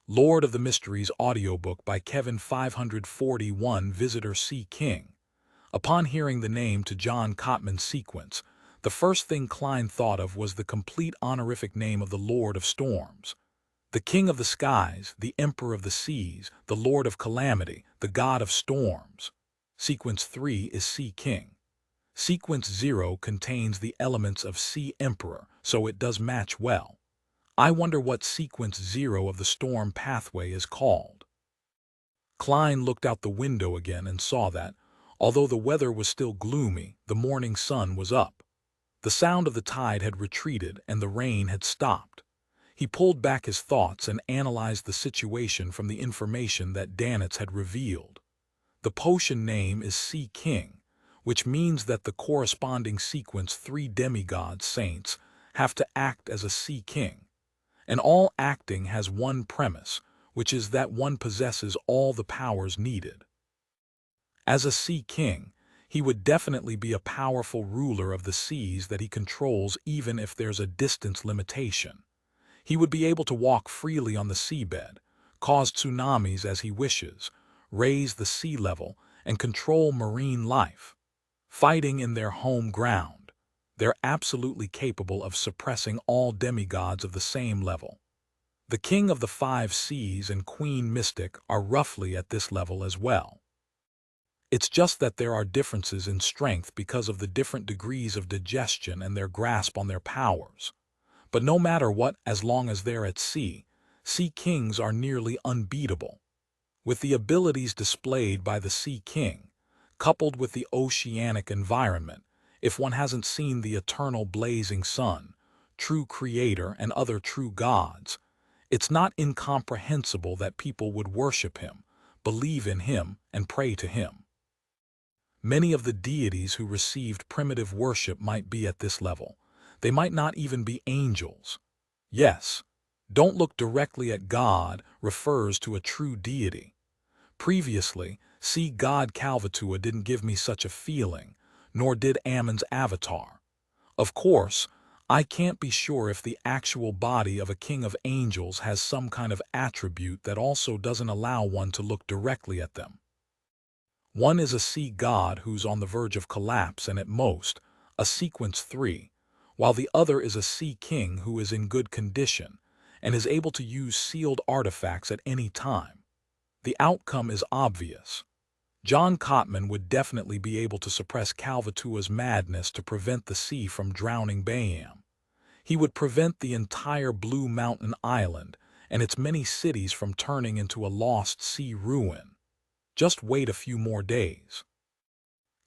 Lord of the Mysteries audiobook by Kevin 541 Visitor C. King. Upon hearing the name to John Cotman's sequence, the first thing Klein thought of was the complete honorific name of the Lord of Storms. The King of the Skies, the Emperor of the Seas, the Lord of Calamity, the God of Storms. Sequence 3 is C. King. Sequence 0 contains the elements of C. Emperor, so it does match well. I wonder what sequence 0 of the storm pathway is called. Klein looked out the window again and saw that, although the weather was still gloomy, the morning sun was up. The sound of the tide had retreated and the rain had stopped. He pulled back his thoughts and analyzed the situation from the information that Danitz had revealed. The potion name is C. King, which means that the corresponding sequence 3 demigod saints have to act as a C. King. And all acting has one premise, which is that one possesses all the powers needed. As a Sea King, he would definitely be a powerful ruler of the seas that he controls even if there's a distance limitation. He would be able to walk freely on the seabed, cause tsunamis as he wishes, raise the sea level, and control marine life. Fighting in their home ground, they're absolutely capable of suppressing all demigods of the same level. The King of the Five Seas and Queen Mystic are roughly at this level as well. It's just that there are differences in strength because of the different degrees of digestion and their grasp on their powers. But no matter what, as long as they're at sea, Sea Kings are nearly unbeatable. With the abilities displayed by the Sea King, coupled with the oceanic environment, if one hasn't seen the eternal blazing sun, true creator and other true gods, it's not incomprehensible that people would worship him, believe in him, and pray to him. Many of the deities who received primitive worship might be at this level. They might not even be angels. Yes, don't look directly at God refers to a true deity. Previously, see God Calvatua didn't give me such a feeling, nor did Ammon's avatar. Of course, I can't be sure if the actual body of a king of angels has some kind of attribute that also doesn't allow one to look directly at them. One is a sea god who's on the verge of collapse and at most, a sequence 3, while the other is a sea king who is in good condition and is able to use sealed artifacts at any time. The outcome is obvious. John Cotman would definitely be able to suppress Calvatua's madness to prevent the sea from drowning Bayam. He would prevent the entire Blue Mountain Island and its many cities from turning into a lost sea ruin. Just wait a few more days.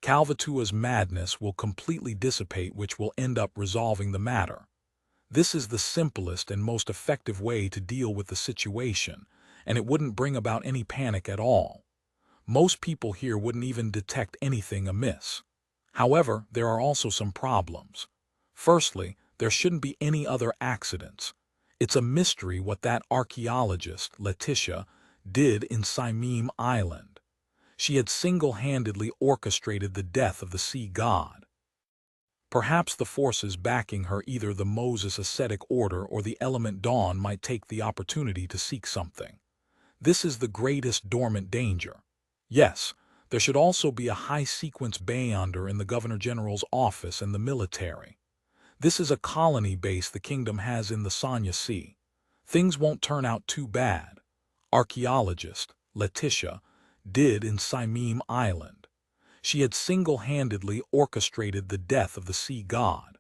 Calvatua's madness will completely dissipate, which will end up resolving the matter. This is the simplest and most effective way to deal with the situation, and it wouldn't bring about any panic at all. Most people here wouldn't even detect anything amiss. However, there are also some problems. Firstly, there shouldn't be any other accidents. It's a mystery what that archaeologist, Letitia, did in Simim Island. She had single-handedly orchestrated the death of the sea god. Perhaps the forces backing her, either the Moses ascetic order or the element dawn, might take the opportunity to seek something. This is the greatest dormant danger. Yes, there should also be a high-sequence Bayonder in the Governor General's office and the military. This is a colony base the kingdom has in the Sanya Sea. Things won't turn out too bad. Archaeologist, Letitia, did in Simim Island. She had single-handedly orchestrated the death of the sea god.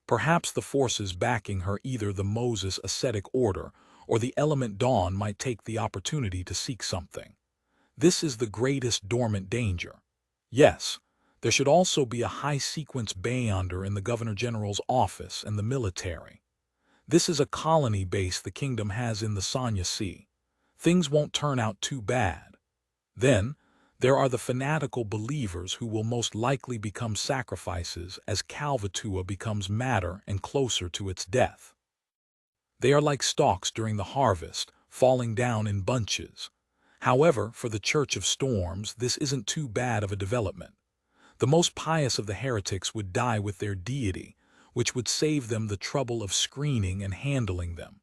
Perhaps the forces backing her, either the Moses ascetic order or the element dawn, might take the opportunity to seek something. This is the greatest dormant danger. Yes, there should also be a high-sequence Bayonder in the Governor General's office and the military. This is a colony base the kingdom has in the Sanya Sea. Things won't turn out too bad. Then, there are the fanatical believers who will most likely become sacrifices as Calvatua becomes madder and closer to its death. They are like stalks during the harvest, falling down in bunches. However, for the Church of Storms, this isn't too bad of a development. The most pious of the heretics would die with their deity, which would save them the trouble of screening and handling them.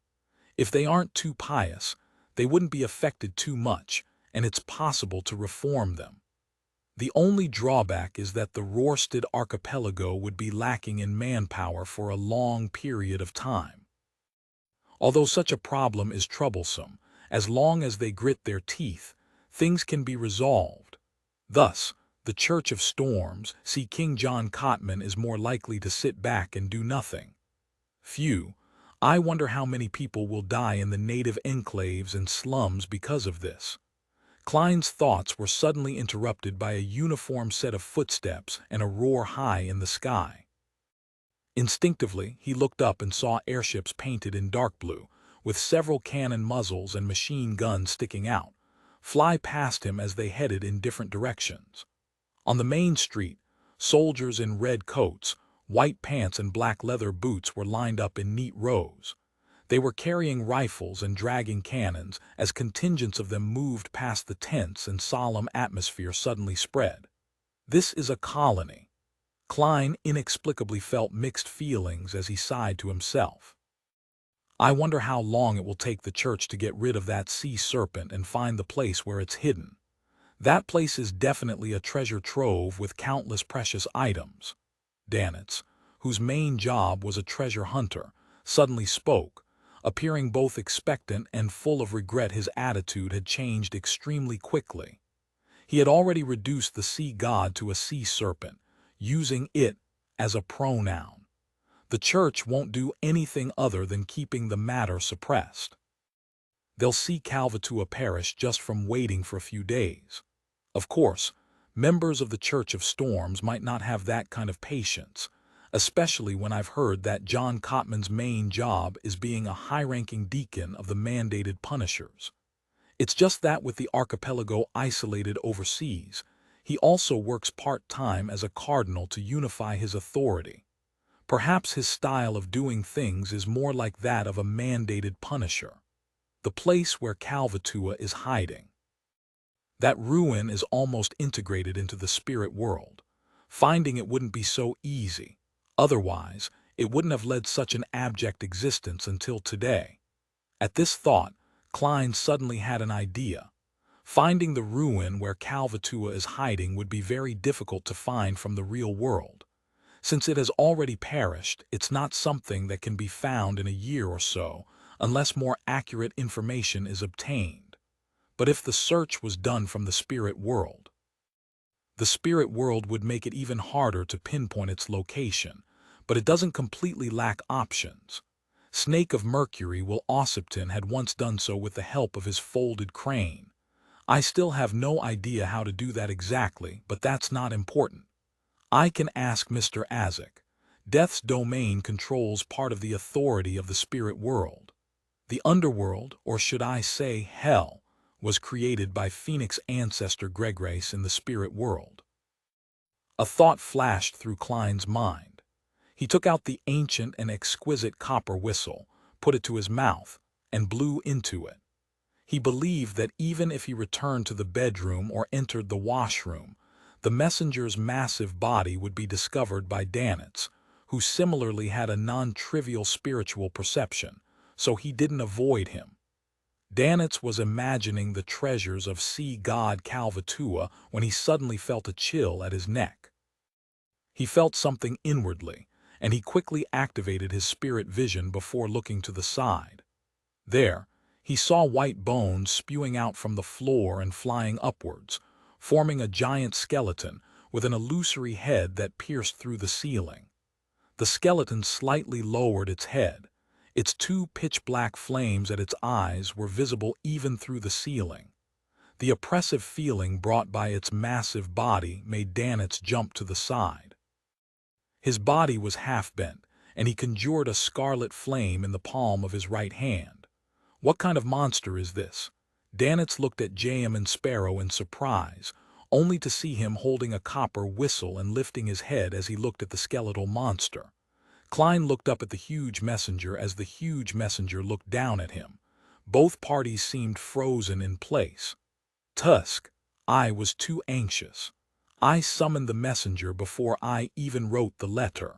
If they aren't too pious, they wouldn't be affected too much, and it's possible to reform them. The only drawback is that the Rorsted archipelago would be lacking in manpower for a long period of time. Although such a problem is troublesome, as long as they grit their teeth, things can be resolved. Thus, the Church of Storms, see King John Cotman, is more likely to sit back and do nothing. Phew, I wonder how many people will die in the native enclaves and slums because of this. Klein's thoughts were suddenly interrupted by a uniform set of footsteps and a roar high in the sky. Instinctively, he looked up and saw airships painted in dark blue, with several cannon muzzles and machine guns sticking out, fly past him as they headed in different directions. On the main street, soldiers in red coats, white pants and black leather boots were lined up in neat rows. They were carrying rifles and dragging cannons as contingents of them moved past the tense and solemn atmosphere suddenly spread. This is a colony. Klein inexplicably felt mixed feelings as he sighed to himself. I wonder how long it will take the church to get rid of that sea serpent and find the place where it's hidden. That place is definitely a treasure trove with countless precious items. Danitz, whose main job was a treasure hunter, suddenly spoke, appearing both expectant and full of regret. His attitude had changed extremely quickly. He had already reduced the sea god to a sea serpent, using it as a pronoun. The church won't do anything other than keeping the matter suppressed. They'll see Calvatua perish just from waiting for a few days. Of course, members of the Church of Storms might not have that kind of patience, especially when I've heard that John Cotman's main job is being a high-ranking deacon of the mandated punishers. It's just that with the archipelago isolated overseas, he also works part-time as a cardinal to unify his authority. Perhaps his style of doing things is more like that of a mandated punisher. The place where Calvatua is hiding. That ruin is almost integrated into the spirit world. Finding it wouldn't be so easy. Otherwise, it wouldn't have led such an abject existence until today. At this thought, Klein suddenly had an idea. Finding the ruin where Calvatua is hiding would be very difficult to find from the real world. Since it has already perished, it's not something that can be found in a year or so, unless more accurate information is obtained. But if the search was done from the spirit world, the spirit world would make it even harder to pinpoint its location, but it doesn't completely lack options. Snake of Mercury Will Ossipton had once done so with the help of his folded crane. I still have no idea how to do that exactly, but that's not important. I can ask Mr. Azek. Death's domain controls part of the authority of the spirit world. The underworld, or should I say hell, was created by Phoenix ancestor Greggrace in the spirit world. A thought flashed through Klein's mind. He took out the ancient and exquisite copper whistle, put it to his mouth, and blew into it. He believed that even if he returned to the bedroom or entered the washroom, the messenger's massive body would be discovered by Danitz, who similarly had a non-trivial spiritual perception, so he didn't avoid him. Danitz was imagining the treasures of sea god Calvatua when he suddenly felt a chill at his neck. He felt something inwardly, and he quickly activated his spirit vision before looking to the side. There, he saw white bones spewing out from the floor and flying upwards, forming a giant skeleton with an illusory head that pierced through the ceiling. The skeleton slightly lowered its head. Its two pitch-black flames at its eyes were visible even through the ceiling. The oppressive feeling brought by its massive body made Danitz jump to the side. His body was half-bent, and he conjured a scarlet flame in the palm of his right hand. What kind of monster is this? Danitz looked at Jayaman Sparrow in surprise, only to see him holding a copper whistle and lifting his head as he looked at the skeletal monster. Klein looked up at the huge messenger as the huge messenger looked down at him. Both parties seemed frozen in place. Tusk, I was too anxious. I summoned the messenger before I even wrote the letter.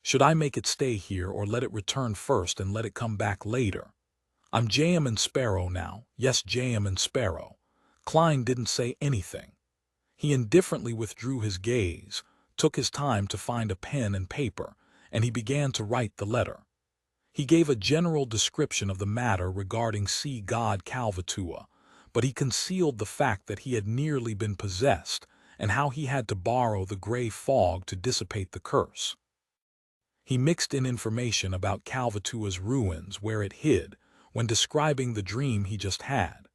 Should I make it stay here or let it return first and let it come back later? I'm J.M. and Sparrow now. Yes, J.M. and Sparrow. Klein didn't say anything. He indifferently withdrew his gaze, took his time to find a pen and paper, and he began to write the letter. He gave a general description of the matter regarding sea god Calvatua, but he concealed the fact that he had nearly been possessed and how he had to borrow the gray fog to dissipate the curse. He mixed in information about Calvatua's ruins where it hid when describing the dream he just had.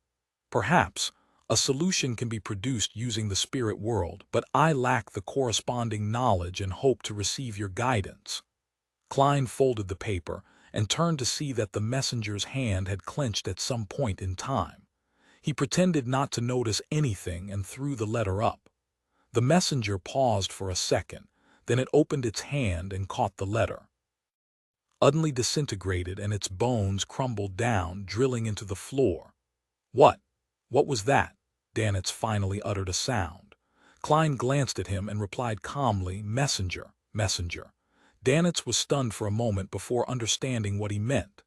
Perhaps a solution can be produced using the spirit world, but I lack the corresponding knowledge and hope to receive your guidance. Klein folded the paper and turned to see that the messenger's hand had clenched at some point in time. He pretended not to notice anything and threw the letter up. The messenger paused for a second, then it opened its hand and caught the letter. Suddenly disintegrated and its bones crumbled down, drilling into the floor. What? What was that? Danitz finally uttered a sound. Klein glanced at him and replied calmly, "Messenger, messenger." Danitz was stunned for a moment before understanding what he meant.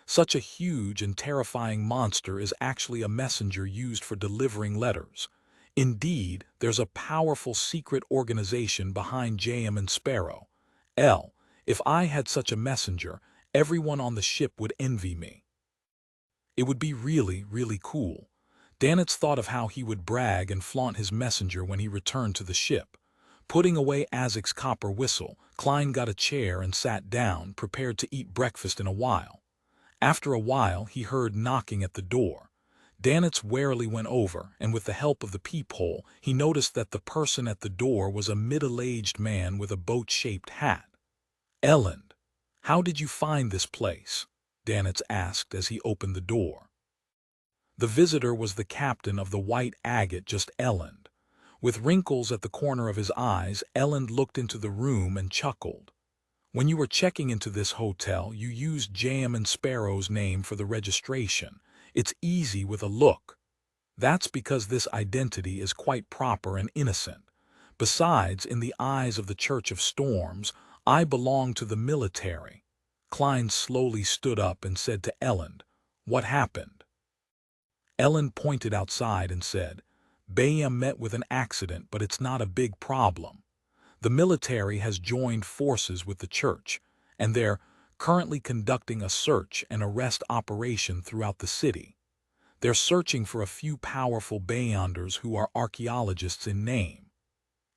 Such a huge and terrifying monster is actually a messenger used for delivering letters. Indeed, there's a powerful secret organization behind J.M. and Sparrow. If I had such a messenger, everyone on the ship would envy me. It would be really, really cool. Danitz thought of how he would brag and flaunt his messenger when he returned to the ship. Putting away Azek's copper whistle, Klein got a chair and sat down, prepared to eat breakfast in a while. After a while, he heard knocking at the door. Danitz warily went over, and with the help of the peephole, he noticed that the person at the door was a middle-aged man with a boat-shaped hat. "Elend, how did you find this place?" Danitz asked as he opened the door. The visitor was the captain of the White Agate, just Elend. With wrinkles at the corner of his eyes, Elend looked into the room and chuckled. "When you were checking into this hotel, you used J.M. and Sparrow's name for the registration. It's easy with a look. That's because this identity is quite proper and innocent. Besides, in the eyes of the Church of Storms, I belong to the military." Klein slowly stood up and said to Elend, "What happened?" Elend pointed outside and said, "Bayem met with an accident, but it's not a big problem. The military has joined forces with the church, and they're currently conducting a search and arrest operation throughout the city. They're searching for a few powerful Bayonders who are archaeologists in name.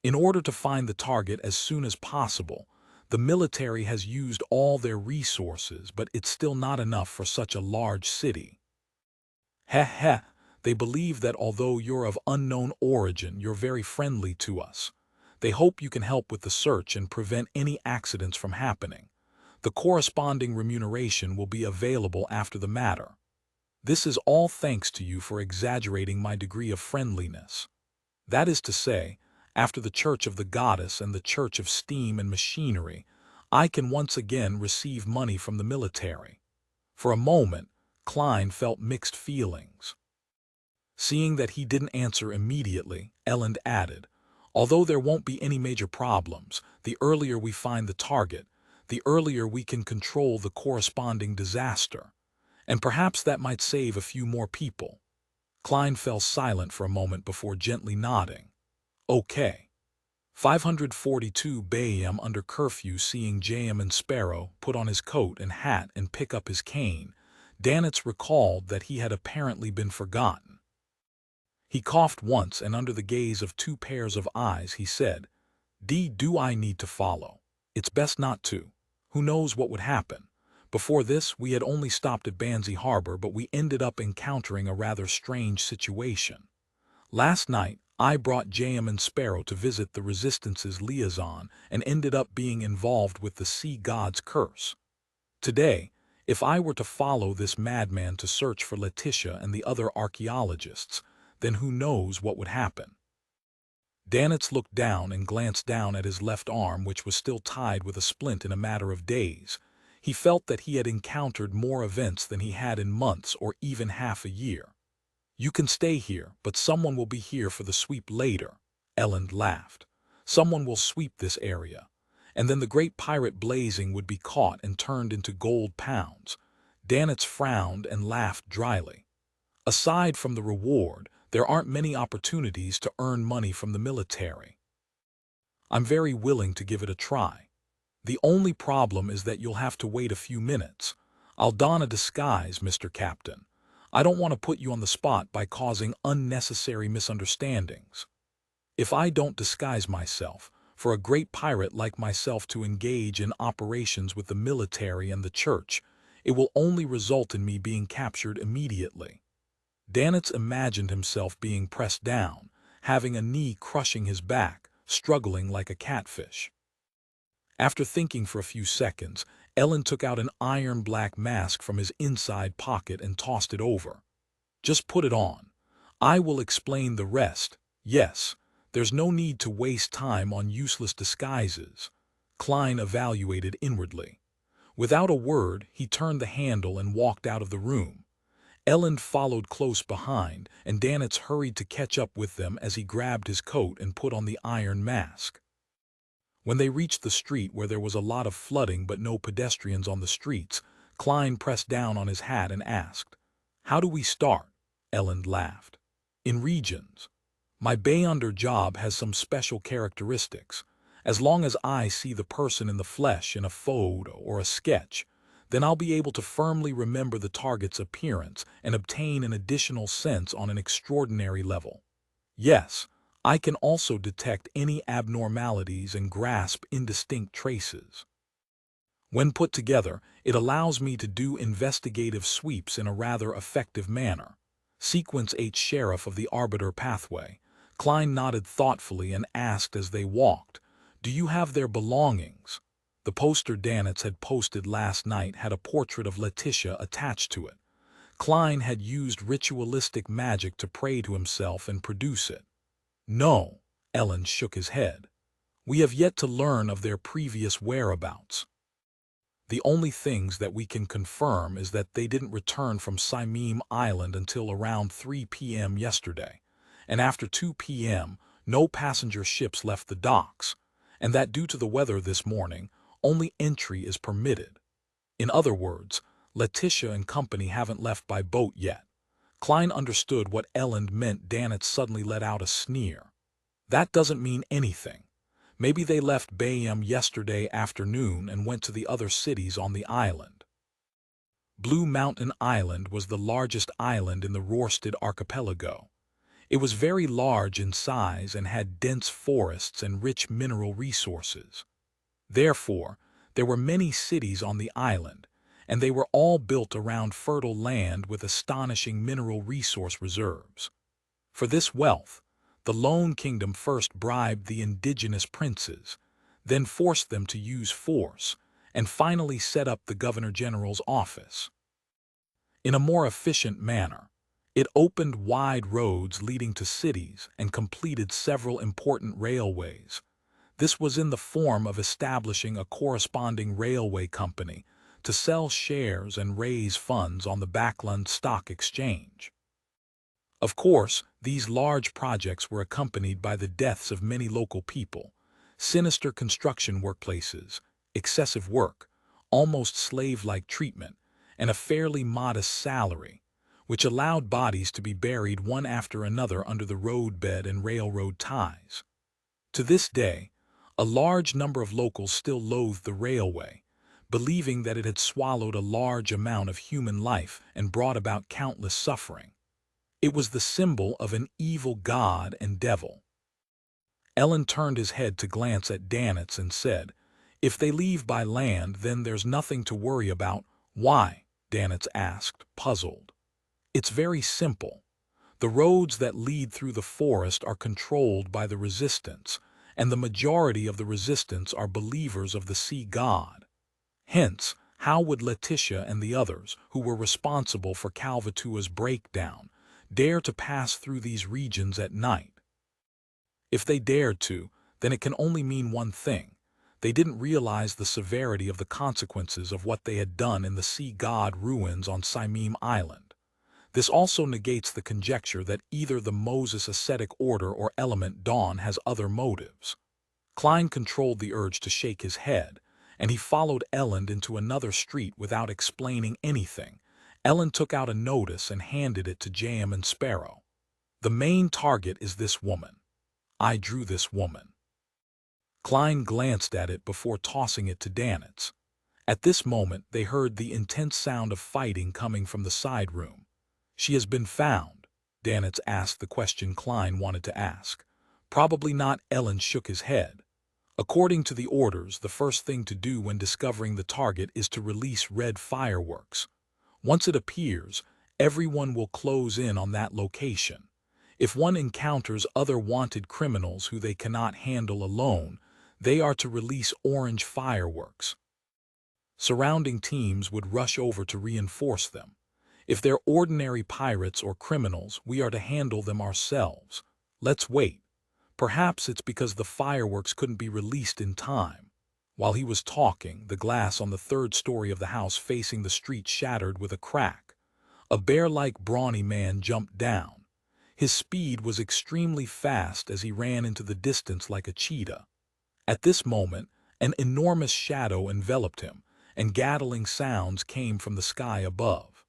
In order to find the target as soon as possible, the military has used all their resources, but it's still not enough for such a large city. Heh, they believe that although you're of unknown origin, you're very friendly to us. They hope you can help with the search and prevent any accidents from happening. The corresponding remuneration will be available after the matter. This is all thanks to you for exaggerating my degree of friendliness. That is to say, after the Church of the Goddess and the Church of Steam and Machinery, I can once again receive money from the military." For a moment, Klein felt mixed feelings. Seeing that he didn't answer immediately, Elend added, "Although there won't be any major problems, the earlier we find the target, the earlier we can control the corresponding disaster. And perhaps that might save a few more people." Klein fell silent for a moment before gently nodding. "Okay." 542 Bayem under curfew. Seeing J.M. and Sparrow put on his coat and hat and pick up his cane, Danitz recalled that he had apparently been forgotten. He coughed once, and under the gaze of two pairs of eyes he said, Do I need to follow? It's best not to. Who knows what would happen? Before this, we had only stopped at Banzi Harbor, but we ended up encountering a rather strange situation. Last night, I brought J.M. and Sparrow to visit the Resistance's liaison and ended up being involved with the sea god's curse. Today, if I were to follow this madman to search for Letitia and the other archaeologists, then who knows what would happen." Danitz looked down and glanced down at his left arm, which was still tied with a splint. In a matter of days, he felt that he had encountered more events than he had in months or even half a year. "You can stay here, but someone will be here for the sweep later," Elend laughed. "Someone will sweep this area, and then the great pirate Blazing would be caught and turned into gold pounds." Danitz frowned and laughed dryly. Aside from the reward, there aren't many opportunities to earn money from the military. I'm very willing to give it a try. The only problem is that you'll have to wait a few minutes. I'll don a disguise, Mr. Captain. I don't want to put you on the spot by causing unnecessary misunderstandings. If I don't disguise myself, for a great pirate like myself to engage in operations with the military and the church, it will only result in me being captured immediately. Danitz imagined himself being pressed down, having a knee crushing his back, struggling like a catfish. After thinking for a few seconds, Ellen took out an iron-black mask from his inside pocket and tossed it over. Just put it on. I will explain the rest. Yes, there's no need to waste time on useless disguises. Klein evaluated inwardly. Without a word, he turned the handle and walked out of the room. Ellen followed close behind, and Danitz hurried to catch up with them as he grabbed his coat and put on the iron mask. When they reached the street where there was a lot of flooding but no pedestrians on the streets, Klein pressed down on his hat and asked, "How do we start?" Ellen laughed. "In regions. My Bayonder job has some special characteristics. As long as I see the person in the flesh in a photo or a sketch, then I'll be able to firmly remember the target's appearance and obtain an additional sense on an extraordinary level. Yes, I can also detect any abnormalities and grasp indistinct traces. When put together, it allows me to do investigative sweeps in a rather effective manner. Sequence H Sheriff of the Arbiter Pathway." Klein nodded thoughtfully and asked as they walked, "Do you have their belongings?" The poster Danitz had posted last night had a portrait of Letitia attached to it. Klein had used ritualistic magic to pray to himself and produce it. "No," Ellen shook his head. "We have yet to learn of their previous whereabouts. The only things that we can confirm is that they didn't return from Saimim Island until around 3 p.m. yesterday, and after 2 p.m., no passenger ships left the docks, and that due to the weather this morning, only entry is permitted. In other words, Letitia and company haven't left by boat yet." Klein understood what Ellen meant. Danitz suddenly let out a sneer. "That doesn't mean anything. Maybe they left Bayam yesterday afternoon and went to the other cities on the island." Blue Mountain Island was the largest island in the Rorstad archipelago. It was very large in size and had dense forests and rich mineral resources. Therefore, there were many cities on the island, and they were all built around fertile land with astonishing mineral resource reserves. For this wealth, the Lone Kingdom first bribed the indigenous princes, then forced them to use force, and finally set up the Governor-General's office. In a more efficient manner, it opened wide roads leading to cities and completed several important railways. This was in the form of establishing a corresponding railway company to sell shares and raise funds on the Backland Stock Exchange. Of course, these large projects were accompanied by the deaths of many local people, sinister construction workplaces, excessive work, almost slave-like treatment, and a fairly modest salary, which allowed bodies to be buried one after another under the roadbed and railroad ties. To this day, a large number of locals still loathe the railway, believing that it had swallowed a large amount of human life and brought about countless suffering. It was the symbol of an evil god and devil. Ellen turned his head to glance at Danitz and said, "If they leave by land, then there's nothing to worry about." "Why?" Danitz asked, puzzled. "It's very simple. The roads that lead through the forest are controlled by the resistance, and the majority of the resistance are believers of the sea god. Hence, how would Letitia and the others, who were responsible for Calvatua's breakdown, dare to pass through these regions at night? If they dared to, then it can only mean one thing. They didn't realize the severity of the consequences of what they had done in the sea god ruins on Saimim Island. This also negates the conjecture that either the Moses ascetic order or element Dawn has other motives." Klein controlled the urge to shake his head, and he followed Ellen into another street without explaining anything. Ellen took out a notice and handed it to Jam and Sparrow. "The main target is this woman. I drew this woman." Klein glanced at it before tossing it to Danitz. At this moment, they heard the intense sound of fighting coming from the side room. "She has been found," Danitz asked the question Klein wanted to ask. "Probably not." Ellen shook his head. "According to the orders, the first thing to do when discovering the target is to release red fireworks. Once it appears, everyone will close in on that location. If one encounters other wanted criminals who they cannot handle alone, they are to release orange fireworks. Surrounding teams would rush over to reinforce them. If they're ordinary pirates or criminals, we are to handle them ourselves. Let's wait. Perhaps it's because the fireworks couldn't be released in time." While he was talking, the glass on the third story of the house facing the street shattered with a crack. A bear-like brawny man jumped down. His speed was extremely fast as he ran into the distance like a cheetah. At this moment, an enormous shadow enveloped him, and gattling sounds came from the sky above.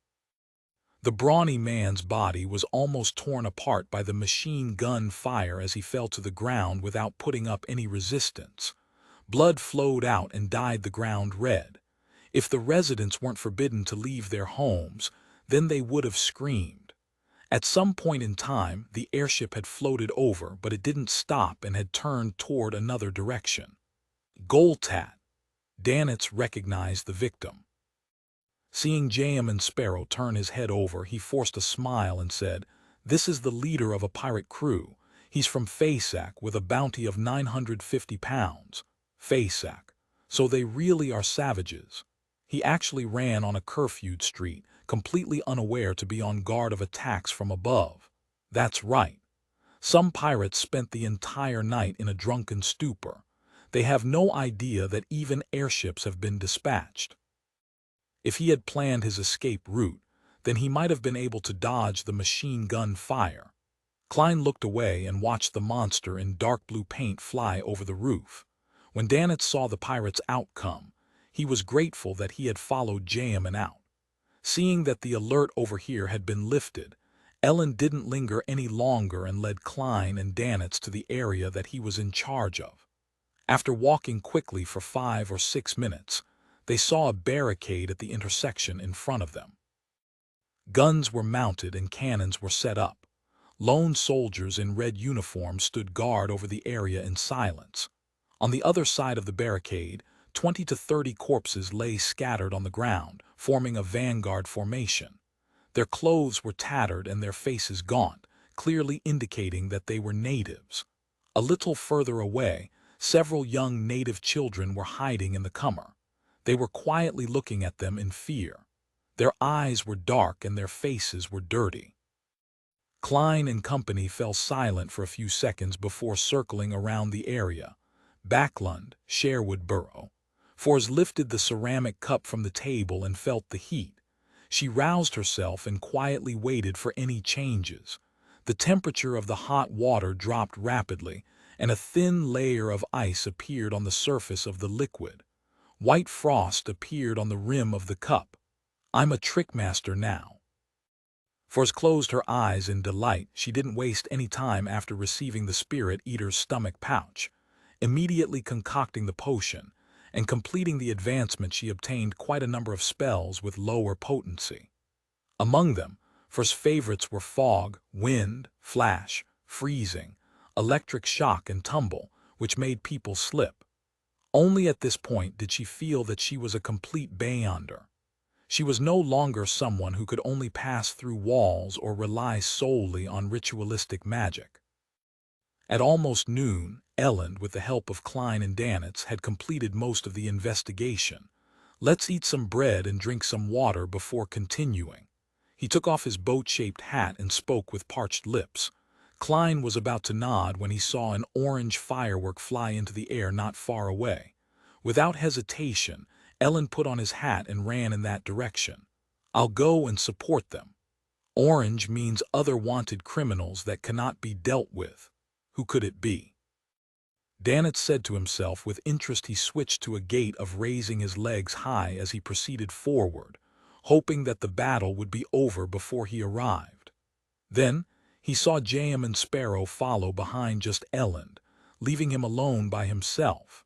The brawny man's body was almost torn apart by the machine gun fire as he fell to the ground without putting up any resistance. Blood flowed out and dyed the ground red. If the residents weren't forbidden to leave their homes, then they would have screamed. At some point in time, the airship had floated over, but it didn't stop and had turned toward another direction. "Goltat." Danitz recognized the victim. Seeing Jam and Sparrow turn his head over, he forced a smile and said, "This is the leader of a pirate crew. He's from Fasak with a bounty of 950 pounds. Fasak. So they really are savages." He actually ran on a curfewed street, completely unaware to be on guard of attacks from above. That's right. Some pirates spent the entire night in a drunken stupor. They have no idea that even airships have been dispatched. If he had planned his escape route, then he might have been able to dodge the machine gun fire. Klein looked away and watched the monster in dark blue paint fly over the roof. When Danitz saw the pirate's outcome, he was grateful that he had followed Jam out. Seeing that the alert over here had been lifted, Ellen didn't linger any longer and led Klein and Danitz to the area that he was in charge of. After walking quickly for 5 or 6 minutes, they saw a barricade at the intersection in front of them. Guns were mounted and cannons were set up. Lone soldiers in red uniforms stood guard over the area in silence. On the other side of the barricade, 20 to 30 corpses lay scattered on the ground, forming a vanguard formation. Their clothes were tattered and their faces gaunt, clearly indicating that they were natives. A little further away, several young native children were hiding in the cover. They were quietly looking at them in fear. Their eyes were dark and their faces were dirty. Klein and company fell silent for a few seconds before circling around the area. Backlund, Sherwood Borough. Fors lifted the ceramic cup from the table and felt the heat. She roused herself and quietly waited for any changes. The temperature of the hot water dropped rapidly, and a thin layer of ice appeared on the surface of the liquid. White frost appeared on the rim of the cup. "I'm a trickmaster now." Fors closed her eyes in delight. She didn't waste any time after receiving the Spirit Eater's stomach pouch. Immediately concocting the potion and completing the advancement, she obtained quite a number of spells with lower potency. Among them, Fors' favorites were fog, wind, flash, freezing, electric shock and tumble, which made people slip. Only at this point did she feel that she was a complete beyonder. She was no longer someone who could only pass through walls or rely solely on ritualistic magic. At almost noon, Ellen, with the help of Klein and Danitz, had completed most of the investigation. "Let's eat some bread and drink some water before continuing." He took off his boat-shaped hat and spoke with parched lips. Klein was about to nod when he saw an orange firework fly into the air not far away. Without hesitation, Ellen put on his hat and ran in that direction. "I'll go and support them." Orange means other wanted criminals that cannot be dealt with. Who could it be? Danitz said to himself. With interest he switched to a gait of raising his legs high as he proceeded forward, hoping that the battle would be over before he arrived. Then he saw Jam and Sparrow follow behind just Elend, leaving him alone by himself.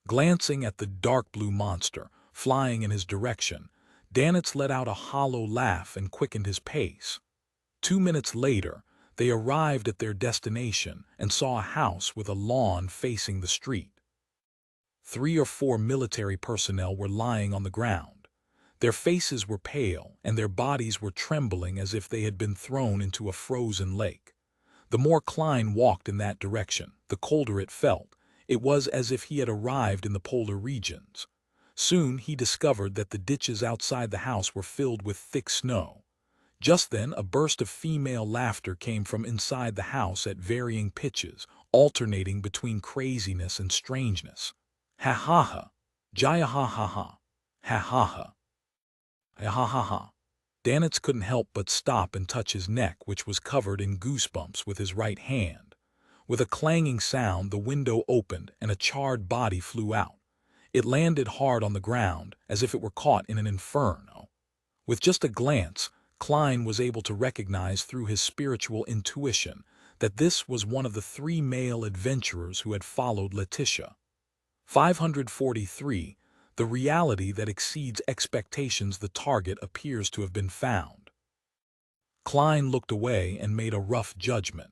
Glancing at the dark blue monster flying in his direction, Danitz let out a hollow laugh and quickened his pace. 2 minutes later, they arrived at their destination and saw a house with a lawn facing the street. 3 or 4 military personnel were lying on the ground. Their faces were pale and their bodies were trembling as if they had been thrown into a frozen lake. The more Klein walked in that direction, the colder it felt. It was as if he had arrived in the polar regions. Soon he discovered that the ditches outside the house were filled with thick snow. Just then a burst of female laughter came from inside the house at varying pitches, alternating between craziness and strangeness. Ha ha ha. Jaya ha ha ha. Ha ha ha. Ha ha ha ha. Danitz couldn't help but stop and touch his neck, which was covered in goosebumps, with his right hand. With a clanging sound, the window opened and a charred body flew out. It landed hard on the ground, as if it were caught in an inferno. With just a glance, Klein was able to recognize through his spiritual intuition that this was one of the 3 male adventurers who had followed Letitia. 543. The reality that exceeds expectations. The target appears to have been found. Klein looked away and made a rough judgment.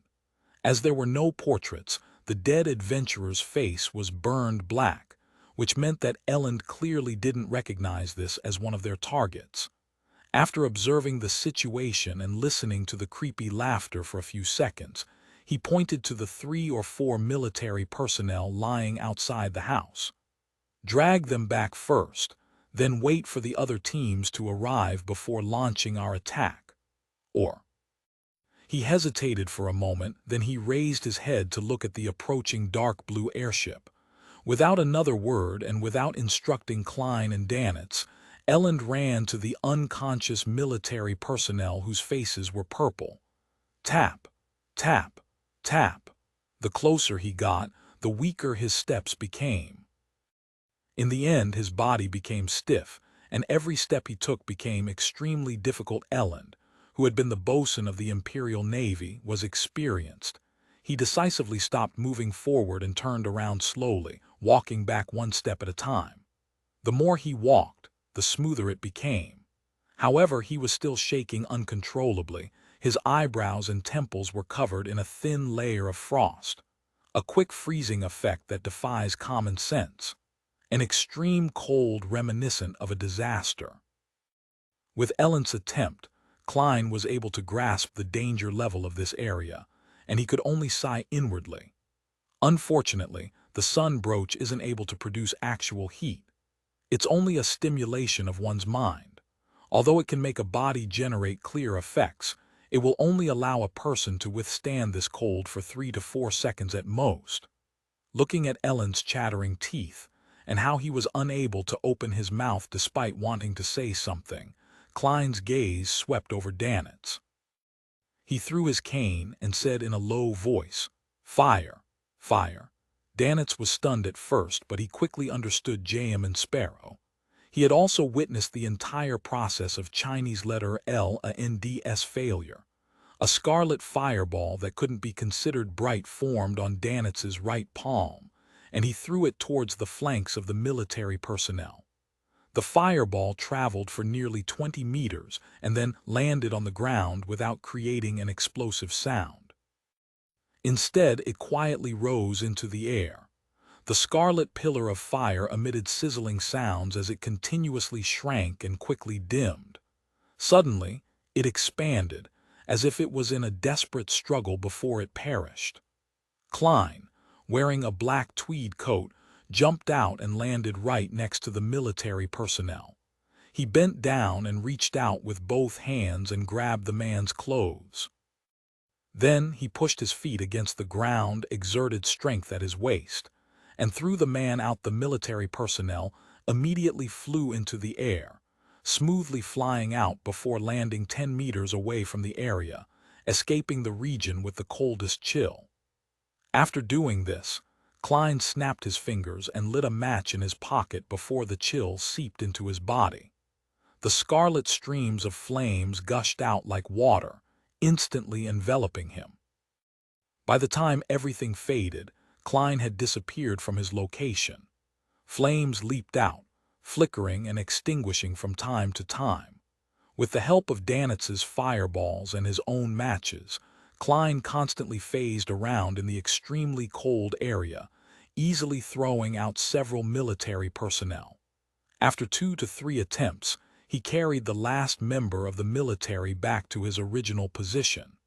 As there were no portraits, the dead adventurer's face was burned black, which meant that Elend clearly didn't recognize this as one of their targets. After observing the situation and listening to the creepy laughter for a few seconds, he pointed to the 3 or 4 military personnel lying outside the house. Drag them back first, then wait for the other teams to arrive before launching our attack. Or... He hesitated for a moment, then he raised his head to look at the approaching dark blue airship. Without another word and without instructing Klein and Danitz, Elend ran to the unconscious military personnel whose faces were purple. Tap, tap, tap. The closer he got, the weaker his steps became. In the end, his body became stiff, and every step he took became extremely difficult. Elend, who had been the bosun of the Imperial Navy, was experienced. He decisively stopped moving forward and turned around slowly, walking back 1 step at a time. The more he walked, the smoother it became. However, he was still shaking uncontrollably. His eyebrows and temples were covered in a thin layer of frost. A quick freezing effect that defies common sense. An extreme cold reminiscent of a disaster. With Elend's attempt, Klein was able to grasp the danger level of this area, and he could only sigh inwardly. Unfortunately, the sun brooch isn't able to produce actual heat. It's only a stimulation of one's mind. Although it can make a body generate clear effects, it will only allow a person to withstand this cold for 3 to 4 seconds at most. Looking at Elend's chattering teeth, and how he was unable to open his mouth despite wanting to say something, Klein's gaze swept over Danitz. He threw his cane and said in a low voice, "Fire, fire." Danitz was stunned at first, but he quickly understood Jam and Sparrow. He had also witnessed the entire process of Chinese letter L-A-N-D-S failure. A scarlet fireball that couldn't be considered bright formed on Danitz's right palm, and he threw it towards the flanks of the military personnel. The fireball traveled for nearly 20 meters and then landed on the ground without creating an explosive sound. Instead, it quietly rose into the air. The scarlet pillar of fire emitted sizzling sounds as it continuously shrank and quickly dimmed. Suddenly, it expanded, as if it was in a desperate struggle before it perished. Klein, wearing a black tweed coat, jumped out and landed right next to the military personnel. He bent down and reached out with both hands and grabbed the man's clothes. Then he pushed his feet against the ground, exerted strength at his waist, and threw the man out. The military personnel immediately flew into the air, smoothly flying out before landing 10 meters away from the area, escaping the region with the coldest chill. After doing this, Klein snapped his fingers and lit a match in his pocket before the chill seeped into his body. The scarlet streams of flames gushed out like water, instantly enveloping him. By the time everything faded, Klein had disappeared from his location. Flames leaped out, flickering and extinguishing from time to time. With the help of Danitz's fireballs and his own matches, Klein constantly phased around in the extremely cold area, easily throwing out several military personnel. After 2 to 3 attempts, he carried the last member of the military back to his original position.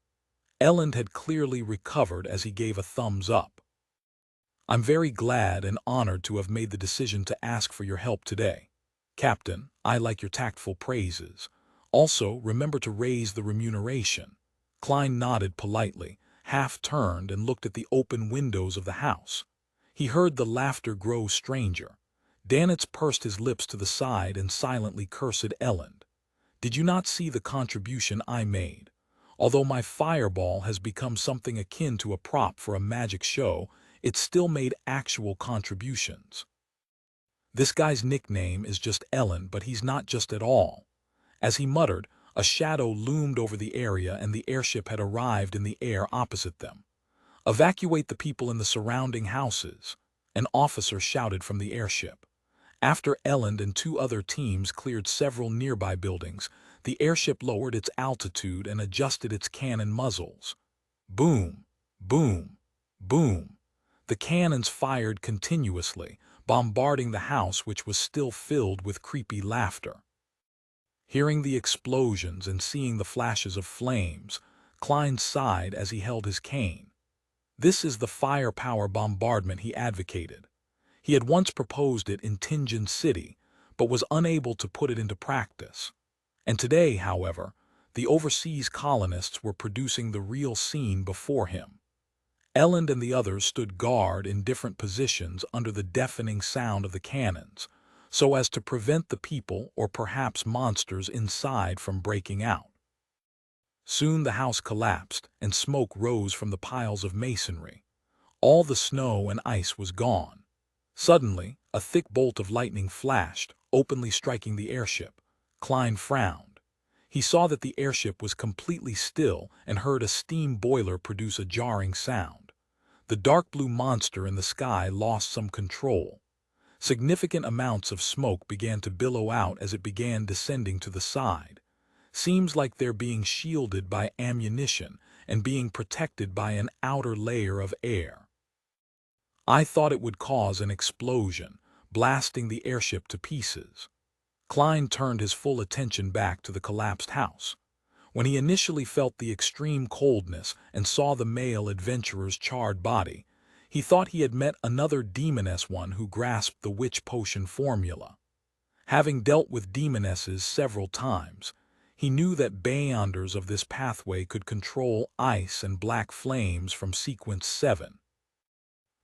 Elend had clearly recovered as he gave a thumbs up. "I'm very glad and honored to have made the decision to ask for your help today. Captain, I like your tactful praises. Also, remember to raise the remuneration." Klein nodded politely, half-turned and looked at the open windows of the house. He heard the laughter grow stranger. Danitz pursed his lips to the side and silently cursed Elend. "Did you not see the contribution I made? Although my fireball has become something akin to a prop for a magic show, it still made actual contributions. This guy's nickname is just Elend, but he's not just at all." As he muttered, a shadow loomed over the area and the airship had arrived in the air opposite them. "Evacuate the people in the surrounding houses," an officer shouted from the airship. After Elend and 2 other teams cleared several nearby buildings, the airship lowered its altitude and adjusted its cannon muzzles. Boom, boom, boom. The cannons fired continuously, bombarding the house, which was still filled with creepy laughter. Hearing the explosions and seeing the flashes of flames, Klein sighed as he held his cane. This is the firepower bombardment he advocated. He had once proposed it in Tingen City, but was unable to put it into practice. And today, however, the overseas colonists were producing the real scene before him. Elend and the others stood guard in different positions under the deafening sound of the cannons, so as to prevent the people or perhaps monsters inside from breaking out. Soon the house collapsed and smoke rose from the piles of masonry. All the snow and ice was gone. Suddenly, a thick bolt of lightning flashed, openly striking the airship. Klein frowned. He saw that the airship was completely still and heard a steam boiler produce a jarring sound. The dark blue monster in the sky lost some control. Significant amounts of smoke began to billow out as it began descending to the side. Seems like they're being shielded by ammunition and being protected by an outer layer of air. "I thought it would cause an explosion, blasting the airship to pieces." Klein turned his full attention back to the collapsed house. When he initially felt the extreme coldness and saw the male adventurer's charred body, he thought he had met another demoness, one who grasped the witch potion formula. Having dealt with demonesses several times, he knew that beyonders of this pathway could control ice and black flames from sequence 7.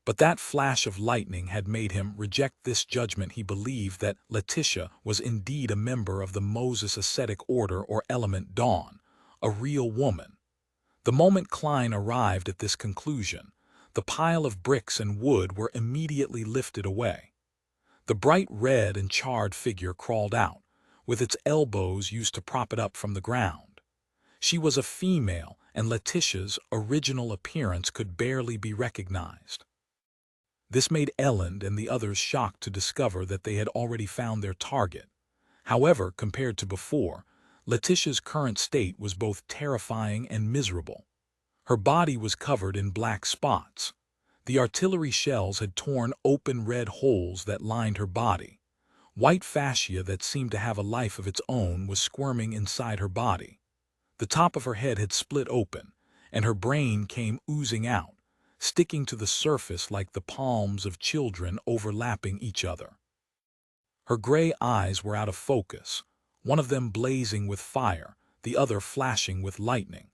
But that flash of lightning had made him reject this judgment. He believed that Letitia was indeed a member of the Moses ascetic order or element Dawn, a real woman. The moment Klein arrived at this conclusion, the pile of bricks and wood were immediately lifted away. The bright red and charred figure crawled out, with its elbows used to prop it up from the ground. She was a female, and Letitia's original appearance could barely be recognized. This made Elend and the others shocked to discover that they had already found their target. However, compared to before, Letitia's current state was both terrifying and miserable. Her body was covered in black spots. The artillery shells had torn open red holes that lined her body. White fascia that seemed to have a life of its own was squirming inside her body. The top of her head had split open, and her brain came oozing out, sticking to the surface like the palms of children overlapping each other. Her gray eyes were out of focus, one of them blazing with fire, the other flashing with lightning.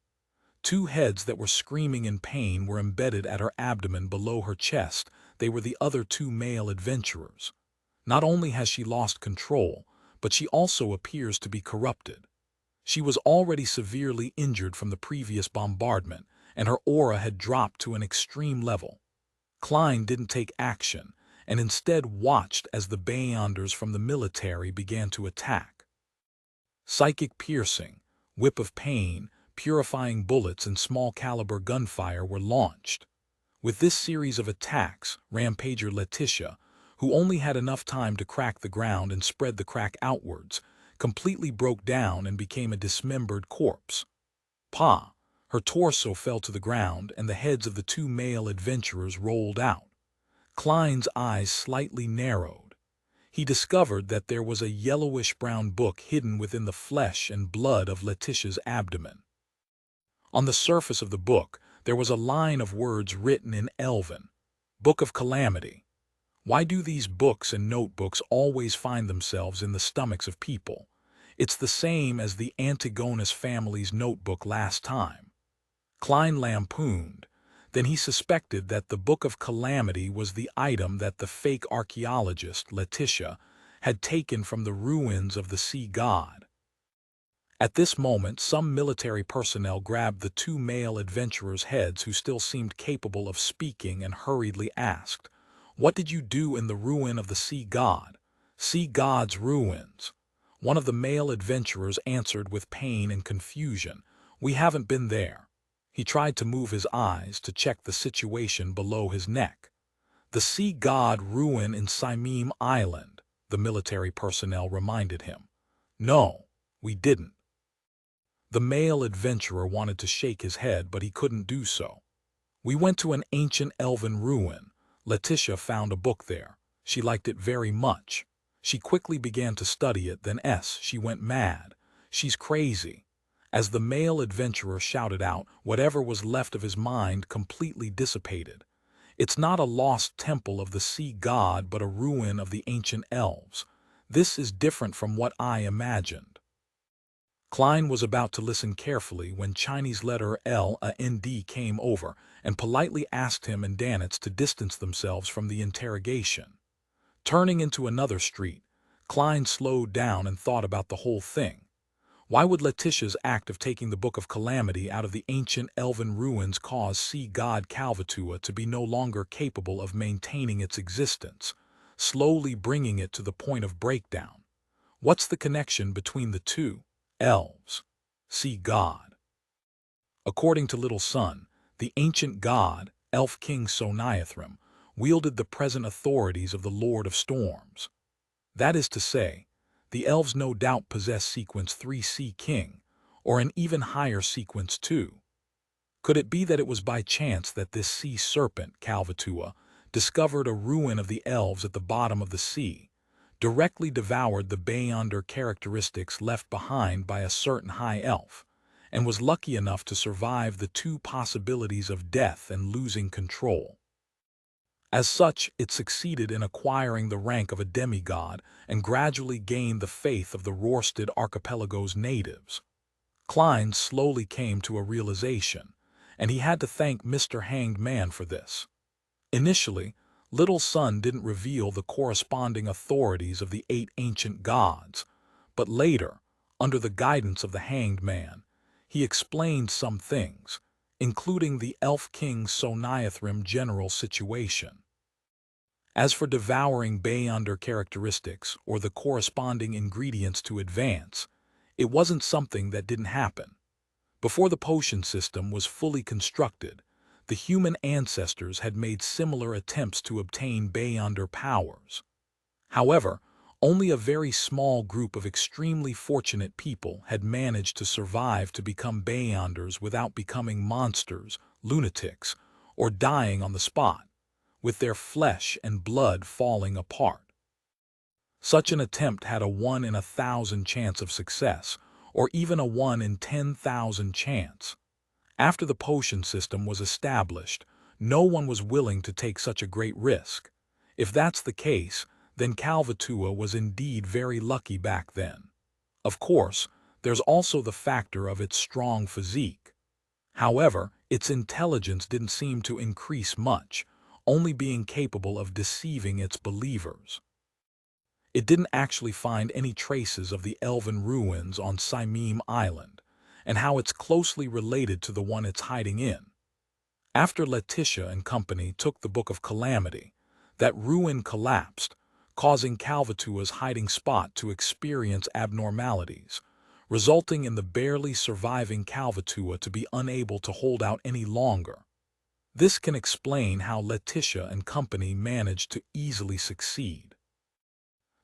2 heads that were screaming in pain were embedded at her abdomen below her chest. They were the other 2 male adventurers. Not only has she lost control, but she also appears to be corrupted. She was already severely injured from the previous bombardment, and her aura had dropped to an extreme level. Klein didn't take action, and instead watched as the Beyonders from the military began to attack. Psychic piercing, whip of pain, purifying bullets and small-caliber gunfire were launched. With this series of attacks, Rampager Letitia, who only had enough time to crack the ground and spread the crack outwards, completely broke down and became a dismembered corpse. Her torso fell to the ground and the heads of the two male adventurers rolled out. Klein's eyes slightly narrowed. He discovered that there was a yellowish-brown book hidden within the flesh and blood of Letitia's abdomen. On the surface of the book, there was a line of words written in Elven. Book of Calamity. Why do these books and notebooks always find themselves in the stomachs of people? It's the same as the Antigonus family's notebook last time. Klein lampooned. Then he suspected that the Book of Calamity was the item that the fake archaeologist, Letitia, had taken from the ruins of the sea god. At this moment, some military personnel grabbed the two male adventurers' heads who still seemed capable of speaking and hurriedly asked, "What did you do in the ruin of the sea god?" "Sea god's ruins." One of the male adventurers answered with pain and confusion, "We haven't been there." He tried to move his eyes to check the situation below his neck. "The sea god ruin in Simim Island," the military personnel reminded him. "No, we didn't." The male adventurer wanted to shake his head, but he couldn't do so. "We went to an ancient elven ruin. Letitia found a book there. She liked it very much. She quickly began to study it, then she went mad. She's crazy." As the male adventurer shouted out, whatever was left of his mind completely dissipated. "It's not a lost temple of the sea god, but a ruin of the ancient elves. This is different from what I imagined." Klein was about to listen carefully when Chinese letter L-A-N-D came over and politely asked him and Danitz to distance themselves from the interrogation. Turning into another street, Klein slowed down and thought about the whole thing. Why would Letitia's act of taking the Book of Calamity out of the ancient elven ruins cause sea god Calvatua to be no longer capable of maintaining its existence, slowly bringing it to the point of breakdown? What's the connection between the two? Elves. Sea god. According to Little Sun, the ancient god, Elf King Soniathrim, wielded the present authorities of the Lord of Storms. That is to say, the elves no doubt possess Sequence 3 Sea King, or an even higher Sequence 2. Could it be that it was by chance that this sea serpent, Calvatua, discovered a ruin of the elves at the bottom of the sea, directly devoured the Beyonder characteristics left behind by a certain high elf, and was lucky enough to survive the two possibilities of death and losing control? As such, it succeeded in acquiring the rank of a demigod and gradually gained the faith of the Rorstad Archipelago's natives. Klein slowly came to a realization, and he had to thank Mr. Hanged Man for this. Initially, Little Sun didn't reveal the corresponding authorities of the 8 ancient gods, but later, under the guidance of the Hanged Man, he explained some things, including the Elf King Soniathrim general situation. As for devouring Beyonder characteristics or the corresponding ingredients to advance, it wasn't something that didn't happen. Before the potion system was fully constructed, the human ancestors had made similar attempts to obtain Beyonder powers. However, only a very small group of extremely fortunate people had managed to survive to become Beyonders without becoming monsters, lunatics, or dying on the spot, with their flesh and blood falling apart. Such an attempt had a 1 in 1,000 chance of success, or even a 1 in 10,000 chance. After the potion system was established, no one was willing to take such a great risk. If that's the case, then Calvatua was indeed very lucky back then. Of course, there's also the factor of its strong physique. However, its intelligence didn't seem to increase much, only being capable of deceiving its believers. It didn't actually find any traces of the elven ruins on Simim Island, and how it's closely related to the one it's hiding in. After Letitia and company took the Book of Calamity, that ruin collapsed, causing Calvatua's hiding spot to experience abnormalities, resulting in the barely surviving Calvatua to be unable to hold out any longer. This can explain how Letitia and company managed to easily succeed.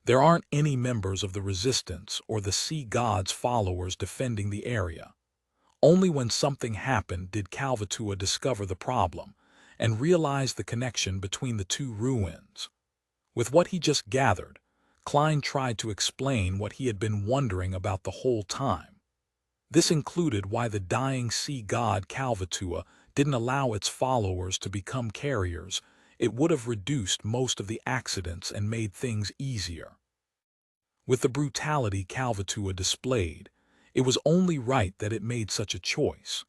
There aren't any members of the Resistance or the Sea God's followers defending the area. Only when something happened did Calvatua discover the problem and realize the connection between the two ruins. With what he just gathered, Klein tried to explain what he had been wondering about the whole time. This included why the dying sea god Calvatua didn't allow its followers to become carriers. It would have reduced most of the accidents and made things easier. With the brutality Calvatua displayed, it was only right that it made such a choice.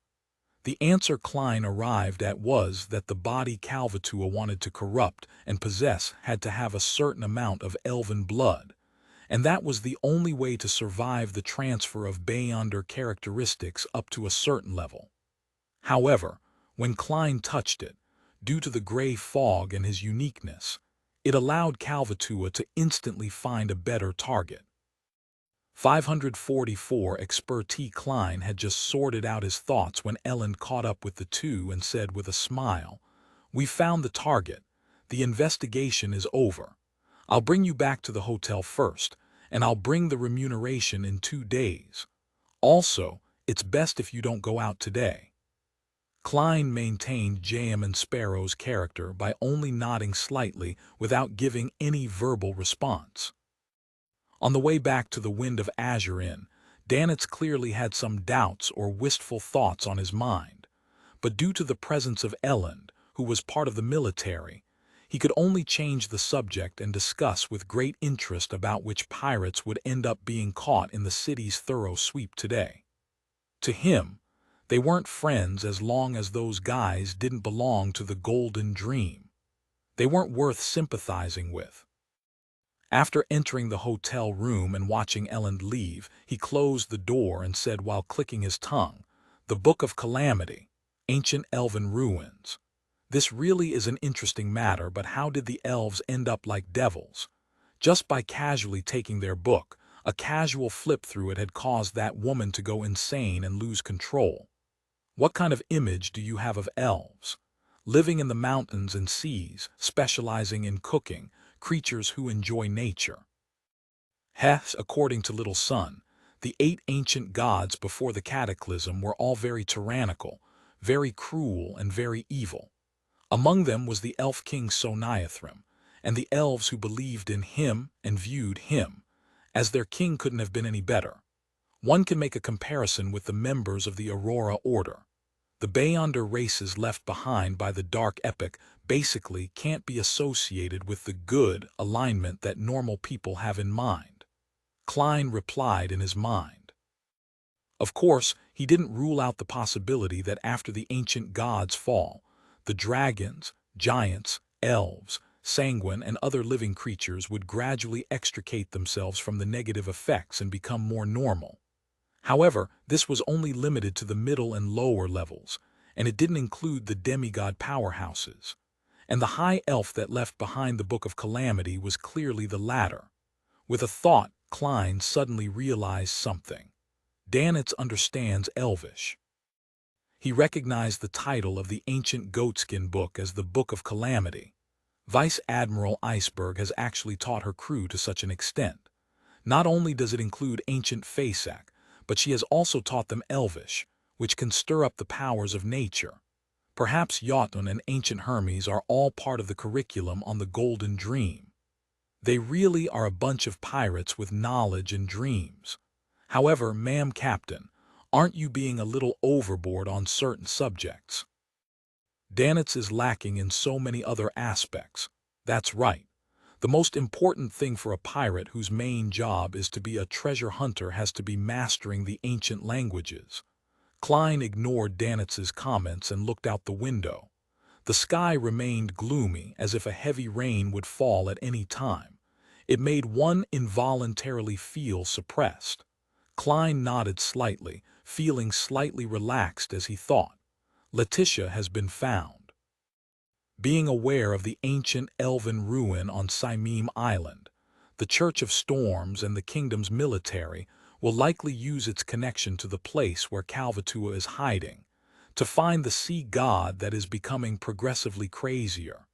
The answer Klein arrived at was that the body Calvatua wanted to corrupt and possess had to have a certain amount of elven blood, and that was the only way to survive the transfer of Beyonder characteristics up to a certain level. However, when Klein touched it, due to the gray fog and his uniqueness, it allowed Calvatua to instantly find a better target. 544 Expertise Klein had just sorted out his thoughts when Ellen caught up with the two and said with a smile, "We found the target. The investigation is over. I'll bring you back to the hotel first, and I'll bring the remuneration in 2 days. Also, it's best if you don't go out today." Klein maintained J.M. and Sparrow's character by only nodding slightly without giving any verbal response. On the way back to the Wind of Azure Inn, Danitz clearly had some doubts or wistful thoughts on his mind, but due to the presence of Elend, who was part of the military, he could only change the subject and discuss with great interest about which pirates would end up being caught in the city's thorough sweep today. To him, they weren't friends as long as those guys didn't belong to the Golden Dream. They weren't worth sympathizing with. After entering the hotel room and watching Elend leave, he closed the door and said while clicking his tongue, "The Book of Calamity, Ancient Elven Ruins. This really is an interesting matter, but how did the elves end up like devils? Just by casually taking their book, a casual flip through it had caused that woman to go insane and lose control. What kind of image do you have of elves? Living in the mountains and seas, specializing in cooking, creatures who enjoy nature." Hess, according to Little Sun, the 8 ancient gods before the cataclysm were all very tyrannical, very cruel, and very evil. Among them was the elf king Soniathrim, and the elves who believed in him and viewed him, as their king couldn't have been any better. One can make a comparison with the members of the Aurora Order. The Beyonder races left behind by the Dark Epic basically can't be associated with the good alignment that normal people have in mind. Klein replied in his mind. Of course, he didn't rule out the possibility that after the ancient gods' fall, the dragons, giants, elves, sanguine, and other living creatures would gradually extricate themselves from the negative effects and become more normal. However, this was only limited to the middle and lower levels, and it didn't include the demigod powerhouses. And the high elf that left behind the Book of Calamity was clearly the latter. With a thought, Klein suddenly realized something. Danitz understands Elvish. He recognized the title of the ancient goatskin book as the Book of Calamity. Vice Admiral Iceberg has actually taught her crew to such an extent. Not only does it include ancient Fasak, but she has also taught them Elvish, which can stir up the powers of nature. Perhaps Jotun and ancient Hermes are all part of the curriculum on the Golden Dream. They really are a bunch of pirates with knowledge and dreams. However, ma'am Captain, aren't you being a little overboard on certain subjects? Danitz is lacking in so many other aspects. That's right. The most important thing for a pirate whose main job is to be a treasure hunter has to be mastering the ancient languages. Klein ignored Danitz's comments and looked out the window. The sky remained gloomy as if a heavy rain would fall at any time. It made one involuntarily feel suppressed. Klein nodded slightly, feeling slightly relaxed as he thought. Letitia has been found. Being aware of the ancient elven ruin on Simeme Island, the Church of Storms and the kingdom's military will likely use its connection to the place where Kalvatua is hiding to find the sea god that is becoming progressively crazier.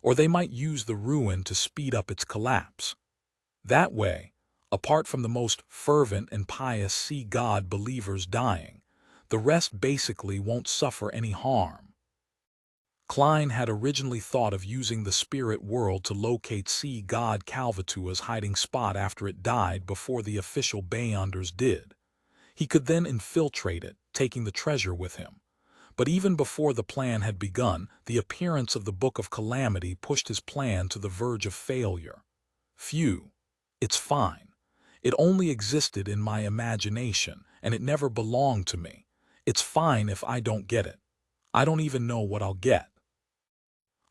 Or they might use the ruin to speed up its collapse. That way, apart from the most fervent and pious sea god believers dying, the rest basically won't suffer any harm. Klein had originally thought of using the spirit world to locate sea god Kalvatua's hiding spot after it died before the official Beyonders did. He could then infiltrate it, taking the treasure with him. But even before the plan had begun, the appearance of the Book of Calamity pushed his plan to the verge of failure. Phew. It's fine. It only existed in my imagination, and it never belonged to me. It's fine if I don't get it. I don't even know what I'll get.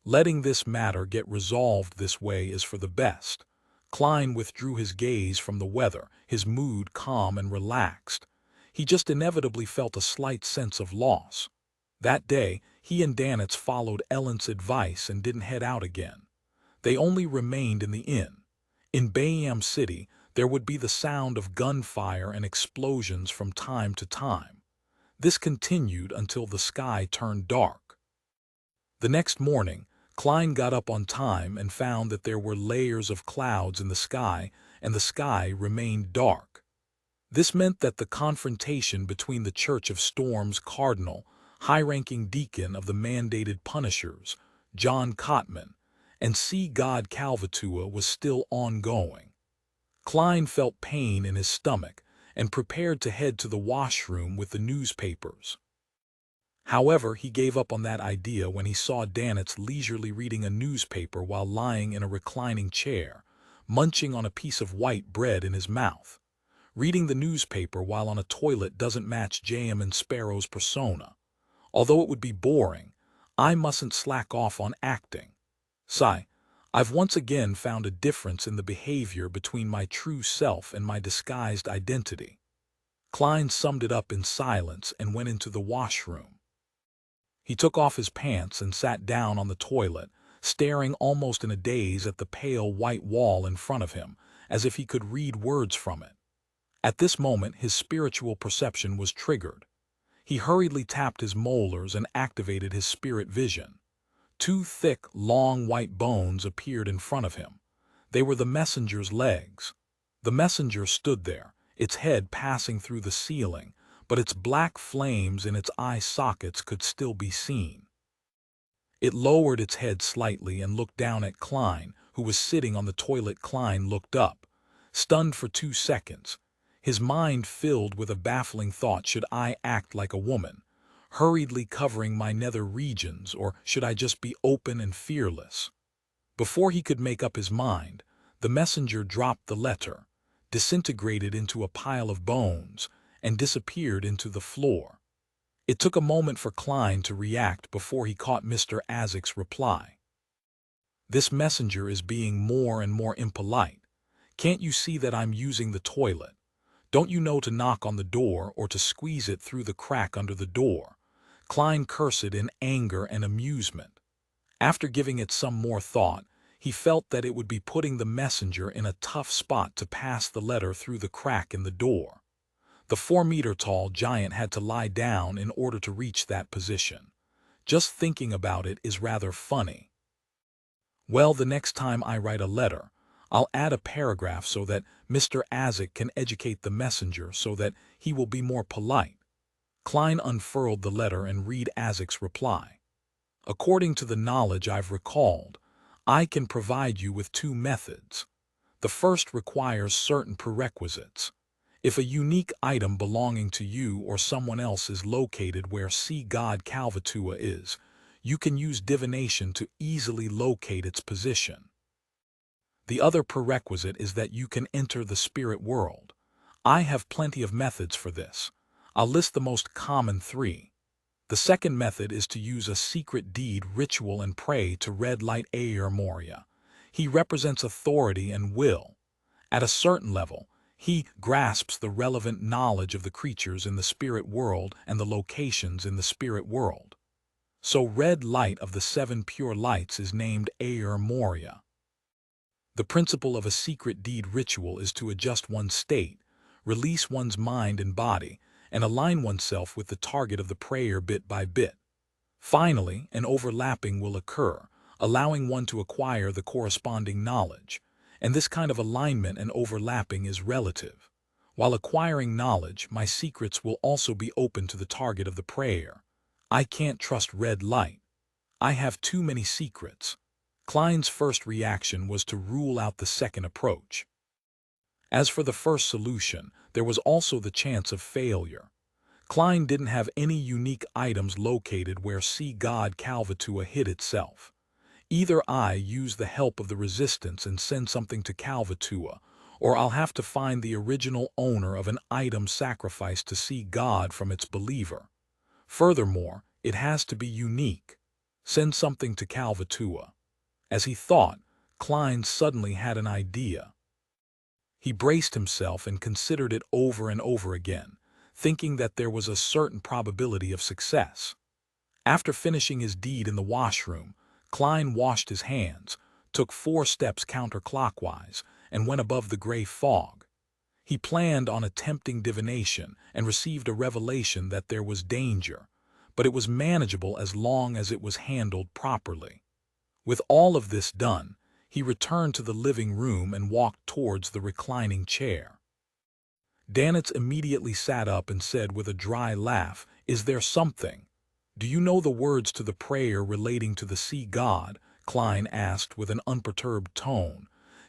Letting this matter get resolved this way is for the best. Klein withdrew his gaze from the weather, his mood calm and relaxed. He just inevitably felt a slight sense of loss. That day, he and Danitz followed Ellen's advice and didn't head out again. They only remained in the inn. In Bayam City, there would be the sound of gunfire and explosions from time to time. This continued until the sky turned dark. The next morning, Klein got up on time and found that there were layers of clouds in the sky, and the sky remained dark. This meant that the confrontation between the Church of Storms cardinal, high-ranking deacon of the mandated punishers, John Cotman, and sea god Kalvatua was still ongoing. Klein felt pain in his stomach and prepared to head to the washroom with the newspapers. However, he gave up on that idea when he saw Danitz leisurely reading a newspaper while lying in a reclining chair, munching on a piece of white bread in his mouth. Reading the newspaper while on a toilet doesn't match J.M. and Sparrow's persona. Although it would be boring, I mustn't slack off on acting. I've once again found a difference in the behavior between my true self and my disguised identity. Klein summed it up in silence and went into the washroom. He took off his pants and sat down on the toilet, staring almost in a daze at the pale white wall in front of him, as if he could read words from it. At this moment, his spiritual perception was triggered. He hurriedly tapped his molars and activated his spirit vision. Two thick, long white bones appeared in front of him. They were the messenger's legs. The messenger stood there, its head passing through the ceiling, but its black flames in its eye sockets could still be seen. It lowered its head slightly and looked down at Klein, who was sitting on the toilet. Klein looked up, stunned for 2 seconds. His mind filled with a baffling thought: should I act like a woman, hurriedly covering my nether regions, or should I just be open and fearless? Before he could make up his mind, the messenger dropped the letter, disintegrated into a pile of bones, and disappeared into the floor. It took a moment for Klein to react before he caught Mr. Azek's reply. "This messenger is being more and more impolite. Can't you see that I'm using the toilet? Don't you know to knock on the door or to squeeze it through the crack under the door?" Klein cursed in anger and amusement. After giving it some more thought, he felt that it would be putting the messenger in a tough spot to pass the letter through the crack in the door. The 4-meter-tall giant had to lie down in order to reach that position. Just thinking about it is rather funny. Well, the next time I write a letter, I'll add a paragraph so that Mr. Azek can educate the messenger so that he will be more polite. Klein unfurled the letter and read Azek's reply. "According to the knowledge I've recalled, I can provide you with 2 methods. The first requires certain prerequisites. If a unique item belonging to you or someone else is located where sea god Kalvatua is, you can use divination to easily locate its position. The other prerequisite is that you can enter the spirit world. I have plenty of methods for this. I'll list the most common 3. The second method is to use a secret deed ritual and pray to Red Light Ayer Moria. He represents authority and will. At a certain level, he grasps the relevant knowledge of the creatures in the spirit world and the locations in the spirit world. So red light of the 7 pure lights is named Aer Moria. The principle of a secret deed ritual is to adjust one's state, release one's mind and body, and align oneself with the target of the prayer bit by bit. Finally, an overlapping will occur, allowing one to acquire the corresponding knowledge, and this kind of alignment and overlapping is relative. While acquiring knowledge, my secrets will also be open to the target of the prayer. I can't trust red light. I have too many secrets. Klein's first reaction was to rule out the second approach. As for the first solution, there was also the chance of failure. Klein didn't have any unique items located where Sea God Calvatua hid itself. Either I use the help of the resistance and send something to Calvatua, or I'll have to find the original owner of an item sacrificed to Sea God from its believer. Furthermore, it has to be unique. Send something to Calvatua. As he thought, Klein suddenly had an idea. He braced himself and considered it over and over again, thinking that there was a certain probability of success. After finishing his deed in the washroom, Klein washed his hands, took 4 steps counterclockwise, and went above the gray fog. He planned on attempting divination and received a revelation that there was danger, but it was manageable as long as it was handled properly. With all of this done, he returned to the living room and walked towards the reclining chair. Danitz immediately sat up and said with a dry laugh, "Is there something? Do you know the words to the prayer relating to the sea god?" Klein asked with an unperturbed tone.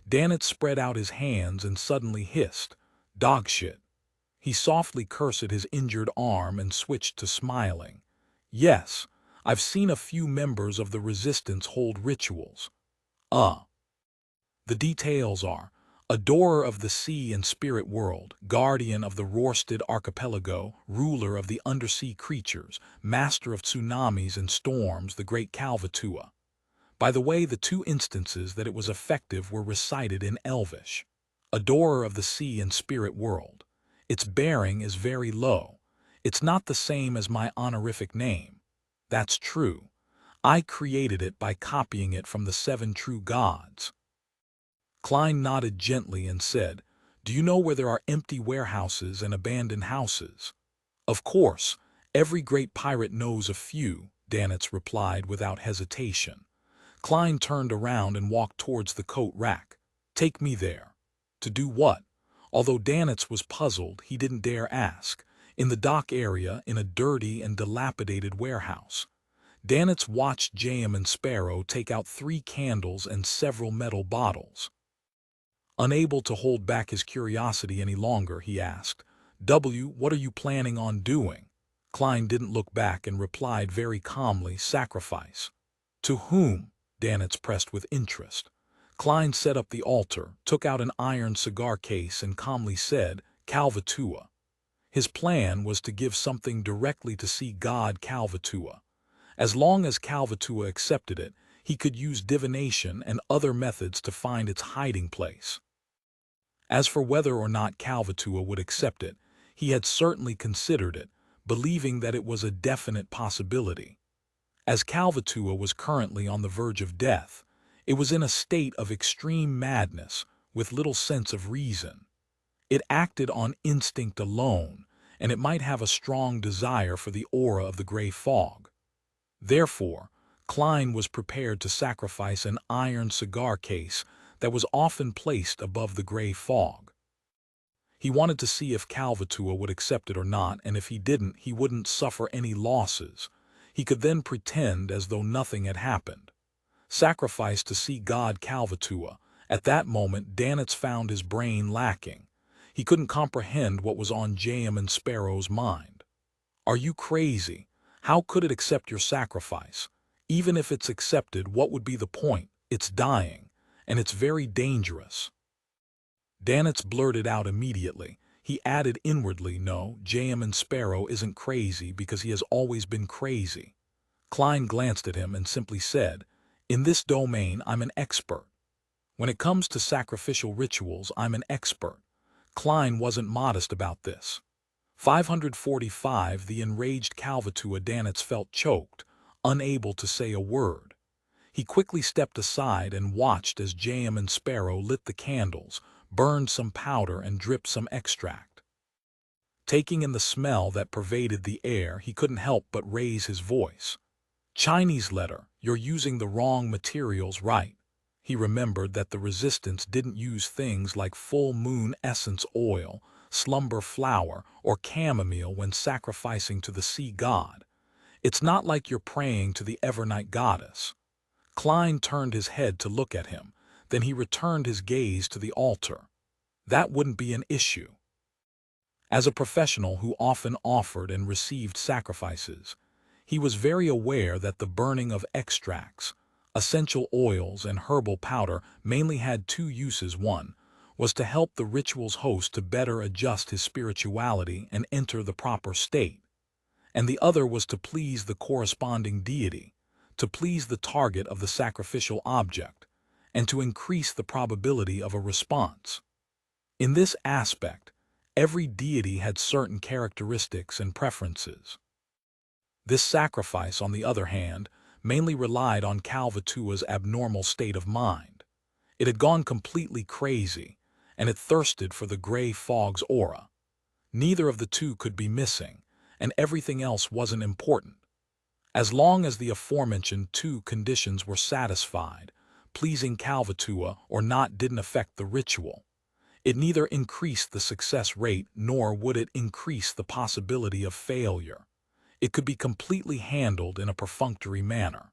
Danitz spread out his hands and suddenly hissed, "Dogshit." He softly cursed his injured arm and switched to smiling. "Yes, I've seen a few members of the resistance hold rituals. The details are, adorer of the sea and spirit world, guardian of the Rorstad archipelago, ruler of the undersea creatures, master of tsunamis and storms, the great Calvatua." By the way, the 2 instances that it was effective were recited in Elvish. Adorer of the sea and spirit world. Its bearing is very low. It's not the same as my honorific name. That's true. I created it by copying it from the 7 true gods. Klein nodded gently and said, "Do you know where there are empty warehouses and abandoned houses?" "Of course, every great pirate knows a few," Danitz replied without hesitation. Klein turned around and walked towards the coat rack. "Take me there." "To do what?" Although Danitz was puzzled, he didn't dare ask. "In the dock area, in a dirty and dilapidated warehouse." Danitz watched Jam and Sparrow take out 3 candles and several metal bottles. Unable to hold back his curiosity any longer, he asked, "What are you planning on doing?" Klein didn't look back and replied very calmly, "Sacrifice." "To whom?" Danitz pressed with interest. Klein set up the altar, took out an iron cigar case and calmly said, "Calvatua." His plan was to give something directly to sea god Calvatua. As long as Calvatua accepted it, he could use divination and other methods to find its hiding place. As for whether or not Calvatua would accept it, he had certainly considered it, believing that it was a definite possibility. As Calvatua was currently on the verge of death, it was in a state of extreme madness, with little sense of reason. It acted on instinct alone, and it might have a strong desire for the aura of the gray fog. Therefore, Klein was prepared to sacrifice an iron cigar case that was often placed above the gray fog. He wanted to see if Calvatua would accept it or not, and if he didn't, he wouldn't suffer any losses. He could then pretend as though nothing had happened. Sacrifice to see God Calvatua. At that moment, Danitz found his brain lacking. He couldn't comprehend what was on Jam and Sparrow's mind. "Are you crazy? How could it accept your sacrifice? Even if it's accepted, what would be the point? It's dying, and it's very dangerous." Danitz blurted out immediately. He added inwardly, "No, Jam and Sparrow isn't crazy because he has always been crazy." Klein glanced at him and simply said, "In this domain, I'm an expert. When it comes to sacrificial rituals, I'm an expert." Klein wasn't modest about this. 545 The enraged Calvatua Danitz felt choked, unable to say a word. He quickly stepped aside and watched as Jam and Sparrow lit the candles, burned some powder and dripped some extract. Taking in the smell that pervaded the air, he couldn't help but raise his voice. "Chinese letter, you're using the wrong materials, right?" He remembered that the resistance didn't use things like full moon essence oil, slumber flower, or chamomile when sacrificing to the sea god. "It's not like you're praying to the Evernight goddess." Klein turned his head to look at him, then he returned his gaze to the altar. That wouldn't be an issue. As a professional who often offered and received sacrifices, he was very aware that the burning of extracts, essential oils, and herbal powder mainly had two uses. One was to help the ritual's host to better adjust his spirituality and enter the proper state, and the other was to please the corresponding deity, to please the target of the sacrificial object, and to increase the probability of a response. In this aspect, every deity had certain characteristics and preferences. This sacrifice, on the other hand, mainly relied on Kalvatua's abnormal state of mind. It had gone completely crazy, and it thirsted for the gray fog's aura. Neither of the two could be missing, and everything else wasn't important. As long as the aforementioned two conditions were satisfied, pleasing Kalvatua or not didn't affect the ritual. It neither increased the success rate nor would it increase the possibility of failure. It could be completely handled in a perfunctory manner.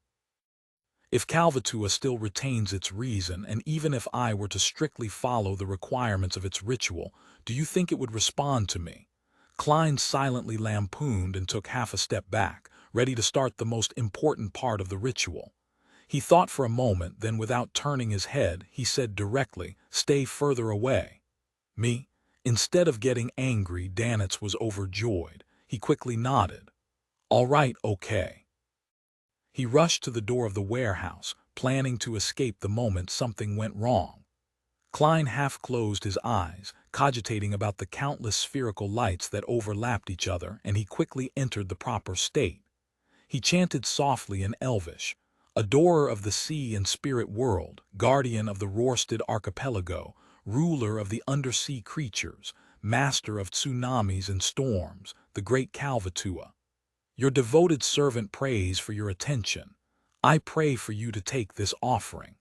If Kalvatua still retains its reason, and even if I were to strictly follow the requirements of its ritual, do you think it would respond to me?" Klein silently lampooned and took half a step back, ready to start the most important part of the ritual. He thought for a moment, then without turning his head, he said directly, "Stay further away." "Me?" Instead of getting angry, Danitz was overjoyed. He quickly nodded. "All right, okay." He rushed to the door of the warehouse, planning to escape the moment something went wrong. Klein half closed his eyes, cogitating about the countless spherical lights that overlapped each other, and he quickly entered the proper state. He chanted softly in Elvish, "Adorer of the sea and spirit world, guardian of the Rorsted archipelago, ruler of the undersea creatures, master of tsunamis and storms, the great Kalvatua. Your devoted servant prays for your attention. I pray for you to take this offering.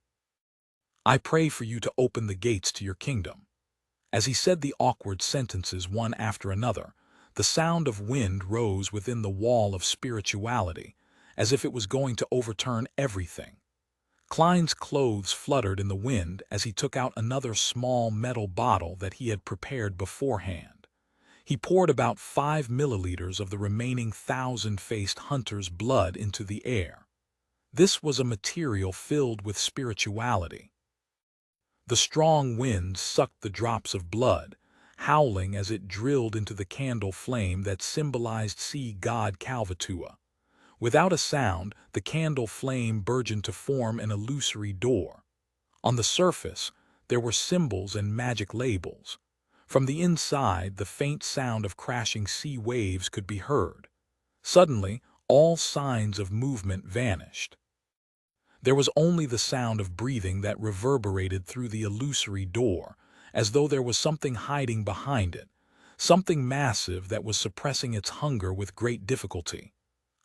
I pray for you to open the gates to your kingdom." As he said the awkward sentences one after another, the sound of wind rose within the wall of spirituality, as if it was going to overturn everything. Klein's clothes fluttered in the wind as he took out another small metal bottle that he had prepared beforehand. He poured about 5 milliliters of the remaining 1,000-faced hunter's blood into the air. This was a material filled with spirituality. The strong wind sucked the drops of blood, howling as it drilled into the candle flame that symbolized sea god Kalvatua. Without a sound, the candle flame burgeoned to form an illusory door. On the surface, there were symbols and magic labels. From the inside, the faint sound of crashing sea waves could be heard. Suddenly, all signs of movement vanished. There was only the sound of breathing that reverberated through the illusory door, as though there was something hiding behind it, something massive that was suppressing its hunger with great difficulty.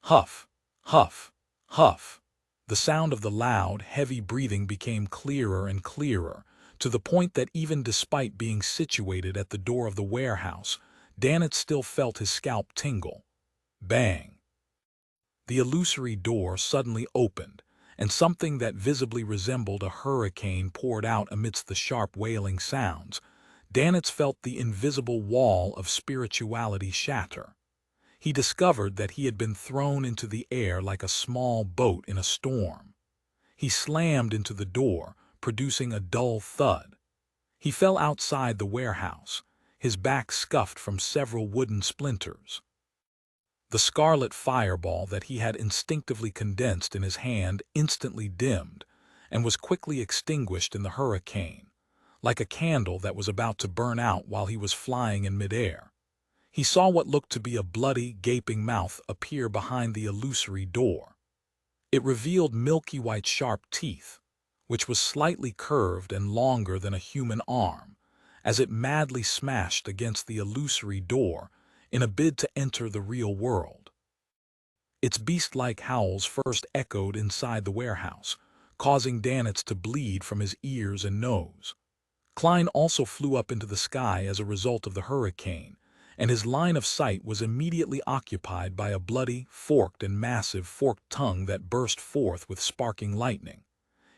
Huff, huff, huff. The sound of the loud, heavy breathing became clearer and clearer, to the point that even despite being situated at the door of the warehouse, Danitz still felt his scalp tingle. Bang! The illusory door suddenly opened, and something that visibly resembled a hurricane poured out amidst the sharp wailing sounds. Danitz felt the invisible wall of spirituality shatter. He discovered that he had been thrown into the air like a small boat in a storm. He slammed into the door, producing a dull thud. He fell outside the warehouse, his back scuffed from several wooden splinters. The scarlet fireball that he had instinctively condensed in his hand instantly dimmed and was quickly extinguished in the hurricane, like a candle that was about to burn out while he was flying in midair. He saw what looked to be a bloody, gaping mouth appear behind the illusory door. It revealed milky white sharp teeth, which was slightly curved and longer than a human arm, as it madly smashed against the illusory door in a bid to enter the real world. Its beast-like howls first echoed inside the warehouse, causing Danitz to bleed from his ears and nose. Klein also flew up into the sky as a result of the hurricane, and his line of sight was immediately occupied by a bloody, forked and massive forked tongue that burst forth with sparking lightning.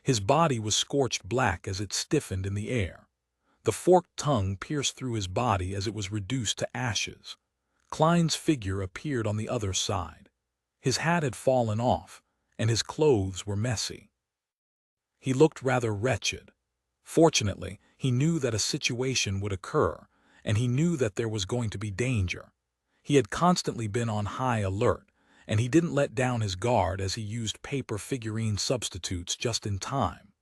His body was scorched black as it stiffened in the air. The forked tongue pierced through his body as it was reduced to ashes. Klein's figure appeared on the other side. His hat had fallen off, and his clothes were messy. He looked rather wretched. Fortunately, he knew that a situation would occur, and he knew that there was going to be danger. He had constantly been on high alert, and he didn't let down his guard as he used paper figurine substitutes just in time.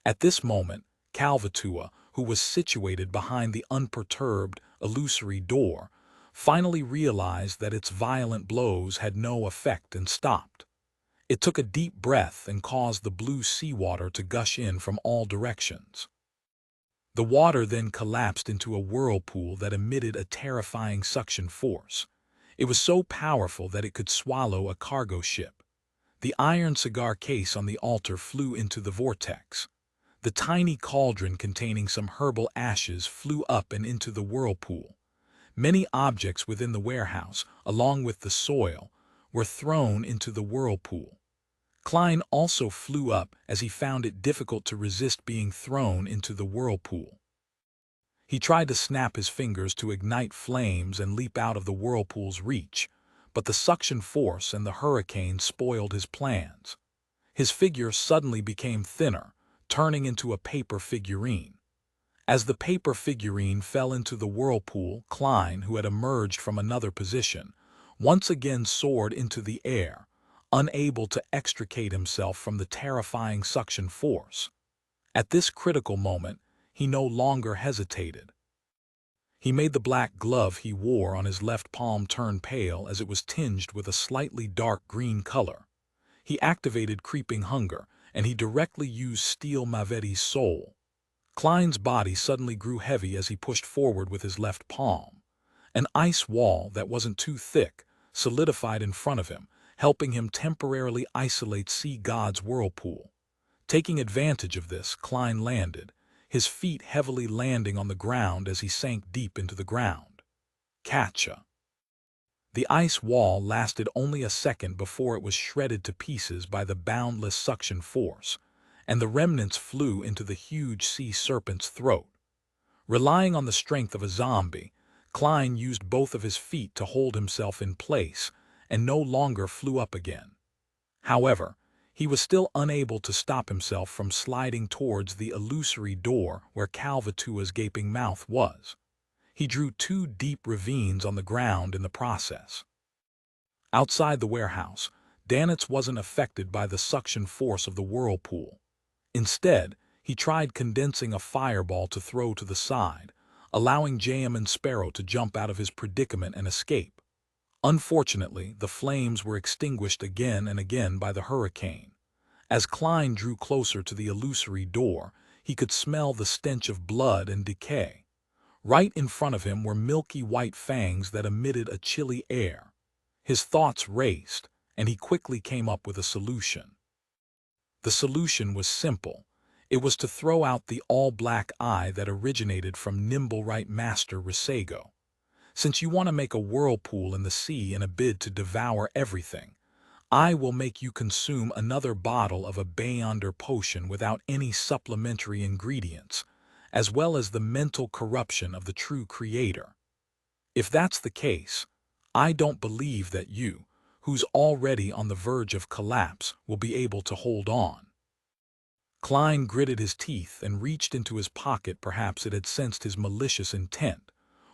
At this moment, Calvatua, who was situated behind the unperturbed, illusory door, finally realized that its violent blows had no effect and stopped. It took a deep breath and caused the blue seawater to gush in from all directions. The water then collapsed into a whirlpool that emitted a terrifying suction force. It was so powerful that it could swallow a cargo ship. The iron cigar case on the altar flew into the vortex. The tiny cauldron containing some herbal ashes flew up and into the whirlpool. Many objects within the warehouse, along with the soil, were thrown into the whirlpool. Klein also flew up as he found it difficult to resist being thrown into the whirlpool. He tried to snap his fingers to ignite flames and leap out of the whirlpool's reach, but the suction force and the hurricane spoiled his plans. His figure suddenly became thinner, turning into a paper figurine. As the paper figurine fell into the whirlpool, Klein, who had emerged from another position, once again soared into the air, unable to extricate himself from the terrifying suction force. At this critical moment, he no longer hesitated. He made the black glove he wore on his left palm turn pale as it was tinged with a slightly dark green color. He activated creeping hunger, and he directly used Steel Mavetti's soul. Klein's body suddenly grew heavy as he pushed forward with his left palm. An ice wall that wasn't too thick solidified in front of him, helping him temporarily isolate Sea God's whirlpool. Taking advantage of this, Klein landed, his feet heavily landing on the ground as he sank deep into the ground. Catcha. The ice wall lasted only a second before it was shredded to pieces by the boundless suction force, and the remnants flew into the huge sea serpent's throat. Relying on the strength of a zombie, Klein used both of his feet to hold himself in place and no longer flew up again. However, he was still unable to stop himself from sliding towards the illusory door where Calvatua's gaping mouth was. He drew 2 deep ravines on the ground in the process. Outside the warehouse, Danitz wasn't affected by the suction force of the whirlpool. Instead, he tried condensing a fireball to throw to the side, allowing Jam and Sparrow to jump out of his predicament and escape. Unfortunately, the flames were extinguished again and again by the hurricane. As Klein drew closer to the illusory door, he could smell the stench of blood and decay. Right in front of him were milky white fangs that emitted a chilly air. His thoughts raced, and he quickly came up with a solution. The solution was simple. It was to throw out the all-black eye that originated from Nimble Right Master Risago. Since you want to make a whirlpool in the sea in a bid to devour everything, I will make you consume another bottle of a Beyonder potion without any supplementary ingredients, as well as the mental corruption of the true creator. If that's the case, I don't believe that you, who's already on the verge of collapse, will be able to hold on. Klein gritted his teeth and reached into his pocket. Perhaps it had sensed his malicious intent,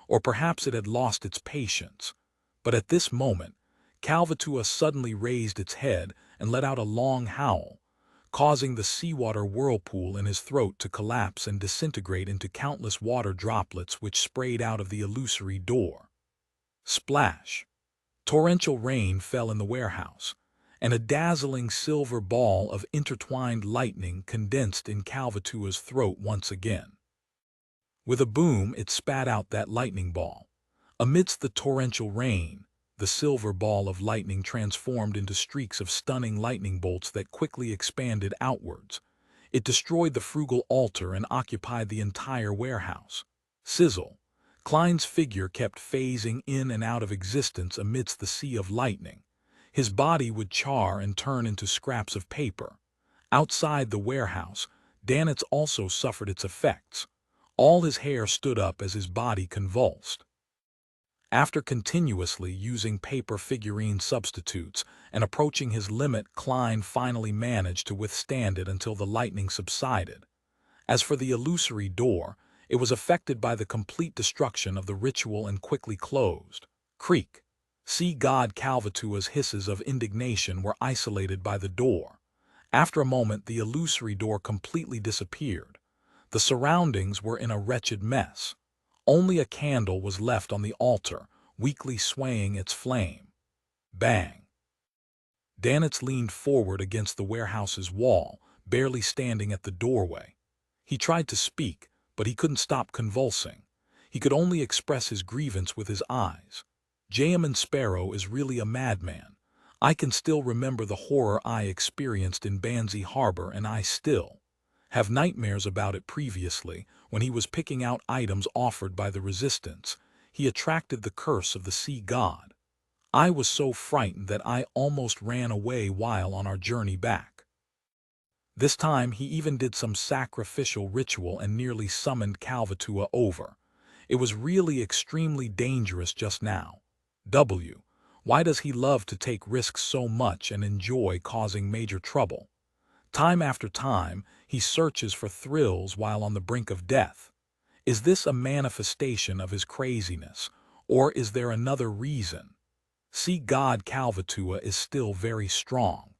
or perhaps it had lost its patience. But at this moment, Calvatua suddenly raised its head and let out a long howl, causing the seawater whirlpool in his throat to collapse and disintegrate into countless water droplets which sprayed out of the illusory door. Splash! Torrential rain fell in the warehouse, and a dazzling silver ball of intertwined lightning condensed in Kalvatua's throat once again. With a boom, it spat out that lightning ball. Amidst the torrential rain, the silver ball of lightning transformed into streaks of stunning lightning bolts that quickly expanded outwards. It destroyed the frugal altar and occupied the entire warehouse. Sizzle. Klein's figure kept phasing in and out of existence amidst the sea of lightning. His body would char and turn into scraps of paper. Outside the warehouse, Danitz also suffered its effects. All his hair stood up as his body convulsed. After continuously using paper figurine substitutes and approaching his limit, Klein finally managed to withstand it until the lightning subsided. As for the illusory door, it was affected by the complete destruction of the ritual and quickly closed. Creak. Sea god Kalvatua's hisses of indignation were isolated by the door. After a moment, the illusory door completely disappeared. The surroundings were in a wretched mess. Only a candle was left on the altar, weakly swaying its flame. Bang! Danitz leaned forward against the warehouse's wall, barely standing at the doorway. He tried to speak, but he couldn't stop convulsing. He could only express his grievance with his eyes. Jayaman Sparrow is really a madman. I can still remember the horror I experienced in Banzi Harbor, and I still have nightmares about it. Previously, when he was picking out items offered by the resistance, he attracted the curse of the sea god. I was so frightened that I almost ran away while on our journey back. This time he even did some sacrificial ritual and nearly summoned Kalvatua over. It was really extremely dangerous just now. Why does he love to take risks so much and enjoy causing major trouble? Time after time, he searches for thrills while on the brink of death. Is this a manifestation of his craziness, or is there another reason? Sea god Kalvatua is still very strong.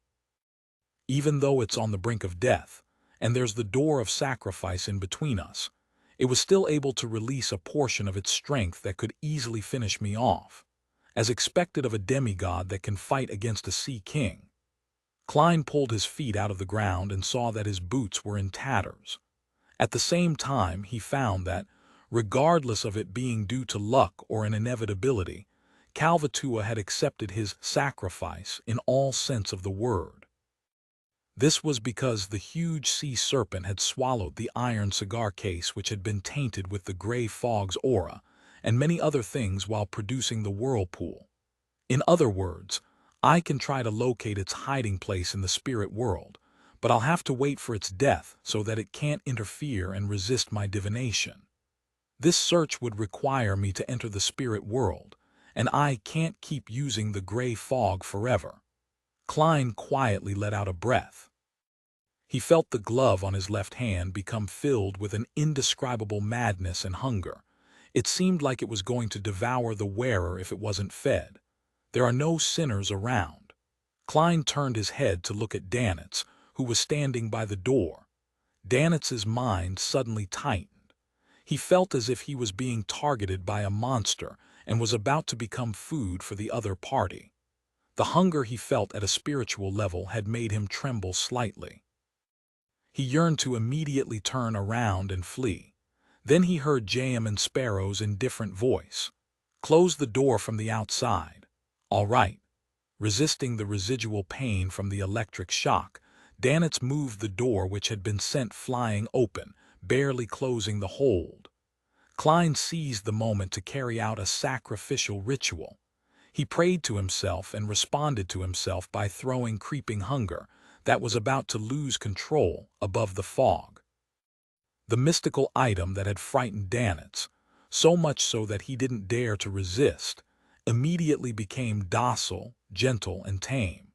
Even though it's on the brink of death, and there's the door of sacrifice in between us, it was still able to release a portion of its strength that could easily finish me off, as expected of a demigod that can fight against a sea king. Klein pulled his feet out of the ground and saw that his boots were in tatters. At the same time, he found that, regardless of it being due to luck or an inevitability, Kalvatua had accepted his sacrifice in all sense of the word. This was because the huge sea serpent had swallowed the iron cigar case which had been tainted with the gray fog's aura, and many other things while producing the whirlpool. In other words, I can try to locate its hiding place in the spirit world, but I'll have to wait for its death so that it can't interfere and resist my divination. This search would require me to enter the spirit world, and I can't keep using the gray fog forever. Klein quietly let out a breath. He felt the glove on his left hand become filled with an indescribable madness and hunger. It seemed like it was going to devour the wearer if it wasn't fed. There are no sinners around. Klein turned his head to look at Danitz, who was standing by the door. Danitz's mind suddenly tightened. He felt as if he was being targeted by a monster and was about to become food for the other party. The hunger he felt at a spiritual level had made him tremble slightly. He yearned to immediately turn around and flee. Then he heard Jayaman Sparrow's indifferent voice. "Close the door from the outside." "All right." Resisting the residual pain from the electric shock, Danitz moved the door which had been sent flying open, barely closing the hold. Klein seized the moment to carry out a sacrificial ritual. He prayed to himself and responded to himself by throwing creeping hunger that was about to lose control above the fog. The mystical item that had frightened Danitz, so much so that he didn't dare to resist, immediately became docile, gentle, and tame.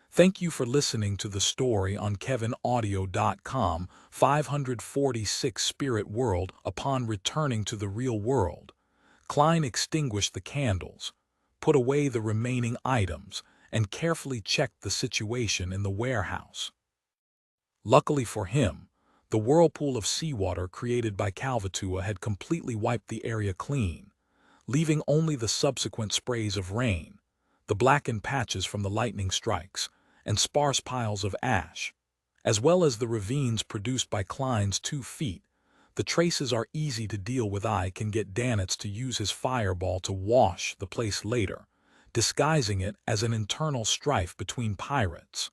Thank you for listening to the story on KevinAudio.com. 546 Spirit World. Upon returning to the real world, Klein extinguished the candles, put away the remaining items, and carefully checked the situation in the warehouse. Luckily for him, the whirlpool of seawater created by Kalvatua had completely wiped the area clean, leaving only the subsequent sprays of rain. the blackened patches from the lightning strikes, and sparse piles of ash, as well as the ravines produced by Klein's 2 feet. The traces are easy to deal with. I can get Danitz to use his fireball to wash the place later, disguising it as an internal strife between pirates.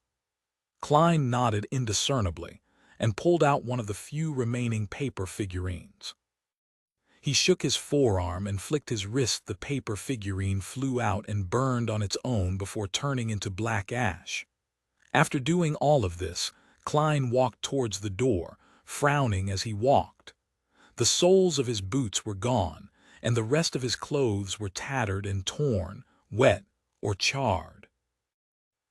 Klein nodded indiscernibly and pulled out one of the few remaining paper figurines. He shook his forearm and flicked his wrist. The paper figurine flew out and burned on its own before turning into black ash. After doing all of this, Klein walked towards the door, frowning as he walked. The soles of his boots were gone, and the rest of his clothes were tattered and torn, wet, or charred.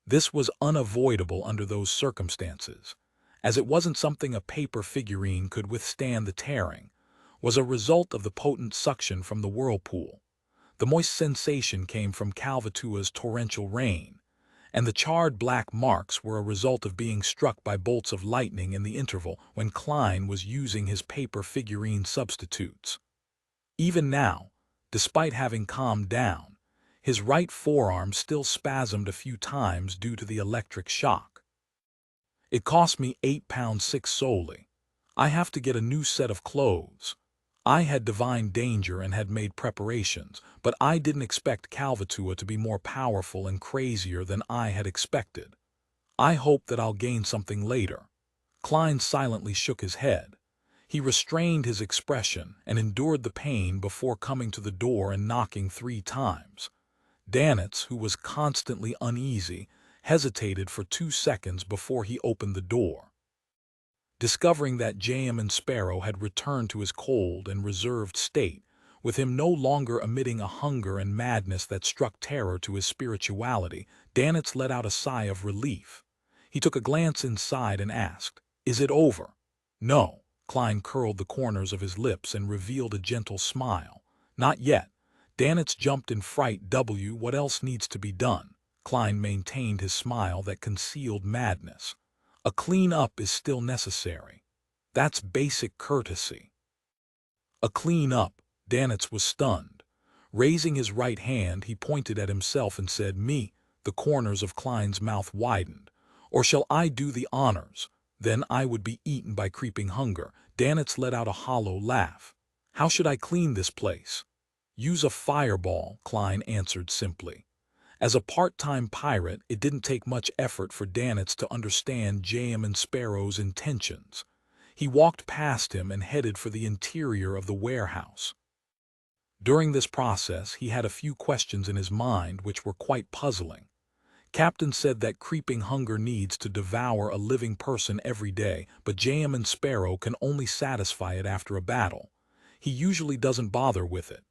This was unavoidable under those circumstances, as it wasn't something a paper figurine could withstand. The tearing was a result of the potent suction from the whirlpool. The moist sensation came from Calvatua's torrential rain, and the charred black marks were a result of being struck by bolts of lightning in the interval when Klein was using his paper figurine substitutes. Even now, despite having calmed down, his right forearm still spasmed a few times due to the electric shock. It cost me £8.6 solely. I have to get a new set of clothes. I had divined danger and had made preparations, but I didn't expect Calvatua to be more powerful and crazier than I had expected. I hope that I'll gain something later. Klein silently shook his head. He restrained his expression and endured the pain before coming to the door and knocking 3 times. Danitz, who was constantly uneasy, hesitated for 2 seconds before he opened the door. Discovering that J.M. Sparrow had returned to his cold and reserved state, with him no longer emitting a hunger and madness that struck terror to his spirituality, Danitz let out a sigh of relief. He took a glance inside and asked, "Is it over?" "No." Klein curled the corners of his lips and revealed a gentle smile. "Not yet." Danitz jumped in fright. What else needs to be done?" Klein maintained his smile that concealed madness. "A clean-up is still necessary. That's basic courtesy." "A clean-up?" Danitz was stunned. Raising his right hand, he pointed at himself and said, "Me." The corners of Klein's mouth widened. "Or shall I do the honors? Then I would be eaten by creeping hunger." Danitz let out a hollow laugh. "How should I clean this place?" "Use a fireball," Klein answered simply. As a part-time pirate, it didn't take much effort for Danitz to understand J.M. Sparrow's intentions. He walked past him and headed for the interior of the warehouse. During this process, he had a few questions in his mind which were quite puzzling. Captain said that creeping hunger needs to devour a living person every day, but J.M. Sparrow can only satisfy it after a battle. He usually doesn't bother with it.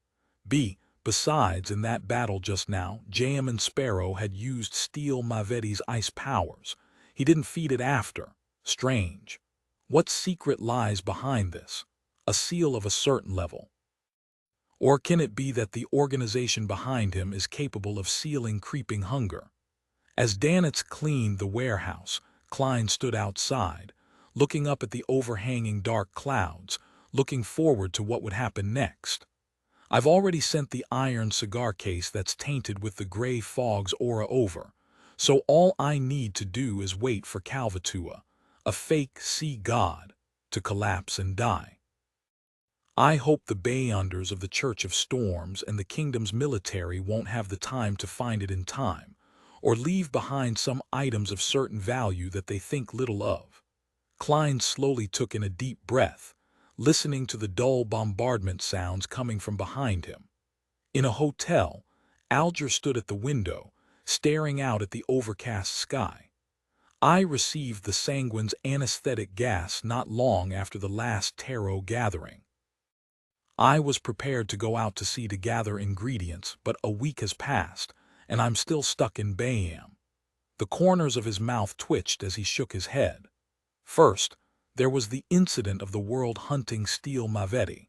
Besides, in that battle just now, J.M. Sparrow had used Steele Mavetti's ice powers. He didn't feed it after. Strange. What secret lies behind this? A seal of a certain level. Or can it be that the organization behind him is capable of sealing creeping hunger? As Danitz cleaned the warehouse, Klein stood outside, looking up at the overhanging dark clouds, looking forward to what would happen next. I've already sent the iron cigar case that's tainted with the gray fog's aura over, so all I need to do is wait for Calvatua, a fake sea god, to collapse and die. I hope the Bayonders of the Church of Storms and the kingdom's military won't have the time to find it in time, or leave behind some items of certain value that they think little of. Klein slowly took in a deep breath, listening to the dull bombardment sounds coming from behind him. In a hotel, Alger stood at the window, staring out at the overcast sky. I received the Sanguine's anesthetic gas not long after the last tarot gathering. I was prepared to go out to sea to gather ingredients, but a week has passed, and I'm still stuck in Bayam. The corners of his mouth twitched as he shook his head. First, there was the incident of the world hunting Steele Mavetti.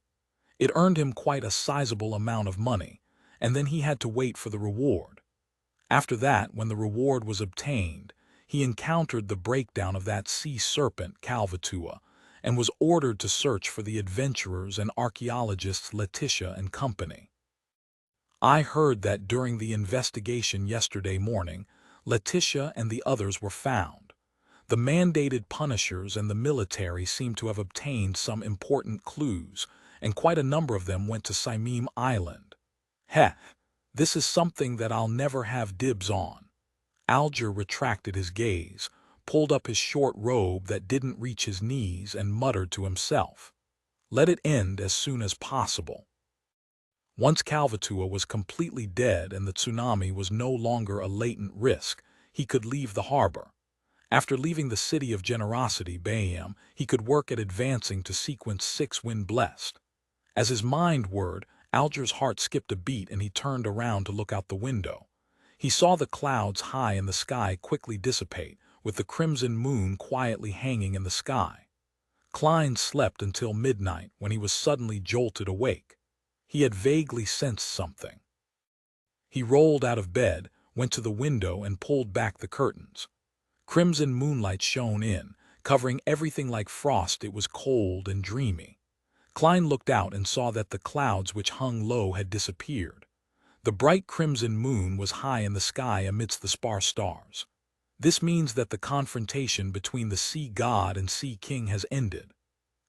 It earned him quite a sizable amount of money, and then he had to wait for the reward. After that, when the reward was obtained, he encountered the breakdown of that sea serpent, Calvatua, and was ordered to search for the adventurers and archaeologists Letitia and company. I heard that during the investigation yesterday morning, Letitia and the others were found. The mandated punishers and the military seem to have obtained some important clues, and quite a number of them went to Simim Island. Heh, this is something that I'll never have dibs on. Alger retracted his gaze, pulled up his short robe that didn't reach his knees, and muttered to himself. Let it end as soon as possible. Once Calvatua was completely dead and the tsunami was no longer a latent risk, he could leave the harbor. After leaving the city of generosity, Bayam, he could work at advancing to sequence 6 when blessed. As his mind whirred, Alger's heart skipped a beat and he turned around to look out the window. He saw the clouds high in the sky quickly dissipate, with the crimson moon quietly hanging in the sky. Klein slept until midnight when he was suddenly jolted awake. He had vaguely sensed something. He rolled out of bed, went to the window and pulled back the curtains. Crimson moonlight shone in, covering everything like frost. It was cold and dreamy. Klein looked out and saw that the clouds which hung low had disappeared. The bright crimson moon was high in the sky amidst the sparse stars. This means that the confrontation between the sea god and sea king has ended.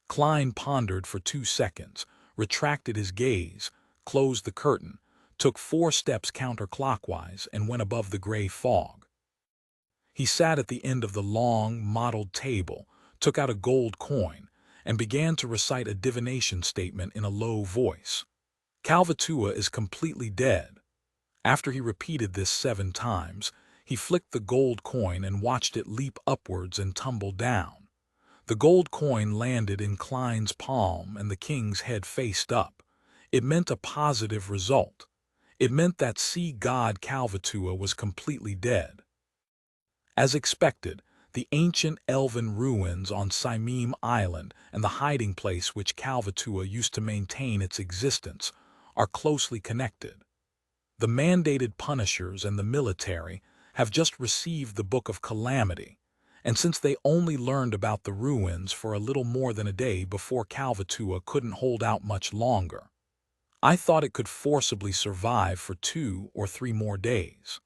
Klein pondered for 2 seconds, retracted his gaze, closed the curtain, took 4 steps counterclockwise, and went above the gray fog. He sat at the end of the long, mottled table, took out a gold coin, and began to recite a divination statement in a low voice. Calvatua is completely dead. After he repeated this 7 times, he flicked the gold coin and watched it leap upwards and tumble down. The gold coin landed in Klein's palm and the king's head faced up. It meant a positive result. It meant that sea god Calvatua was completely dead. As expected, the ancient elven ruins on Simim Island and the hiding place which Calvatua used to maintain its existence are closely connected. The mandated punishers and the military have just received the Book of Calamity, and since they only learned about the ruins for a little more than a day before, Calvatua couldn't hold out much longer. I thought it could forcibly survive for 2 or 3 more days.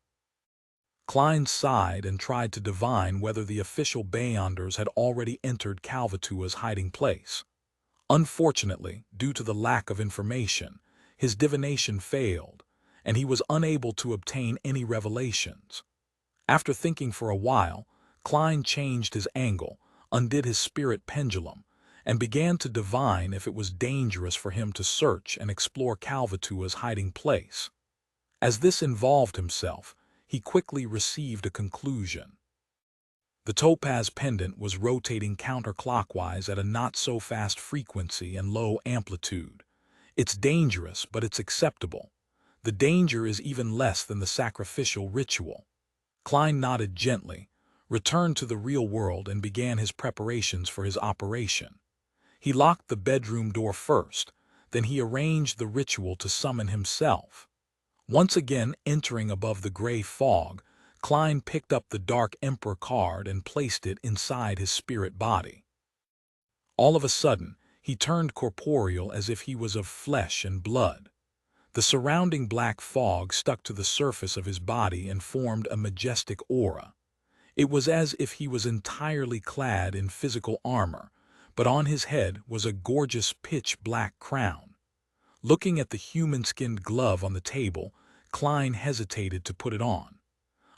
Klein sighed and tried to divine whether the official Beyonders had already entered Calvatua's hiding place. Unfortunately, due to the lack of information, his divination failed, and he was unable to obtain any revelations. After thinking for a while, Klein changed his angle, undid his spirit pendulum, and began to divine if it was dangerous for him to search and explore Calvatua's hiding place. As this involved himself, he quickly received a conclusion. The topaz pendant was rotating counterclockwise at a not-so-fast frequency and low amplitude. It's dangerous, but it's acceptable. The danger is even less than the sacrificial ritual. Klein nodded gently, returned to the real world and began his preparations for his operation. He locked the bedroom door first, then he arranged the ritual to summon himself. Once again entering above the gray fog, Klein picked up the Dark Emperor card and placed it inside his spirit body. All of a sudden, he turned corporeal as if he was of flesh and blood. The surrounding black fog stuck to the surface of his body and formed a majestic aura. It was as if he was entirely clad in physical armor, but on his head was a gorgeous pitch-black crown. Looking at the human-skinned glove on the table, Klein hesitated to put it on.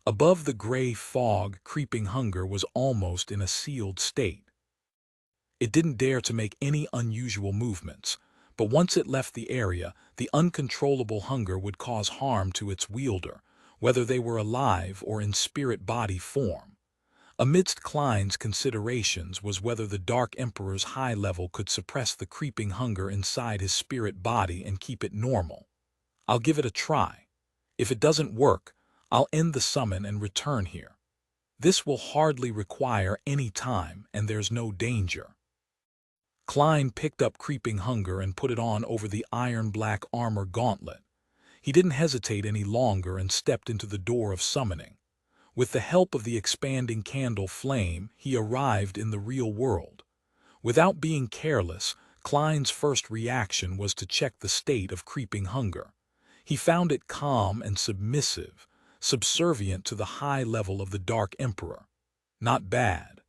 Above the gray fog, creeping hunger was almost in a sealed state. It didn't dare to make any unusual movements, but once it left the area, the uncontrollable hunger would cause harm to its wielder, whether they were alive or in spirit-body form. Amidst Klein's considerations was whether the Dark Emperor's high level could suppress the creeping hunger inside his spirit body and keep it normal. I'll give it a try. If it doesn't work, I'll end the summon and return here. This will hardly require any time, and there's no danger. Klein picked up creeping hunger and put it on over the iron-black armor gauntlet. He didn't hesitate any longer and stepped into the door of summoning. With the help of the expanding candle flame, he arrived in the real world. Without being careless, Klein's first reaction was to check the state of creeping hunger. He found it calm and submissive, subservient to the high level of the Dark Emperor. Not bad.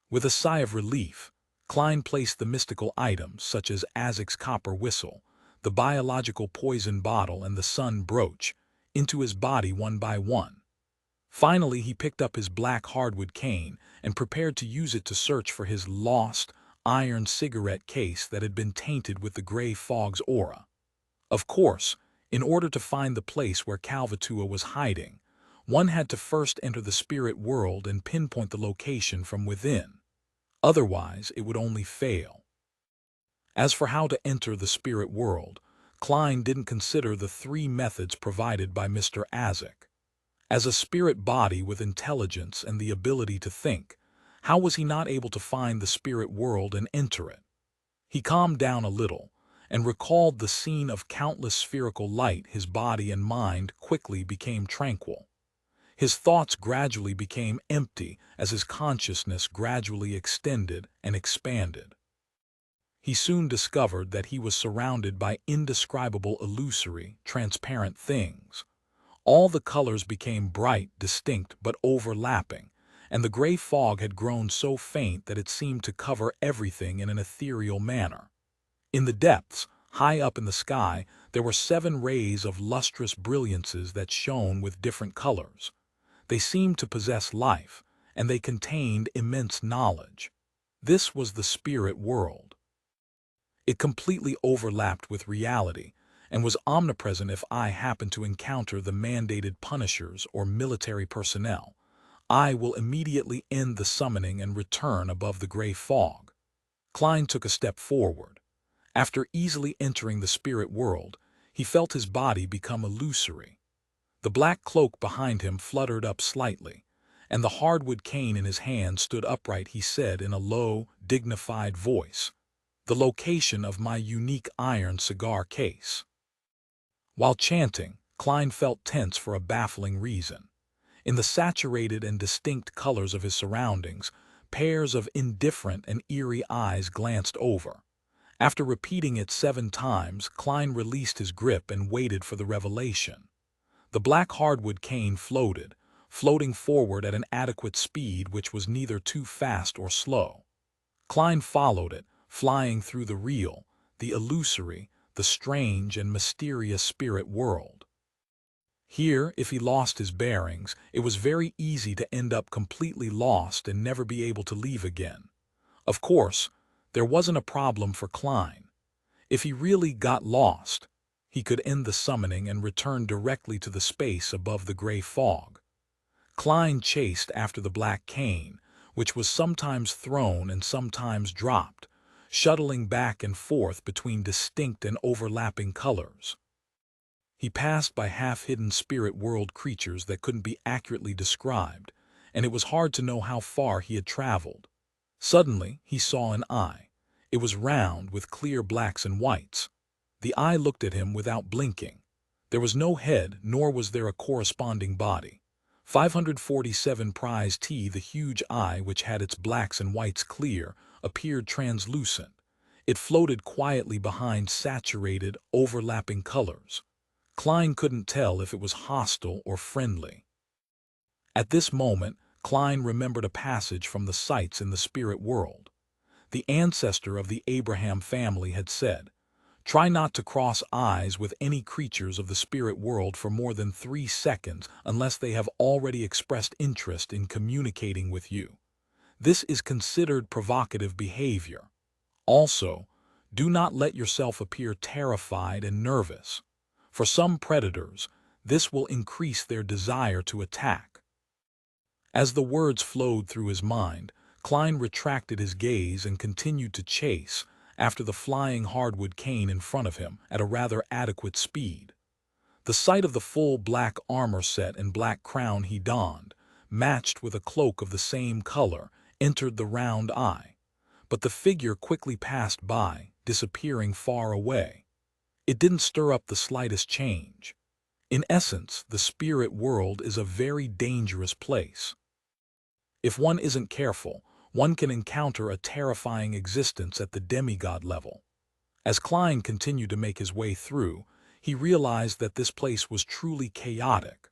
With a sigh of relief, Klein placed the mystical items such as Azek's copper whistle, the biological poison bottle, and the sun brooch into his body one by one. Finally, he picked up his black hardwood cane and prepared to use it to search for his lost iron cigarette case that had been tainted with the gray fog's aura. Of course, in order to find the place where Kalvatua was hiding, one had to first enter the spirit world and pinpoint the location from within. Otherwise, it would only fail. As for how to enter the spirit world, Klein didn't consider the three methods provided by Mr. Azek. As a spirit body with intelligence and the ability to think, how was he not able to find the spirit world and enter it? He calmed down a little and recalled the scene of countless spherical light. His body and mind quickly became tranquil. His thoughts gradually became empty as his consciousness gradually extended and expanded. He soon discovered that he was surrounded by indescribable, illusory, transparent things. All the colors became bright, distinct, but overlapping, and the gray fog had grown so faint that it seemed to cover everything in an ethereal manner. In the depths, high up in the sky, there were 7 rays of lustrous brilliances that shone with different colors. They seemed to possess life, and they contained immense knowledge. This was the spirit world. It completely overlapped with reality, and was omnipresent. If I happen to encounter the mandated punishers or military personnel, I will immediately end the summoning and return above the gray fog. Klein took a step forward. After easily entering the spirit world, he felt his body become illusory. The black cloak behind him fluttered up slightly, and the hardwood cane in his hand stood upright. He said in a low, dignified voice, "The location of my unique iron cigar case." While chanting, Klein felt tense for a baffling reason. In the saturated and distinct colors of his surroundings, pairs of indifferent and eerie eyes glanced over. After repeating it 7 times, Klein released his grip and waited for the revelation. The black hardwood cane floating forward at an adequate speed which was neither too fast or slow. Klein followed it, flying through the real, the illusory, the strange and mysterious spirit world. Here, if he lost his bearings, it was very easy to end up completely lost and never be able to leave again. Of course, there wasn't a problem for Klein. If he really got lost, he could end the summoning and return directly to the space above the gray fog. Klein chased after the black cane, which was sometimes thrown and sometimes dropped, shuttling back and forth between distinct and overlapping colors. He passed by half-hidden spirit world creatures that couldn't be accurately described, and it was hard to know how far he had traveled. Suddenly, he saw an eye. It was round with clear blacks and whites. The eye looked at him without blinking. There was no head, nor was there a corresponding body. 547 Prize T. The huge eye, which had its blacks and whites clear, appeared translucent. It floated quietly behind saturated, overlapping colors. Klein couldn't tell if it was hostile or friendly. At this moment, Klein remembered a passage from the sites in the spirit world. The ancestor of the Abraham family had said, "Try not to cross eyes with any creatures of the spirit world for more than 3 seconds unless they have already expressed interest in communicating with you. This is considered provocative behavior. Also, do not let yourself appear terrified and nervous. For some predators, this will increase their desire to attack." As the words flowed through his mind, Klein retracted his gaze and continued to chase after the flying hardwood cane in front of him at a rather adequate speed. The sight of the full black armor set and black crown he donned, matched with a cloak of the same color, entered the round eye. But the figure quickly passed by, disappearing far away. It didn't stir up the slightest change. In essence, the spirit world is a very dangerous place. If one isn't careful, one can encounter a terrifying existence at the demigod level. As Klein continued to make his way through, he realized that this place was truly chaotic.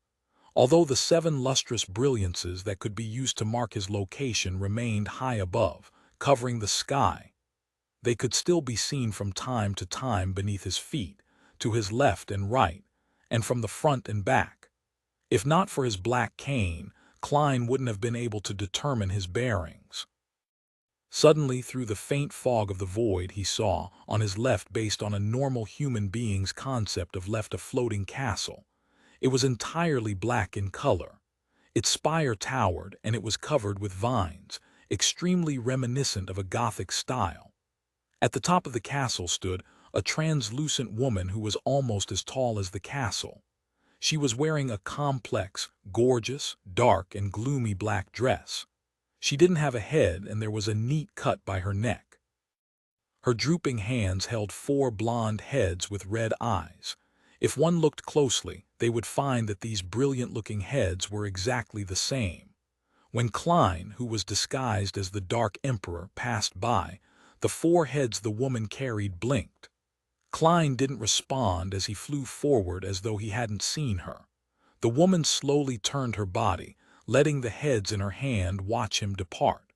Although the 7 lustrous brilliances that could be used to mark his location remained high above, covering the sky, they could still be seen from time to time beneath his feet, to his left and right, and from the front and back. If not for his black cane, Klein wouldn't have been able to determine his bearings. Suddenly, through the faint fog of the void, he saw, on his left, based on a normal human being's concept of left, a floating castle. It was entirely black in color. Its spire towered, and it was covered with vines, extremely reminiscent of a Gothic style. At the top of the castle stood a translucent woman who was almost as tall as the castle. She was wearing a complex, gorgeous, dark, and gloomy black dress. She didn't have a head, and there was a neat cut by her neck. Her drooping hands held 4 blonde heads with red eyes. If one looked closely, they would find that these brilliant-looking heads were exactly the same. When Klein, who was disguised as the Dark Emperor, passed by, the 4 heads the woman carried blinked. Klein didn't respond as he flew forward as though he hadn't seen her. The woman slowly turned her body, letting the heads in her hand watch him depart.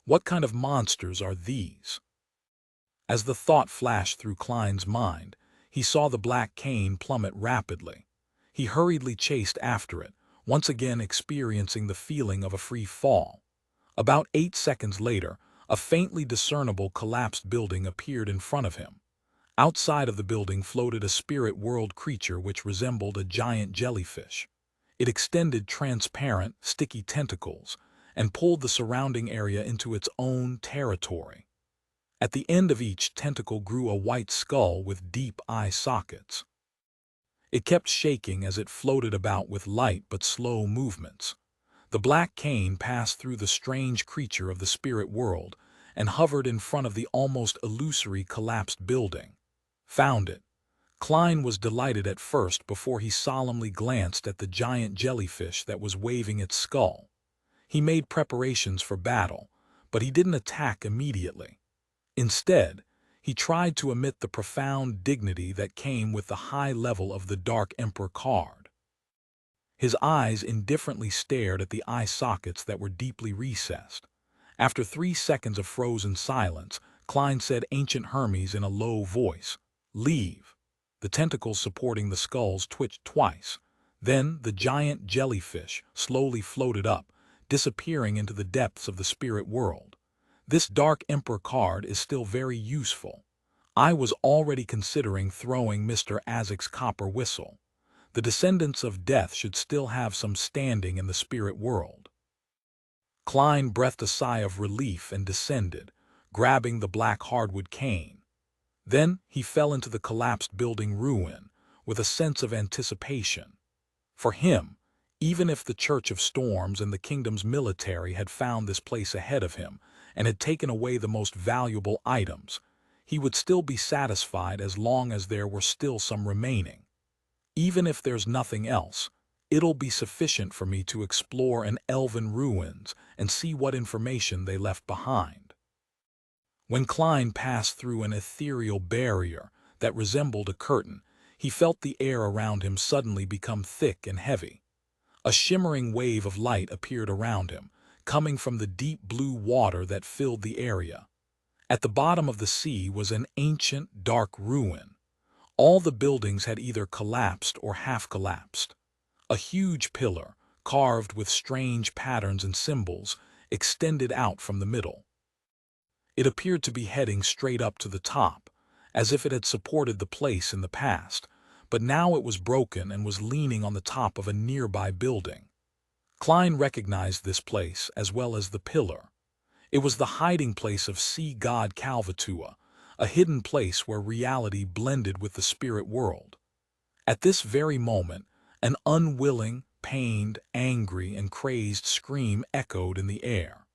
What kind of monsters are these? As the thought flashed through Klein's mind, he saw the black cane plummet rapidly. He hurriedly chased after it, once again experiencing the feeling of a free fall. About 8 seconds later, a faintly discernible collapsed building appeared in front of him. Outside of the building floated a spirit world creature which resembled a giant jellyfish. It extended transparent, sticky tentacles and pulled the surrounding area into its own territory. At the end of each tentacle grew a white skull with deep eye sockets. It kept shaking as it floated about with light but slow movements. The black cane passed through the strange creature of the spirit world and hovered in front of the almost illusory collapsed building. Found it. Klein was delighted at first before he solemnly glanced at the giant jellyfish that was waving its skull. He made preparations for battle, but he didn't attack immediately. Instead, he tried to emit the profound dignity that came with the high level of the Dark Emperor card. His eyes indifferently stared at the eye sockets that were deeply recessed. After 3 seconds of frozen silence, Klein said, "Ancient Hermes," in a low voice. "Leave." The tentacles supporting the skulls twitched twice. Then the giant jellyfish slowly floated up, disappearing into the depths of the spirit world. This Dark Emperor card is still very useful. I was already considering throwing Mr. Azek's copper whistle. The descendants of death should still have some standing in the spirit world. Klein breathed a sigh of relief and descended, grabbing the black hardwood cane. Then he fell into the collapsed building ruin with a sense of anticipation. For him, even if the Church of Storms and the kingdom's military had found this place ahead of him and had taken away the most valuable items, he would still be satisfied as long as there were still some remaining. Even if there's nothing else, it'll be sufficient for me to explore an elven ruins and see what information they left behind. When Klein passed through an ethereal barrier that resembled a curtain, he felt the air around him suddenly become thick and heavy. A shimmering wave of light appeared around him, coming from the deep blue water that filled the area. At the bottom of the sea was an ancient, dark ruin. All the buildings had either collapsed or half-collapsed. A huge pillar, carved with strange patterns and symbols, extended out from the middle. It appeared to be heading straight up to the top, as if it had supported the place in the past, but now it was broken and was leaning on the top of a nearby building. Klein recognized this place as well as the pillar. It was the hiding place of sea god Calvatua, a hidden place where reality blended with the spirit world. At this very moment, an unwilling, pained, angry, and crazed scream echoed in the air.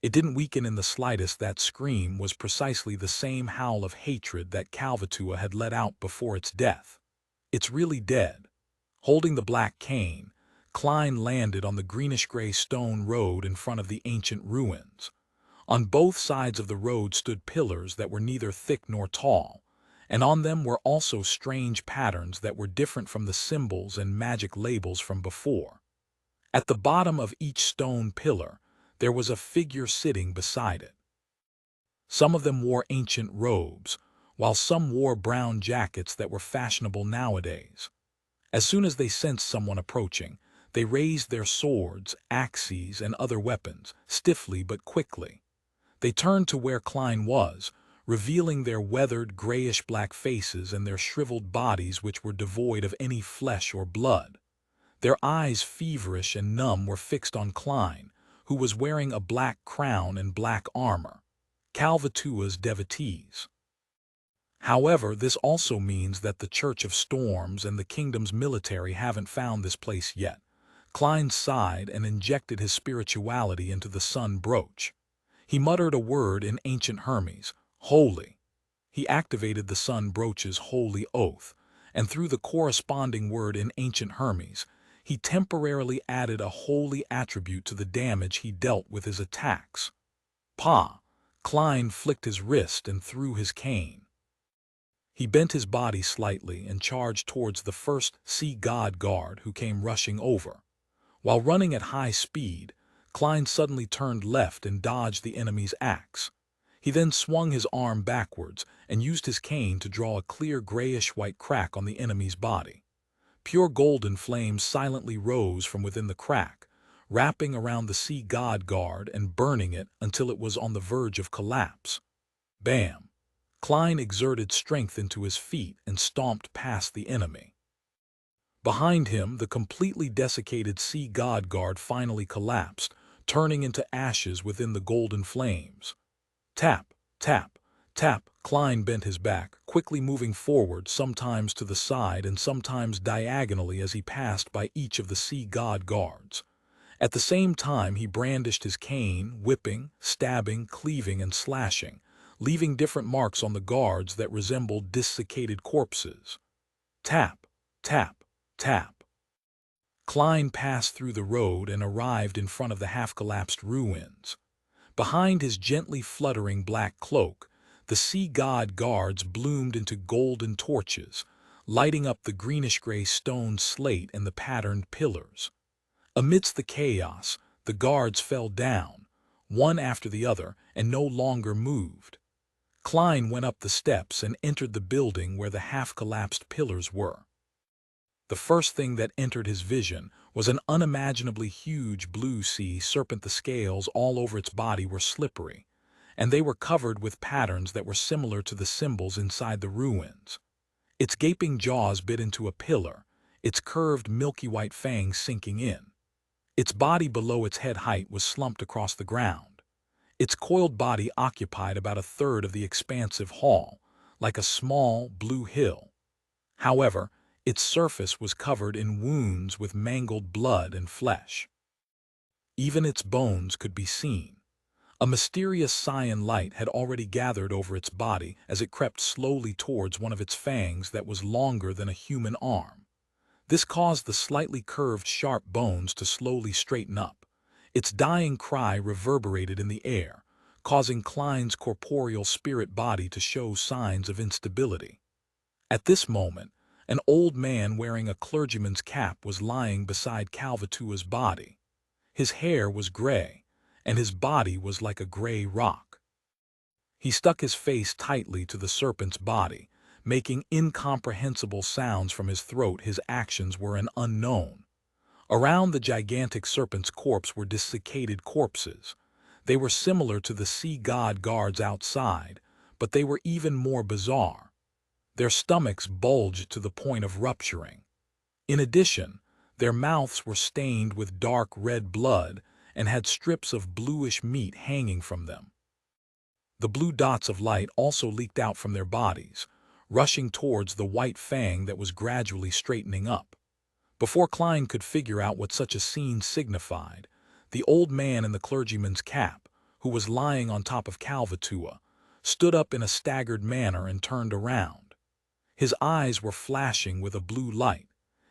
It didn't weaken in the slightest. That scream was precisely the same howl of hatred that Calvatua had let out before its death. "It's really dead." Holding the black cane, Klein landed on the greenish-gray stone road in front of the ancient ruins. On both sides of the road stood pillars that were neither thick nor tall, and on them were also strange patterns that were different from the symbols and magic labels from before. At the bottom of each stone pillar, there was a figure sitting beside it. Some of them wore ancient robes, while some wore brown jackets that were fashionable nowadays. As soon as they sensed someone approaching, they raised their swords, axes, and other weapons, stiffly but quickly. They turned to where Klein was, revealing their weathered, grayish-black faces and their shriveled bodies which were devoid of any flesh or blood. Their eyes, feverish and numb, were fixed on Klein, who was wearing a black crown and black armor, Calvatua's devotees. However, this also means that the Church of Storms and the kingdom's military haven't found this place yet. Klein sighed and injected his spirituality into the sun brooch. He muttered a word in ancient Hermes, holy. He activated the sun brooch's holy oath, and through the corresponding word in ancient Hermes, he temporarily added a holy attribute to the damage he dealt with his attacks. Pa! Klein flicked his wrist and threw his cane. He bent his body slightly and charged towards the first sea god guard who came rushing over. While running at high speed, Klein suddenly turned left and dodged the enemy's axe. He then swung his arm backwards and used his cane to draw a clear grayish-white crack on the enemy's body. Pure golden flames silently rose from within the crack, wrapping around the sea god guard and burning it until it was on the verge of collapse. Bam! Klein exerted strength into his feet and stomped past the enemy. Behind him, the completely desiccated sea god guard finally collapsed, turning into ashes within the golden flames. Tap, tap, tap. Klein bent his back, quickly moving forward, sometimes to the side and sometimes diagonally as he passed by each of the sea god guards. At the same time, he brandished his cane, whipping, stabbing, cleaving, and slashing, leaving different marks on the guards that resembled desiccated corpses. Tap, tap, tap. Klein passed through the road and arrived in front of the half-collapsed ruins. Behind his gently fluttering black cloak, the sea god guards bloomed into golden torches, lighting up the greenish-gray stone slate and the patterned pillars. Amidst the chaos, the guards fell down, one after the other, and no longer moved. Klein went up the steps and entered the building where the half-collapsed pillars were. The first thing that entered his vision was an unimaginably huge blue sea serpent. The scales all over its body were slippery, and they were covered with patterns that were similar to the symbols inside the ruins. Its gaping jaws bit into a pillar, its curved milky white fangs sinking in. Its body below its head height was slumped across the ground. Its coiled body occupied about a third of the expansive hall, like a small blue hill. However, its surface was covered in wounds with mangled blood and flesh. Even its bones could be seen. A mysterious cyan light had already gathered over its body as it crept slowly towards one of its fangs that was longer than a human arm. This caused the slightly curved, sharp bones to slowly straighten up. Its dying cry reverberated in the air, causing Klein's corporeal spirit body to show signs of instability. At this moment, an old man wearing a clergyman's cap was lying beside Calvatua's body. His hair was gray, and his body was like a gray rock. He stuck his face tightly to the serpent's body, making incomprehensible sounds from his throat. His actions were an unknown. Around the gigantic serpent's corpse were desiccated corpses. They were similar to the sea god guards outside, but they were even more bizarre. Their stomachs bulged to the point of rupturing. In addition, their mouths were stained with dark red blood and had strips of bluish meat hanging from them. The blue dots of light also leaked out from their bodies, rushing towards the white fang that was gradually straightening up. Before Klein could figure out what such a scene signified, the old man in the clergyman's cap, who was lying on top of Calvatua, stood up in a staggered manner and turned around. His eyes were flashing with a blue light.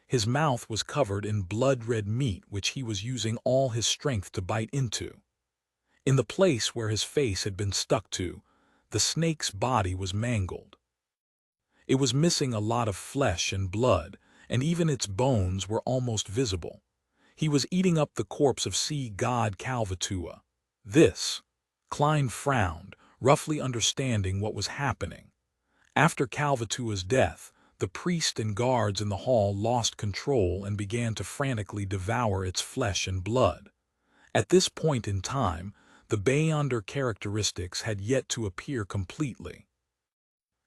His mouth was covered in blood-red meat which he was using all his strength to bite into. In the place where his face had been stuck to, the snake's body was mangled. It was missing a lot of flesh and blood, and even its bones were almost visible. He was eating up the corpse of sea god Kalvatua. This. Klein frowned, roughly understanding what was happening. After Kalvatua's death, the priest and guards in the hall lost control and began to frantically devour its flesh and blood. At this point in time, the Beyonder characteristics had yet to appear completely.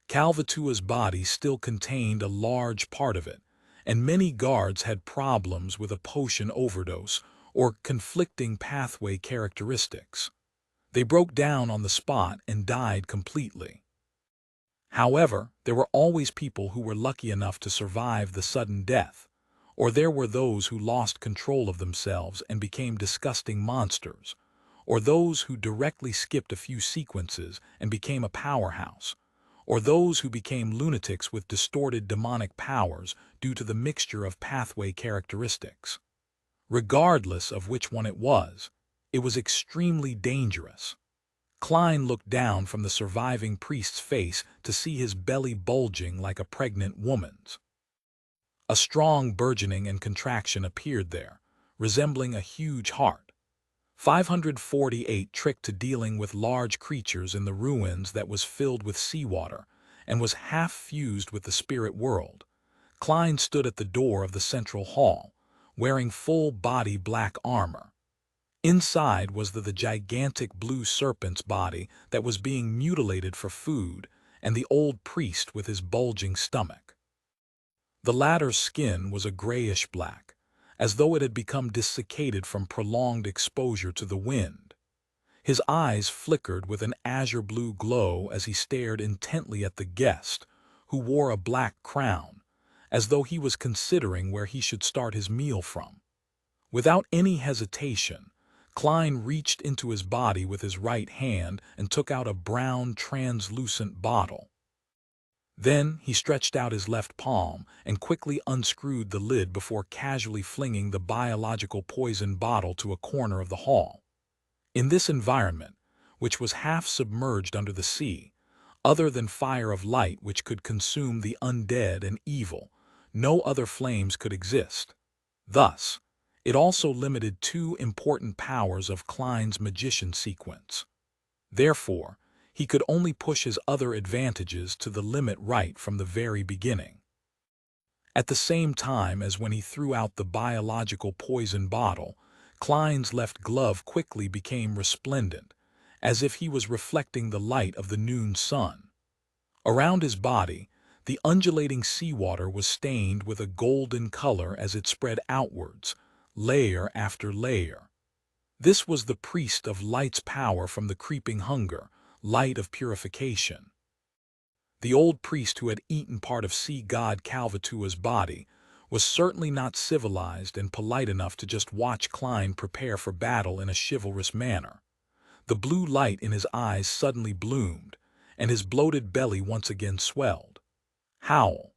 Kalvatua's body still contained a large part of it, and many guards had problems with a potion overdose or conflicting pathway characteristics. They broke down on the spot and died completely. However, there were always people who were lucky enough to survive the sudden death, or there were those who lost control of themselves and became disgusting monsters, or those who directly skipped a few sequences and became a powerhouse, or those who became lunatics with distorted demonic powers due to the mixture of pathway characteristics. Regardless of which one it was extremely dangerous. Klein looked down from the surviving priest's face to see his belly bulging like a pregnant woman's. A strong burgeoning and contraction appeared there, resembling a huge heart. 548 tricked to dealing with large creatures in the ruins that was filled with seawater and was half fused with the spirit world. Klein stood at the door of the central hall, wearing full-body black armor. Inside was the gigantic blue serpent's body that was being mutilated for food, and the old priest with his bulging stomach. The latter's skin was a grayish-black, as though it had become desiccated from prolonged exposure to the wind. His eyes flickered with an azure-blue glow as he stared intently at the guest, who wore a black crown, as though he was considering where he should start his meal from. Without any hesitation, Klein reached into his body with his right hand and took out a brown, translucent bottle. Then he stretched out his left palm and quickly unscrewed the lid before casually flinging the biological poison bottle to a corner of the hall. In this environment, which was half submerged under the sea, other than fire of light which could consume the undead and evil, no other flames could exist. Thus, it also limited two important powers of Klein's magician sequence. Therefore, he could only push his other advantages to the limit right from the very beginning. At the same time as when he threw out the biological poison bottle, Klein's left glove quickly became resplendent, as if he was reflecting the light of the noon sun. Around his body, the undulating seawater was stained with a golden color as it spread outwards, layer after layer. This was the priest of light's power from the creeping hunger, light of purification. The old priest who had eaten part of sea god Kalvatua's body was certainly not civilized and polite enough to just watch Klein prepare for battle in a chivalrous manner. The blue light in his eyes suddenly bloomed, and his bloated belly once again swelled. Howl!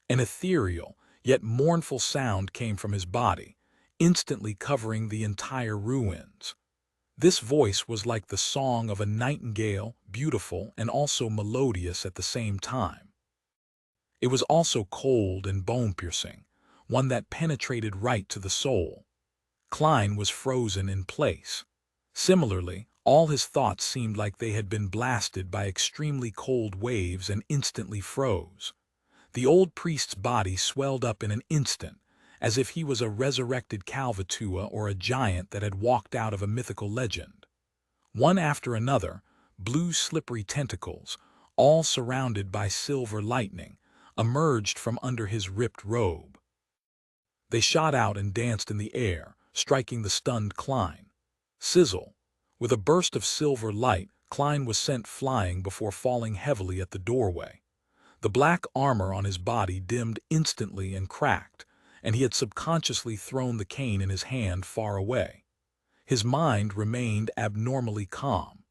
An ethereal, yet mournful sound came from his body, instantly covering the entire ruins. This voice was like the song of a nightingale, beautiful and also melodious at the same time. It was also cold and bone-piercing, one that penetrated right to the soul. Klein was frozen in place. Similarly, all his thoughts seemed like they had been blasted by extremely cold waves and instantly froze. The old priest's body swelled up in an instant, as if he was a resurrected Kalvatua or a giant that had walked out of a mythical legend. One after another, blue slippery tentacles, all surrounded by silver lightning, emerged from under his ripped robe. They shot out and danced in the air, striking the stunned Klein. Sizzle! With a burst of silver light, Klein was sent flying before falling heavily at the doorway. The black armor on his body dimmed instantly and cracked, and he had subconsciously thrown the cane in his hand far away. His mind remained abnormally calm.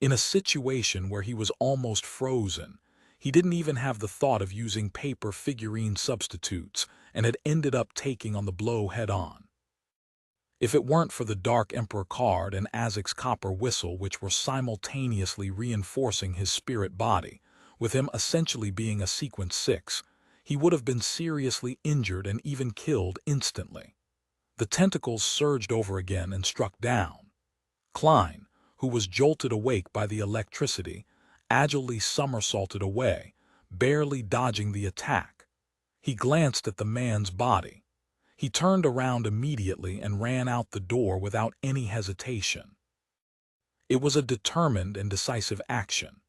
In a situation where he was almost frozen, he didn't even have the thought of using paper figurine substitutes and had ended up taking on the blow head-on. If it weren't for the Dark Emperor card and Azek's copper whistle which were simultaneously reinforcing his spirit body, with him essentially being a Sequence 6, he would have been seriously injured and even killed instantly. The tentacles surged over again and struck down. Klein, who was jolted awake by the electricity, agilely somersaulted away, barely dodging the attack. He glanced at the man's body. He turned around immediately and ran out the door without any hesitation. It was a determined and decisive action.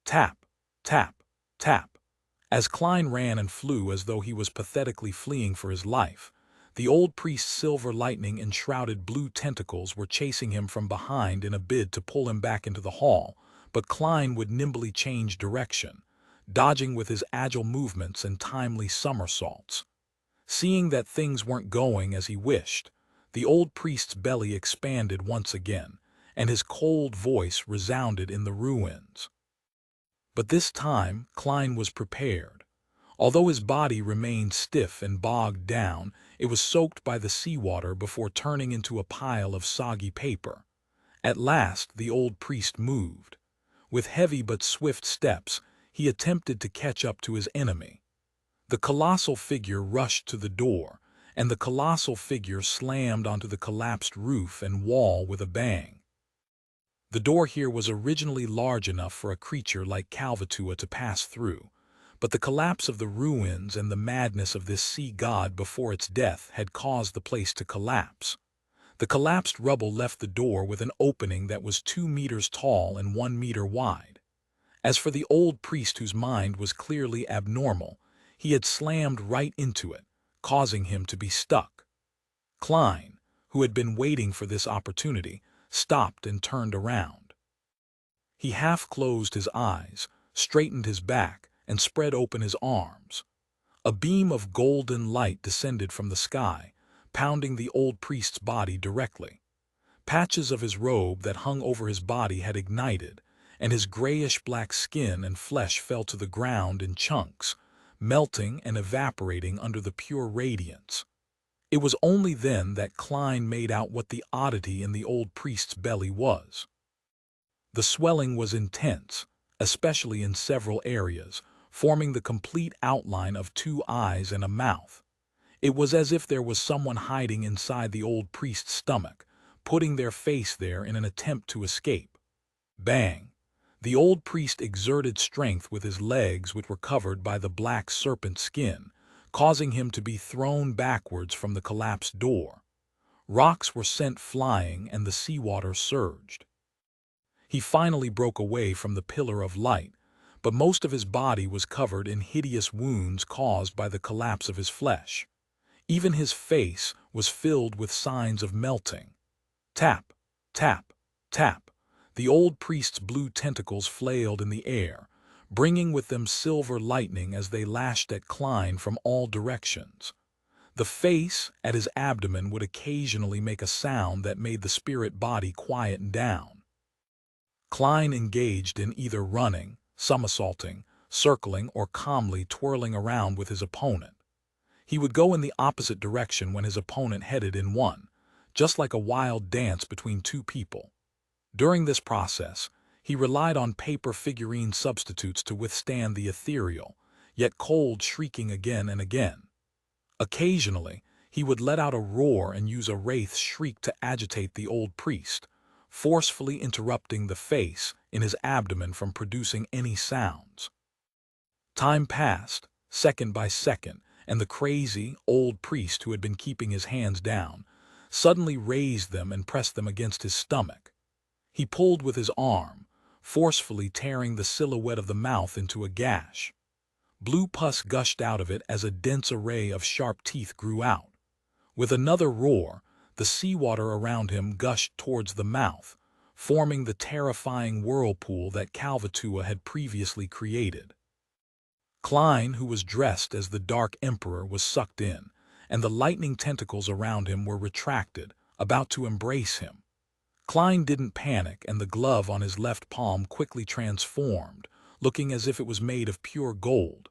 Tap, tap, tap. As Klein ran and flew as though he was pathetically fleeing for his life, the old priest's silver lightning-enshrouded blue tentacles were chasing him from behind in a bid to pull him back into the hall, but Klein would nimbly change direction, dodging with his agile movements and timely somersaults. Seeing that things weren't going as he wished, the old priest's belly expanded once again, and his cold voice resounded in the ruins. But this time, Klein was prepared. Although his body remained stiff and bogged down, it was soaked by the seawater before turning into a pile of soggy paper. At last, the old priest moved. With heavy but swift steps, he attempted to catch up to his enemy. The colossal figure rushed to the door, and the colossal figure slammed onto the collapsed roof and wall with a bang. The door here was originally large enough for a creature like Kalvatua to pass through, but the collapse of the ruins and the madness of this sea god before its death had caused the place to collapse. The collapsed rubble left the door with an opening that was 2 meters tall and 1 meter wide. As for the old priest, whose mind was clearly abnormal, he had slammed right into it, causing him to be stuck. Klein, who had been waiting for this opportunity, stopped and turned around. He half closed his eyes, straightened his back, and spread open his arms. A beam of golden light descended from the sky, pounding the old priest's body directly. Patches of his robe that hung over his body had ignited, and his grayish-black skin and flesh fell to the ground in chunks, melting and evaporating under the pure radiance. It was only then that Klein made out what the oddity in the old priest's belly was. The swelling was intense, especially in several areas, forming the complete outline of 2 eyes and a mouth. It was as if there was someone hiding inside the old priest's stomach, putting their face there in an attempt to escape. Bang! The old priest exerted strength with his legs, which were covered by the black serpent skin, causing him to be thrown backwards from the collapsed door. Rocks were sent flying and the seawater surged. He finally broke away from the pillar of light, but most of his body was covered in hideous wounds caused by the collapse of his flesh. Even his face was filled with signs of melting. Tap, tap, tap. The old priest's blue tentacles flailed in the air, bringing with them silver lightning as they lashed at Klein from all directions. The face at his abdomen would occasionally make a sound that made the spirit body quieten down. Klein engaged in either running, somersaulting, circling, or calmly twirling around with his opponent. He would go in the opposite direction when his opponent headed in one, just like a wild dance between 2 people. During this process, he relied on paper figurine substitutes to withstand the ethereal, yet cold shrieking again and again. Occasionally, he would let out a roar and use a wraith's shriek to agitate the old priest, forcefully interrupting the face in his abdomen from producing any sounds. Time passed, second by second, and the crazy, old priest, who had been keeping his hands down, suddenly raised them and pressed them against his stomach. He pulled with his arm, forcefully tearing the silhouette of the mouth into a gash. Blue pus gushed out of it as a dense array of sharp teeth grew out. With another roar, the seawater around him gushed towards the mouth, forming the terrifying whirlpool that Kalvatua had previously created. Klein, who was dressed as the Dark Emperor, was sucked in, and the lightning tentacles around him were retracted, about to embrace him. Klein didn't panic, and the glove on his left palm quickly transformed, looking as if it was made of pure gold.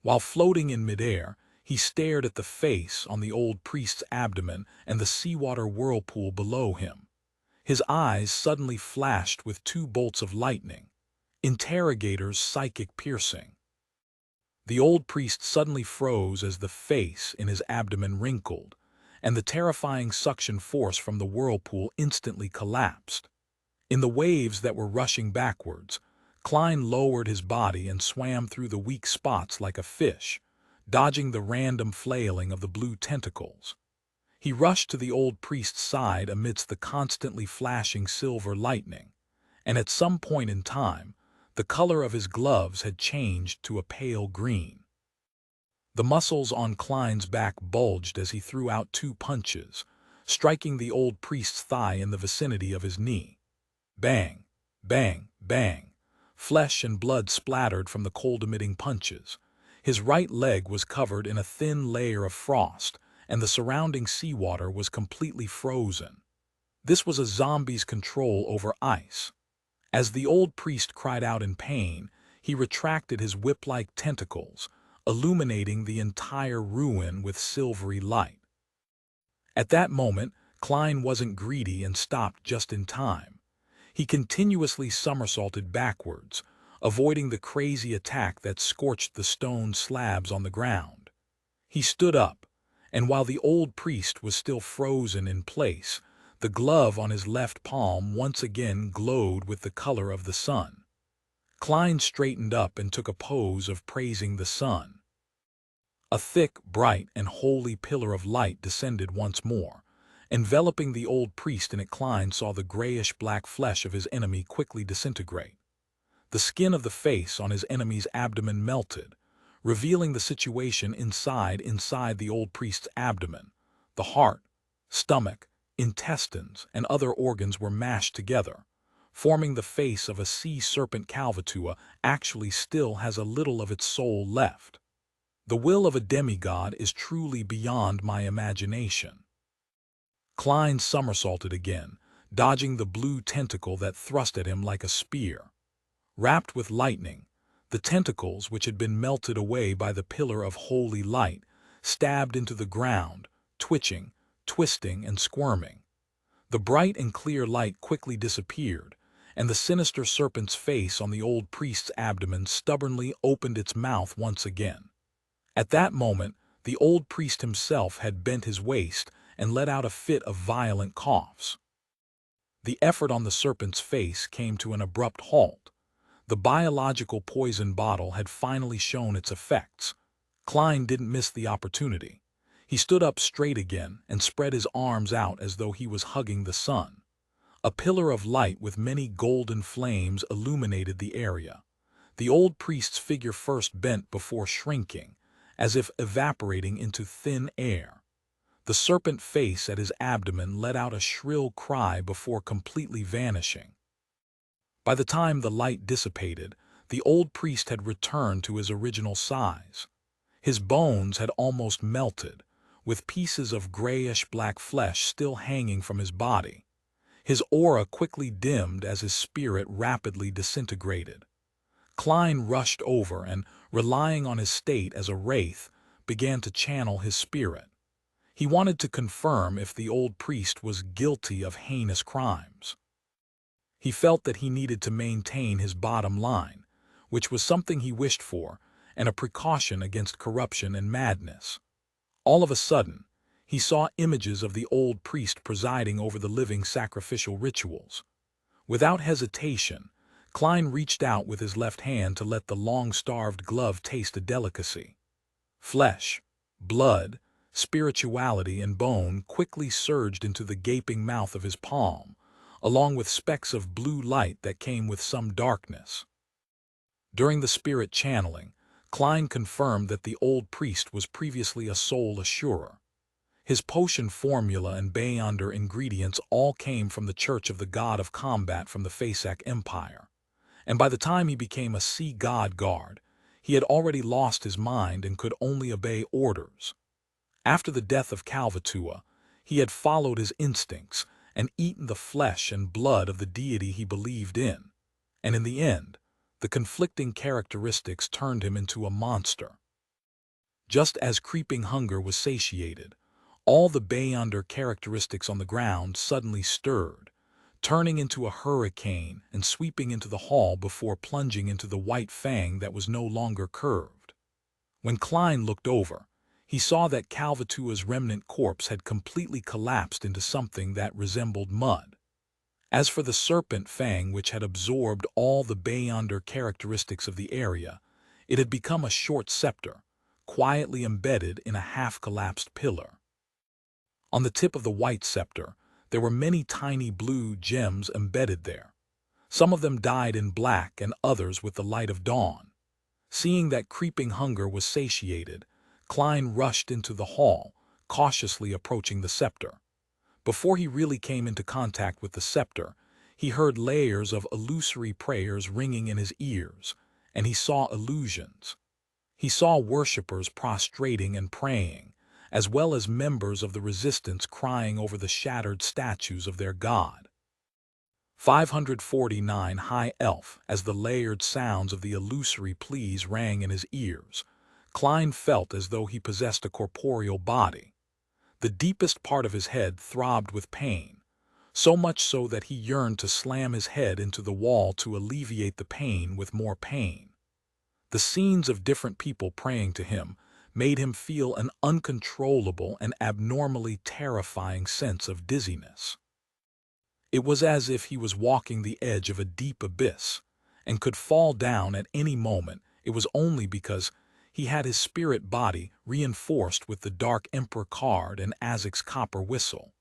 While floating in midair, he stared at the face on the old priest's abdomen and the seawater whirlpool below him. His eyes suddenly flashed with 2 bolts of lightning. interrogator's psychic piercing. The old priest suddenly froze as the face in his abdomen wrinkled, and the terrifying suction force from the whirlpool instantly collapsed. In the waves that were rushing backwards, Klein lowered his body and swam through the weak spots like a fish, dodging the random flailing of the blue tentacles. He rushed to the old priest's side amidst the constantly flashing silver lightning, and at some point in time, the color of his gloves had changed to a pale green. The muscles on Klein's back bulged as he threw out two punches, striking the old priest's thigh in the vicinity of his knee. Bang, bang, bang. Flesh and blood splattered from the cold-emitting punches. His right leg was covered in a thin layer of frost, and the surrounding seawater was completely frozen. This was a zombie's control over ice. As the old priest cried out in pain, he retracted his whip-like tentacles, illuminating the entire ruin with silvery light. At that moment, Klein wasn't greedy and stopped just in time. He continuously somersaulted backwards, avoiding the crazy attack that scorched the stone slabs on the ground. He stood up, and while the old priest was still frozen in place, the glove on his left palm once again glowed with the color of the sun. Klein straightened up and took a pose of praising the sun. A thick, bright, and holy pillar of light descended once more, enveloping the old priest, and Klein saw the grayish-black flesh of his enemy quickly disintegrate. The skin of the face on his enemy's abdomen melted, revealing the situation inside the old priest's abdomen. The heart, stomach, intestines, and other organs were mashed together, forming the face of a sea serpent. Calvatua actually still has a little of its soul left. The will of a demigod is truly beyond my imagination. Klein somersaulted again, dodging the blue tentacle that thrust at him like a spear. Wrapped with lightning, the tentacles, which had been melted away by the pillar of holy light, stabbed into the ground, twitching, twisting, and squirming. The bright and clear light quickly disappeared, and the sinister serpent's face on the old priest's abdomen stubbornly opened its mouth once again. At that moment, the old priest himself had bent his waist and let out a fit of violent coughs. The effort on the serpent's face came to an abrupt halt. The biological poison bottle had finally shown its effects. Klein didn't miss the opportunity. He stood up straight again and spread his arms out as though he was hugging the sun. A pillar of light with many golden flames illuminated the area. The old priest's figure first bent before shrinking, as if evaporating into thin air. The serpent face at his abdomen let out a shrill cry before completely vanishing. By the time the light dissipated, the old priest had returned to his original size. His bones had almost melted, with pieces of grayish-black flesh still hanging from his body. His aura quickly dimmed as his spirit rapidly disintegrated. Klein rushed over and, relying on his state as a wraith, began to channel his spirit. He wanted to confirm if the old priest was guilty of heinous crimes. He felt that he needed to maintain his bottom line, which was something he wished for, and a precaution against corruption and madness. All of a sudden, he saw images of the old priest presiding over the living sacrificial rituals. Without hesitation, Klein reached out with his left hand to let the long-starved glove taste a delicacy. Flesh, blood, spirituality, and bone quickly surged into the gaping mouth of his palm, along with specks of blue light that came with some darkness. During the spirit channeling, Klein confirmed that the old priest was previously a soul assurer. His potion formula and Beyonder ingredients all came from the Church of the God of Combat from the Fasak Empire. And by the time he became a sea god guard, he had already lost his mind and could only obey orders. After the death of Calvatua, he had followed his instincts and eaten the flesh and blood of the deity he believed in. And in the end, the conflicting characteristics turned him into a monster. Just as creeping hunger was satiated, all the Beyonder characteristics on the ground suddenly stirred, turning into a hurricane and sweeping into the hall before plunging into the white fang that was no longer curved. When Klein looked over, he saw that Calvatua's remnant corpse had completely collapsed into something that resembled mud. As for the serpent fang which had absorbed all the Beyonder characteristics of the area, it had become a short scepter, quietly embedded in a half-collapsed pillar. On the tip of the white scepter, there were many tiny blue gems embedded there. Some of them dyed in black and others with the light of dawn. Seeing that creeping hunger was satiated, Klein rushed into the hall, cautiously approaching the scepter. Before he really came into contact with the scepter, he heard layers of illusory prayers ringing in his ears, and he saw illusions. He saw worshippers prostrating and praying, as well as members of the resistance crying over the shattered statues of their god. 549 High Elf. As the layered sounds of the illusory pleas rang in his ears, Klein felt as though he possessed a corporeal body. The deepest part of his head throbbed with pain, so much so that he yearned to slam his head into the wall to alleviate the pain with more pain. The scenes of different people praying to him made him feel an uncontrollable and abnormally terrifying sense of dizziness. It was as if he was walking the edge of a deep abyss and could fall down at any moment. It was only because he had his spirit body reinforced with the Dark Emperor card and Azek's copper whistle,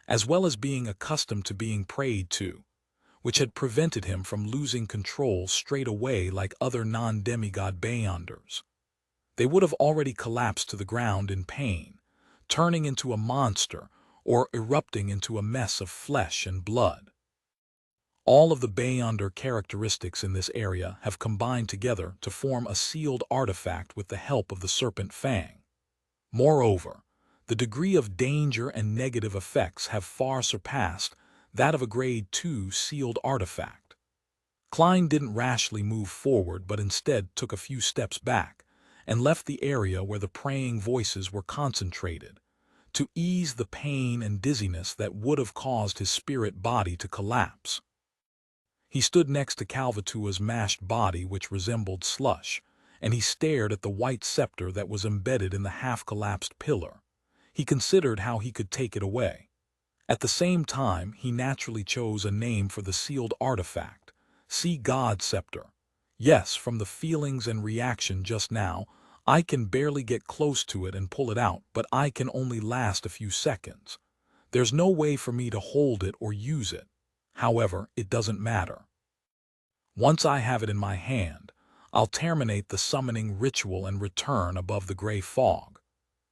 as well as being accustomed to being prayed to, which had prevented him from losing control straight away like other non-demigod Beyonders. They would have already collapsed to the ground in pain, turning into a monster or erupting into a mess of flesh and blood. All of the Beyonder characteristics in this area have combined together to form a sealed artifact with the help of the Serpent Fang. Moreover, the degree of danger and negative effects have far surpassed that of a Grade 2 sealed artifact. Klein didn't rashly move forward but instead took a few steps back and left the area where the praying voices were concentrated, to ease the pain and dizziness that would have caused his spirit body to collapse. He stood next to Calvatua's mashed body which resembled slush, and he stared at the white scepter that was embedded in the half-collapsed pillar. He considered how he could take it away. At the same time, he naturally chose a name for the sealed artifact, Sea God Scepter. Yes, from the feelings and reaction just now, I can barely get close to it and pull it out, but I can only last a few seconds. There's no way for me to hold it or use it. However, it doesn't matter. Once I have it in my hand, I'll terminate the summoning ritual and return above the gray fog.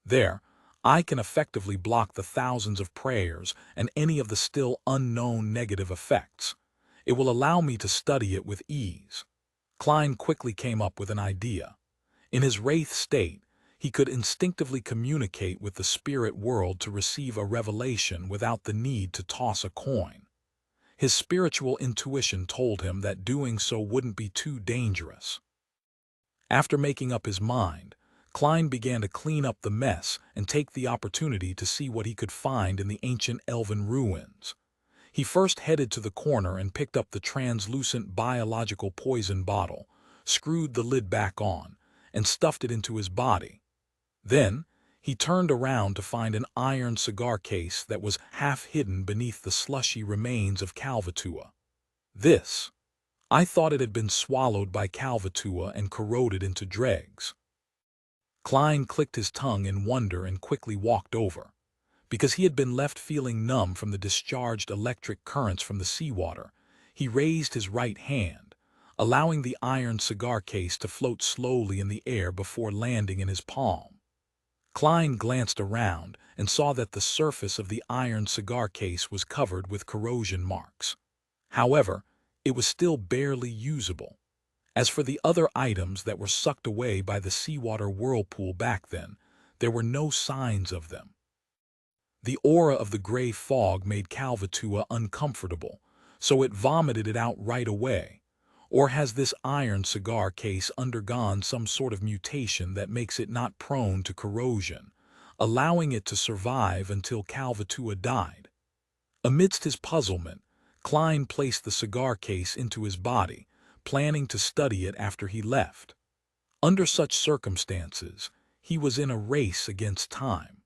There, I can effectively block the thousands of prayers and any of the still unknown negative effects. It will allow me to study it with ease. Klein quickly came up with an idea. In his wraith state, he could instinctively communicate with the spirit world to receive a revelation without the need to toss a coin. His spiritual intuition told him that doing so wouldn't be too dangerous. After making up his mind, Klein began to clean up the mess and take the opportunity to see what he could find in the ancient elven ruins. He first headed to the corner and picked up the translucent biological poison bottle, screwed the lid back on, and stuffed it into his body. Then, he turned around to find an iron cigar case that was half hidden beneath the slushy remains of Calvatua. I thought it had been swallowed by Calvatua and corroded into dregs. Klein clicked his tongue in wonder and quickly walked over. Because he had been left feeling numb from the discharged electric currents from the seawater, he raised his right hand, allowing the iron cigar case to float slowly in the air before landing in his palm. Klein glanced around and saw that the surface of the iron cigar case was covered with corrosion marks. However, it was still barely usable. As for the other items that were sucked away by the seawater whirlpool back then, there were no signs of them. The aura of the gray fog made Calvatua uncomfortable, so it vomited it out right away. Or has this iron cigar case undergone some sort of mutation that makes it not prone to corrosion, allowing it to survive until Calvatua died? Amidst his puzzlement, Klein placed the cigar case into his body, planning to study it after he left. Under such circumstances, he was in a race against time.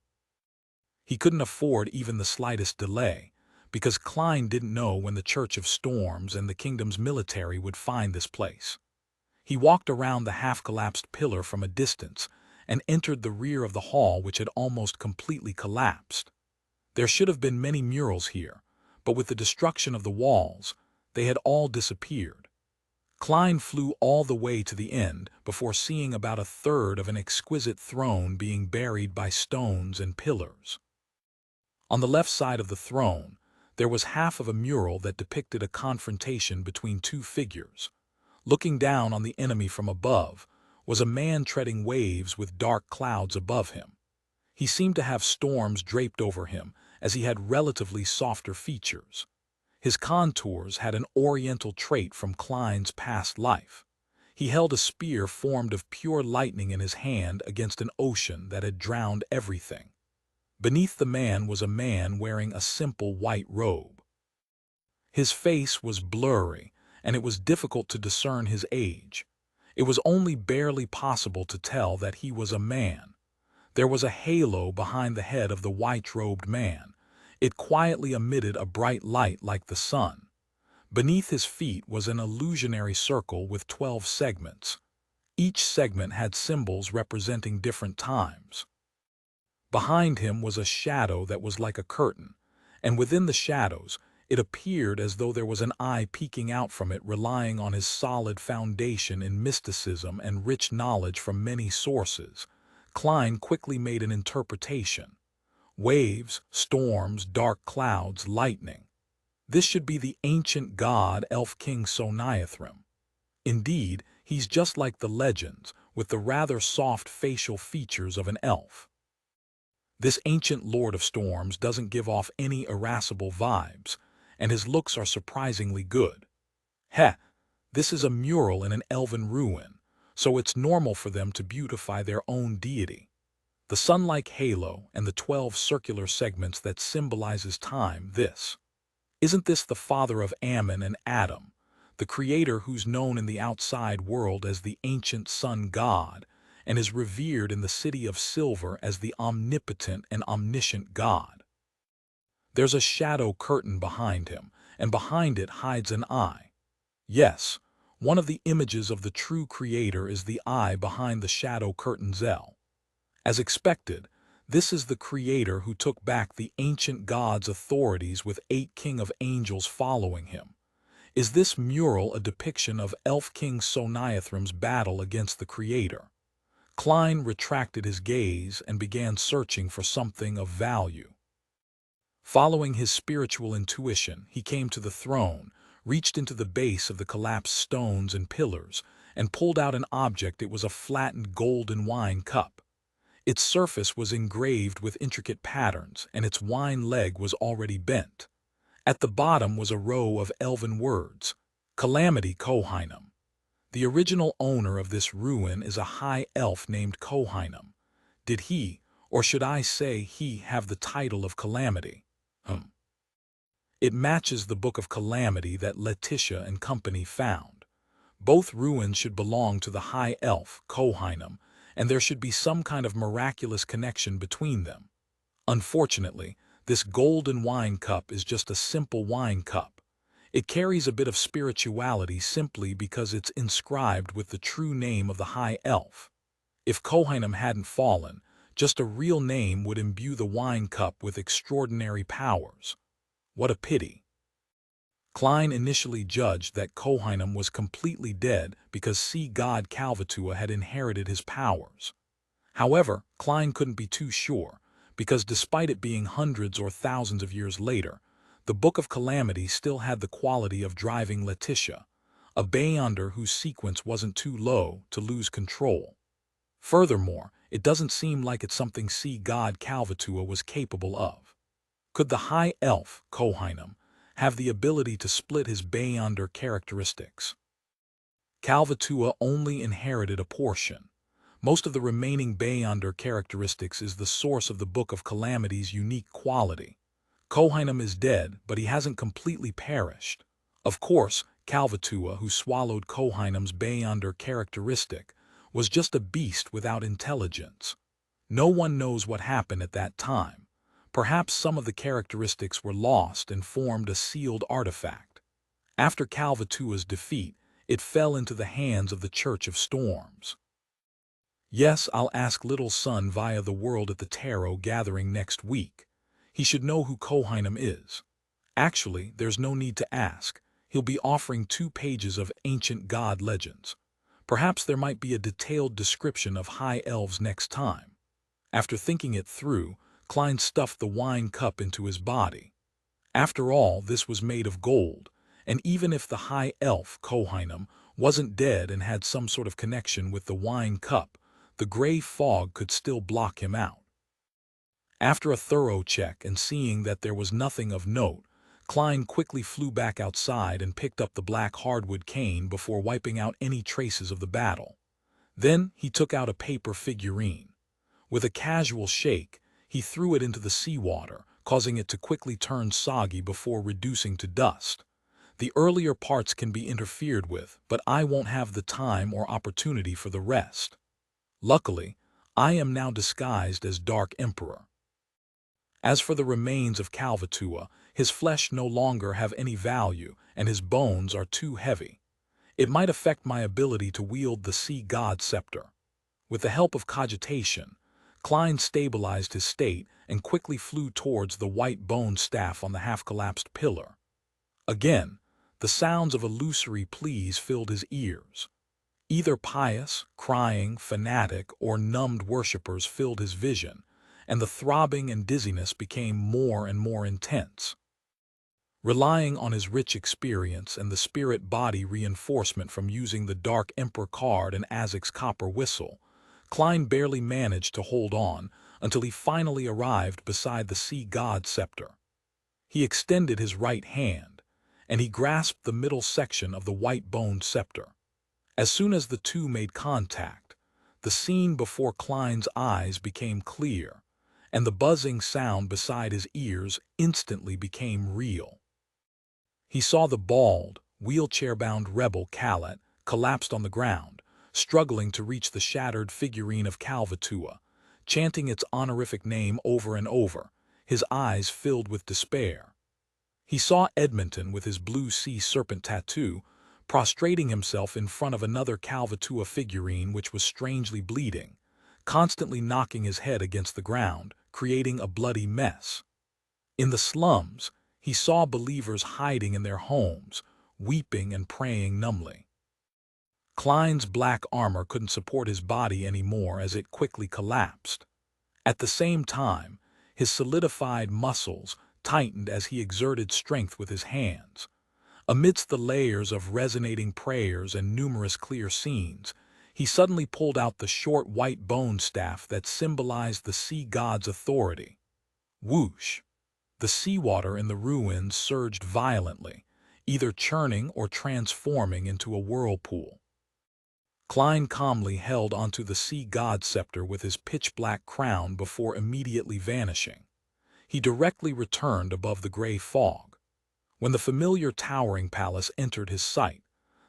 He couldn't afford even the slightest delay, because Klein didn't know when the Church of Storms and the kingdom's military would find this place. He walked around the half-collapsed pillar from a distance and entered the rear of the hall, which had almost completely collapsed. There should have been many murals here, but with the destruction of the walls, they had all disappeared. Klein flew all the way to the end before seeing about a third of an exquisite throne being buried by stones and pillars. On the left side of the throne, there was half of a mural that depicted a confrontation between two figures. Looking down on the enemy from above was a man treading waves with dark clouds above him. He seemed to have storms draped over him, as he had relatively softer features. His contours had an oriental trait from Klein's past life. He held a spear formed of pure lightning in his hand against an ocean that had drowned everything. Beneath the man was a man wearing a simple white robe. His face was blurry, and it was difficult to discern his age. It was only barely possible to tell that he was a man. There was a halo behind the head of the white-robed man. It quietly emitted a bright light like the sun. Beneath his feet was an illusionary circle with 12 segments. Each segment had symbols representing different times. Behind him was a shadow that was like a curtain, and within the shadows, it appeared as though there was an eye peeking out from it, relying on his solid foundation in mysticism and rich knowledge from many sources. Klein quickly made an interpretation. Waves, storms, dark clouds, lightning. This should be the ancient god elf king Soniathrim. Indeed, he's just like the legends, with the rather soft facial features of an elf. This ancient lord of storms doesn't give off any irascible vibes, and his looks are surprisingly good. Heh, this is a mural in an elven ruin, so it's normal for them to beautify their own deity. The sun-like halo and the 12 circular segments that symbolizes time, Isn't this the father of Ammon and Adam, the creator who's known in the outside world as the ancient sun god, and is revered in the city of silver as the omnipotent and omniscient god? There's a shadow curtain behind him, and behind it hides an eye. Yes, one of the images of the true creator is the eye behind the shadow curtain Zell. As expected, this is the creator who took back the ancient god's authorities with 8 king of angels following him. Is this mural a depiction of elf king Soniathrim's battle against the creator? Klein retracted his gaze and began searching for something of value. Following his spiritual intuition, he came to the throne, reached into the base of the collapsed stones and pillars, and pulled out an object. It was a flattened golden wine cup. Its surface was engraved with intricate patterns, and its wine leg was already bent. At the bottom was a row of elven words, Calamity Kohinum. The original owner of this ruin is a high elf named Kohinum. Did he, or should I say he, have the title of Calamity? It matches the Book of Calamity that Letitia and company found. Both ruins should belong to the high elf, Kohinum, and there should be some kind of miraculous connection between them. Unfortunately, this golden wine cup is just a simple wine cup. It carries a bit of spirituality simply because it's inscribed with the true name of the high elf. If Kohinum hadn't fallen, just a real name would imbue the wine cup with extraordinary powers. What a pity. Klein initially judged that Kohinum was completely dead because sea god Kalvatua had inherited his powers. However, Klein couldn't be too sure, because despite it being hundreds or thousands of years later, the Book of Calamity still had the quality of driving Letitia, a Beyonder whose sequence wasn't too low to lose control. Furthermore, it doesn't seem like it's something sea god Kalvatua was capable of. Could the high elf, Kohinum, have the ability to split his Beyonder characteristics? Kalvatua only inherited a portion. Most of the remaining Beyonder characteristics is the source of the Book of Calamity's unique quality. Kohainam is dead, but he hasn't completely perished. Of course, Kalvatua, who swallowed Kohainam's Beyonder characteristic, was just a beast without intelligence. No one knows what happened at that time. Perhaps some of the characteristics were lost and formed a sealed artifact. After Kalvatua's defeat, it fell into the hands of the Church of Storms. Yes, I'll ask Little Sun via the World at the Tarot gathering next week. He should know who Kohainam is. Actually, there's no need to ask. He'll be offering 2 pages of ancient god legends. Perhaps there might be a detailed description of high elves next time. After thinking it through, Klein stuffed the wine cup into his body. After all, this was made of gold, and even if the high elf, Kohainam, wasn't dead and had some sort of connection with the wine cup, the gray fog could still block him out. After a thorough check and seeing that there was nothing of note, Klein quickly flew back outside and picked up the black hardwood cane before wiping out any traces of the battle. Then he took out a paper figurine. With a casual shake, he threw it into the seawater, causing it to quickly turn soggy before reducing to dust. The earlier parts can be interfered with, but I won't have the time or opportunity for the rest. Luckily, I am now disguised as Dark Emperor. As for the remains of Kalvatua, his flesh no longer have any value and his bones are too heavy. It might affect my ability to wield the sea god scepter. With the help of cogitation, Klein stabilized his state and quickly flew towards the white bone staff on the half-collapsed pillar. Again, the sounds of illusory pleas filled his ears. Either pious, crying, fanatic, or numbed worshippers filled his vision, and the throbbing and dizziness became more and more intense. Relying on his rich experience and the spirit-body reinforcement from using the Dark Emperor card and Azek's copper whistle, Klein barely managed to hold on until he finally arrived beside the sea god scepter. He extended his right hand, and he grasped the middle section of the white-boned scepter. As soon as the two made contact, the scene before Klein's eyes became clear, and the buzzing sound beside his ears instantly became real. He saw the bald, wheelchair-bound rebel Kalat collapsed on the ground, struggling to reach the shattered figurine of Kalvatua, chanting its honorific name over and over, his eyes filled with despair. He saw Edmonton with his blue sea serpent tattoo, prostrating himself in front of another Kalvatua figurine which was strangely bleeding, constantly knocking his head against the ground, creating a bloody mess. In the slums, he saw believers hiding in their homes, weeping and praying numbly. Klein's black armor couldn't support his body anymore as it quickly collapsed. At the same time, his solidified muscles tightened as he exerted strength with his hands. Amidst the layers of resonating prayers and numerous clear scenes, he suddenly pulled out the short white bone staff that symbolized the sea god's authority. Whoosh! The seawater in the ruins surged violently, either churning or transforming into a whirlpool. Klein calmly held onto the sea god scepter with his pitch-black crown before immediately vanishing. He directly returned above the gray fog. When the familiar towering palace entered his sight,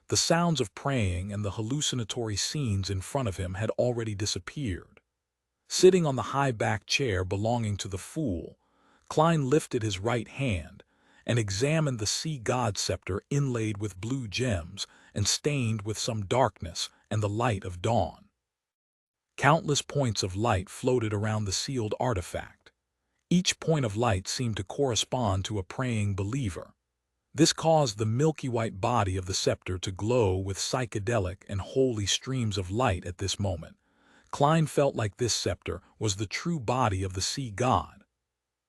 the sounds of praying and the hallucinatory scenes in front of him had already disappeared. Sitting on the high-backed chair belonging to the fool, Klein lifted his right hand and examined the sea god scepter inlaid with blue gems and stained with some darkness and the light of dawn. Countless points of light floated around the sealed artifact. Each point of light seemed to correspond to a praying believer. This caused the milky white body of the scepter to glow with psychedelic and holy streams of light at this moment. Klein felt like this scepter was the true body of the sea god.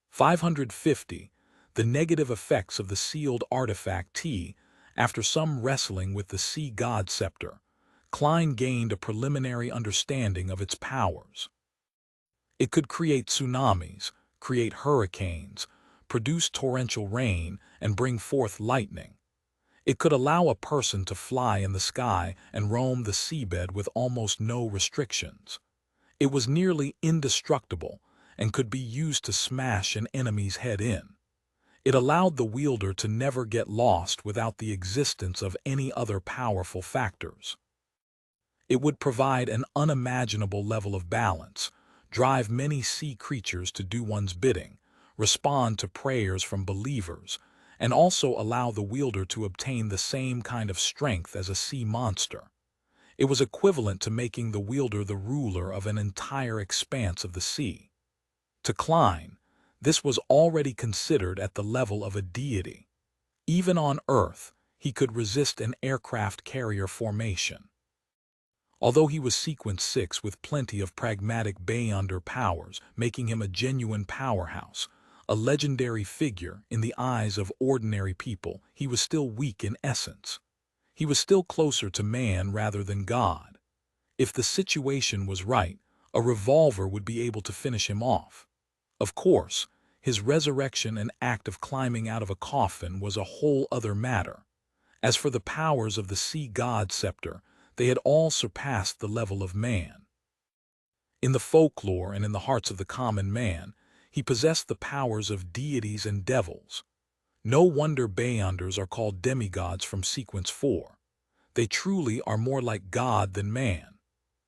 550. The negative effects of the sealed artifact T. After some wrestling with the sea god scepter, Klein gained a preliminary understanding of its powers. It could create tsunamis, create hurricanes, produce torrential rain, and bring forth lightning. It could allow a person to fly in the sky and roam the seabed with almost no restrictions. It was nearly indestructible and could be used to smash an enemy's head in. It allowed the wielder to never get lost without the existence of any other powerful factors. It would provide an unimaginable level of balance, drive many sea creatures to do one's bidding, respond to prayers from believers, and also allow the wielder to obtain the same kind of strength as a sea monster. It was equivalent to making the wielder the ruler of an entire expanse of the sea. To Klein, this was already considered at the level of a deity. Even on Earth, he could resist an aircraft carrier formation. Although he was Sequence 6 with plenty of pragmatic Beyonder powers, making him a genuine powerhouse, a legendary figure in the eyes of ordinary people, he was still weak in essence. He was still closer to man rather than God. If the situation was right, a revolver would be able to finish him off. Of course, his resurrection and act of climbing out of a coffin was a whole other matter. As for the powers of the sea god scepter, they had all surpassed the level of man. In the folklore and in the hearts of the common man, he possessed the powers of deities and devils. No wonder Beyonders are called demigods from Sequence 4. They truly are more like God than man.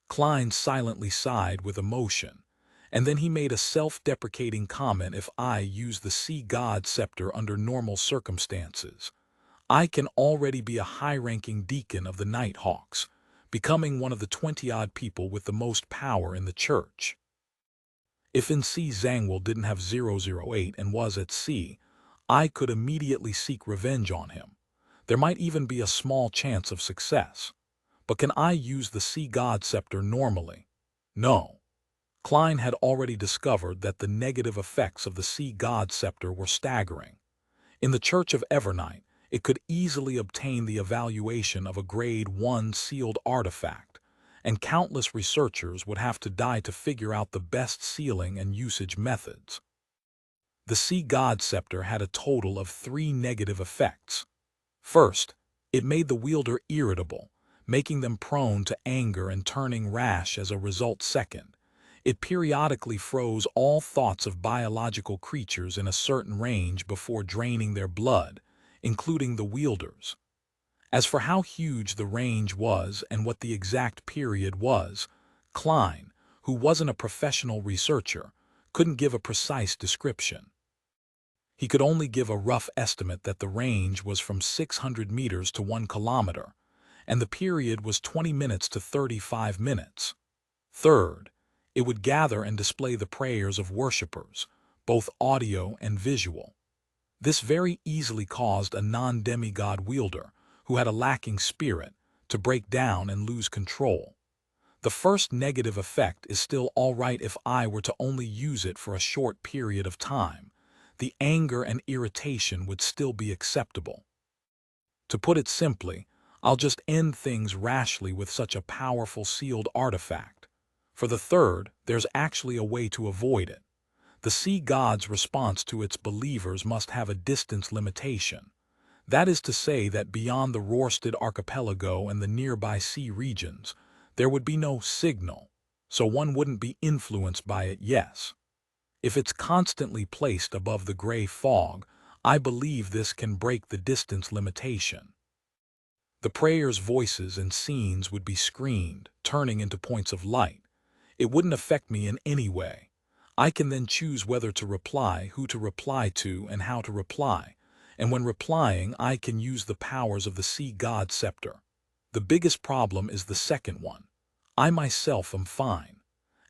Klein silently sighed with emotion, and then he made a self-deprecating comment: if I use the sea god scepter under normal circumstances, I can already be a high-ranking deacon of the Nighthawks, becoming one of the 20-odd people with the most power in the church. If N.C. Zangwill didn't have 008 and was at sea, I could immediately seek revenge on him. There might even be a small chance of success. But can I use the sea god scepter normally? No. Klein had already discovered that the negative effects of the sea god scepter were staggering. In the Church of Evernight, it could easily obtain the evaluation of a Grade 1 sealed artifact, and countless researchers would have to die to figure out the best sealing and usage methods. The sea god scepter had a total of 3 negative effects. First, it made the wielder irritable, making them prone to anger and turning rash as a result. Second, it periodically froze all thoughts of biological creatures in a certain range before draining their blood, including the wielders. As for how huge the range was and what the exact period was, Klein, who wasn't a professional researcher, couldn't give a precise description. He could only give a rough estimate that the range was from 600 meters to 1 kilometer, and the period was 20 minutes to 35 minutes. Third, it would gather and display the prayers of worshippers, both audio and visual. This very easily caused a non-demigod wielder, who had a lacking spirit, to break down and lose control. The first negative effect is still all right if I were to only use it for a short period of time. The anger and irritation would still be acceptable. To put it simply, I'll just end things rashly with such a powerful sealed artifact. For the third, there's actually a way to avoid it. The sea god's response to its believers must have a distance limitation. That is to say that beyond the Rørsted archipelago and the nearby sea regions, there would be no signal, so one wouldn't be influenced by it. Yes. If it's constantly placed above the gray fog, I believe this can break the distance limitation. The prayers' voices and scenes would be screened, turning into points of light. It wouldn't affect me in any way. I can then choose whether to reply, who to reply to, and how to reply. And when replying, I can use the powers of the sea god scepter. The biggest problem is the second one. I myself am fine.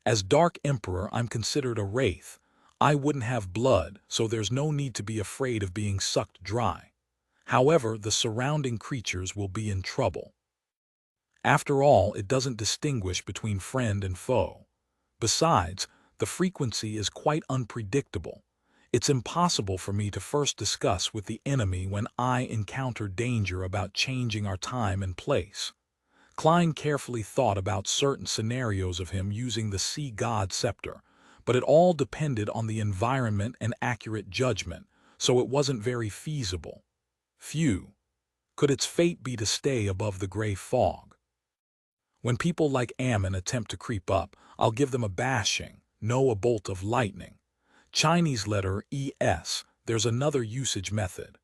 As Dark Emperor, I'm considered a wraith. I wouldn't have blood, so there's no need to be afraid of being sucked dry. However, the surrounding creatures will be in trouble. After all, it doesn't distinguish between friend and foe. Besides, the frequency is quite unpredictable. It's impossible for me to first discuss with the enemy when I encounter danger about changing our time and place. Klein carefully thought about certain scenarios of him using the sea god scepter, but it all depended on the environment and accurate judgment, so it wasn't very feasible. Phew. Could its fate be to stay above the gray fog? When people like Ammon attempt to creep up, I'll give them a bashing, no a bolt of lightning. Chinese letter ES, there's another usage method.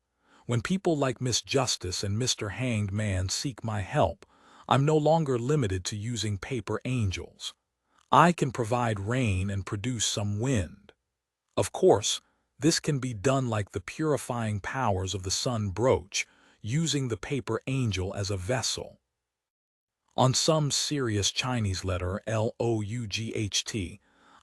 When people like Miss Justice and Mr. Hanged Man seek my help, I'm no longer limited to using paper angels. I can provide rain and produce some wind. Of course, this can be done like the purifying powers of the sun brooch, using the paper angel as a vessel. On some serious Chinese letter Lought,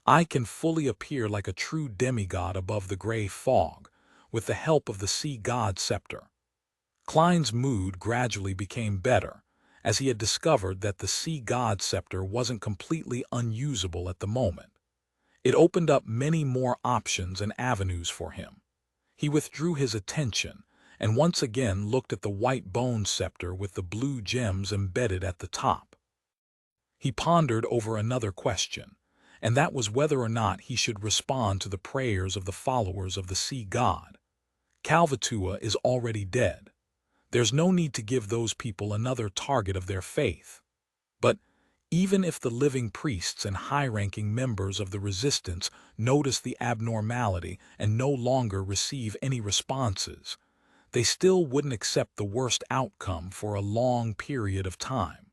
I can fully appear like a true demigod above the gray fog, with the help of the sea god scepter. Klein's mood gradually became better, as he had discovered that the sea god scepter wasn't completely unusable at the moment. It opened up many more options and avenues for him. He withdrew his attention and once again looked at the white bone scepter with the blue gems embedded at the top. He pondered over another question, and that was whether or not he should respond to the prayers of the followers of the sea god. Kalvatua is already dead. There's no need to give those people another target of their faith. But even if the living priests and high-ranking members of the resistance notice the abnormality and no longer receive any responses, they still wouldn't accept the worst outcome for a long period of time.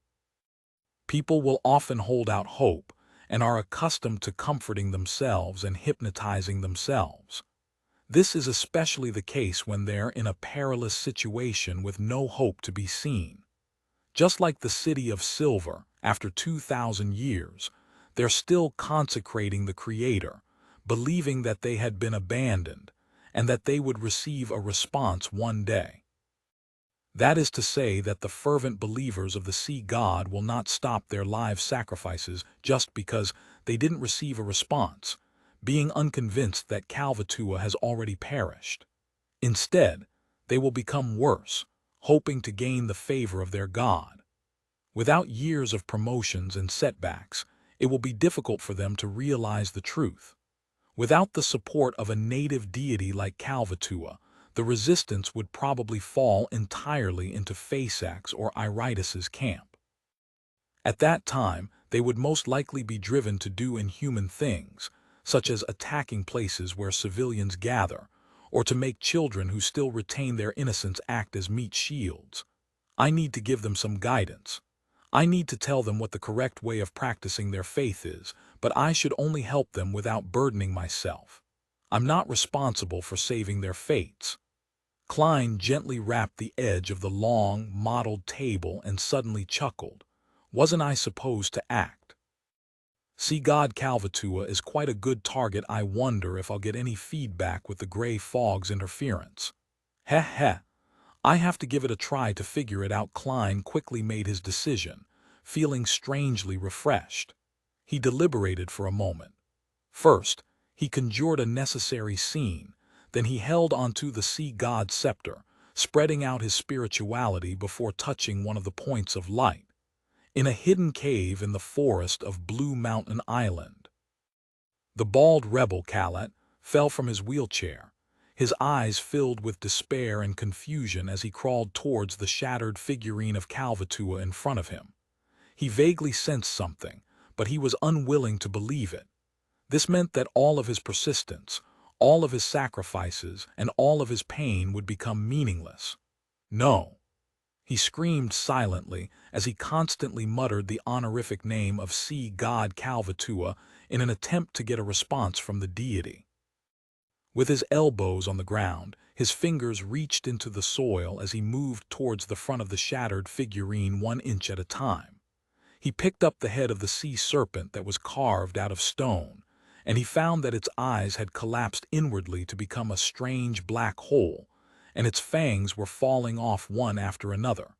People will often hold out hope and are accustomed to comforting themselves and hypnotizing themselves. This is especially the case when they're in a perilous situation with no hope to be seen. Just like the city of silver, after 2,000 years, they're still consecrating the Creator, believing that they had been abandoned and that they would receive a response one day. That is to say that the fervent believers of the sea god will not stop their live sacrifices just because they didn't receive a response, being unconvinced that Kalvatua has already perished. Instead, they will become worse, hoping to gain the favor of their god. Without years of promotions and setbacks, it will be difficult for them to realize the truth. Without the support of a native deity like Kalvatua, the resistance would probably fall entirely into Phasax or Iritus's camp. At that time, they would most likely be driven to do inhuman things, such as attacking places where civilians gather, or to make children who still retain their innocence act as meat shields. I need to give them some guidance. I need to tell them what the correct way of practicing their faith is, but I should only help them without burdening myself. I'm not responsible for saving their fates. Klein gently rapped the edge of the long, mottled table and suddenly chuckled. Wasn't I supposed to act? Sea god Kalvatua is quite a good target. I wonder if I'll get any feedback with the gray fog's interference. Heh heh. I have to give it a try to figure it out. Klein quickly made his decision, feeling strangely refreshed. He deliberated for a moment. First, he conjured a necessary scene, then he held onto the sea god's scepter, spreading out his spirituality before touching one of the points of light. In a hidden cave in the forest of Blue Mountain Island. The bald rebel Kalat fell from his wheelchair, his eyes filled with despair and confusion as he crawled towards the shattered figurine of Kalvatua in front of him. He vaguely sensed something, but he was unwilling to believe it. This meant that all of his persistence, all of his sacrifices, and all of his pain would become meaningless. No. He screamed silently as he constantly muttered the honorific name of sea god Kalvatua in an attempt to get a response from the deity. With his elbows on the ground, his fingers reached into the soil as he moved towards the front of the shattered figurine 1 inch at a time. He picked up the head of the sea serpent that was carved out of stone, and he found that its eyes had collapsed inwardly to become a strange black hole, and its fangs were falling off one after another.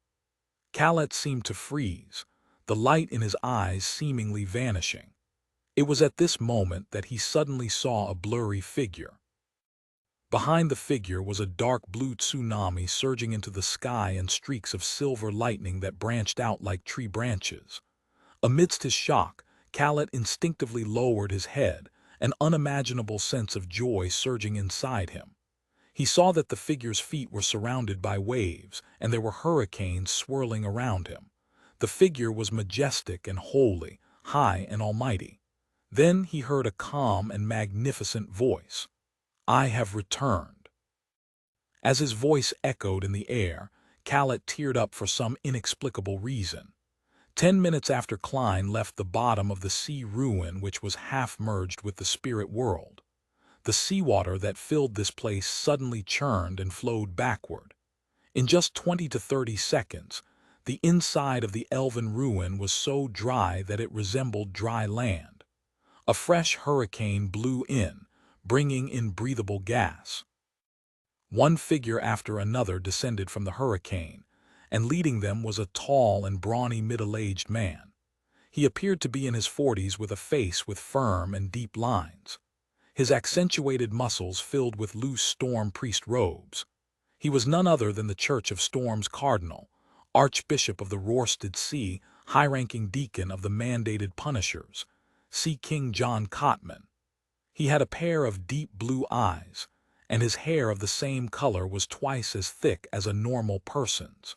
Kalat seemed to freeze, the light in his eyes seemingly vanishing. It was at this moment that he suddenly saw a blurry figure. Behind the figure was a dark blue tsunami surging into the sky and streaks of silver lightning that branched out like tree branches. Amidst his shock, Kalat instinctively lowered his head, an unimaginable sense of joy surging inside him. He saw that the figure's feet were surrounded by waves, and there were hurricanes swirling around him. The figure was majestic and holy, high and almighty. Then he heard a calm and magnificent voice. "I have returned." As his voice echoed in the air, Callet teared up for some inexplicable reason. 10 minutes after Klein left the bottom of the sea ruin, which was half merged with the spirit world, the seawater that filled this place suddenly churned and flowed backward. In just 20 to 30 seconds, the inside of the elven ruin was so dry that it resembled dry land. A fresh hurricane blew in, bringing in breathable gas. One figure after another descended from the hurricane, and leading them was a tall and brawny middle-aged man. He appeared to be in his 40s with a face with firm and deep lines. His accentuated muscles filled with loose storm priest robes. He was none other than the Church of Storm's cardinal, Archbishop of the Roarsted Sea, high-ranking deacon of the mandated Punishers, Sea King John Cotman. He had a pair of deep blue eyes, and his hair of the same color was twice as thick as a normal person's.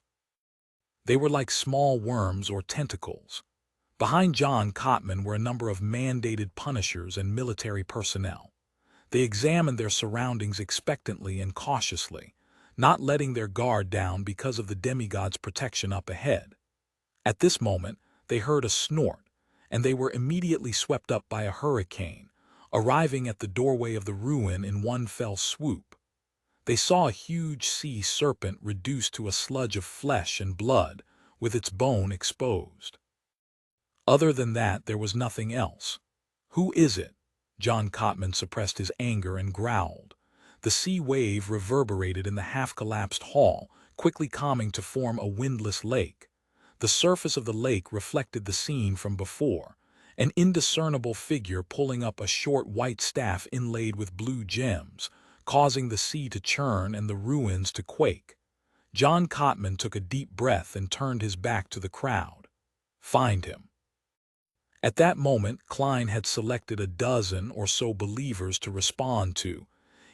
They were like small worms or tentacles. Behind John Cotman were a number of mandated Punishers and military personnel. They examined their surroundings expectantly and cautiously, not letting their guard down because of the demigod's protection up ahead. At this moment, they heard a snort, and they were immediately swept up by a hurricane, arriving at the doorway of the ruin in one fell swoop. They saw a huge sea serpent reduced to a sludge of flesh and blood, with its bone exposed. Other than that, there was nothing else. "Who is it?" John Cotman suppressed his anger and growled. The sea wave reverberated in the half-collapsed hall, quickly calming to form a windless lake. The surface of the lake reflected the scene from before, an indiscernible figure pulling up a short white staff inlaid with blue gems, causing the sea to churn and the ruins to quake. John Cotman took a deep breath and turned his back to the crowd. "Find him." At that moment, Klein had selected a dozen or so believers to respond to,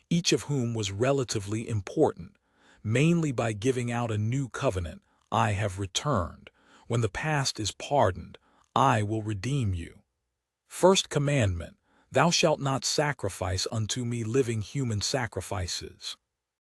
each of whom was relatively important, mainly by giving out a new covenant: "I have returned. When the past is pardoned, I will redeem you." First commandment: "Thou shalt not sacrifice unto me living human sacrifices."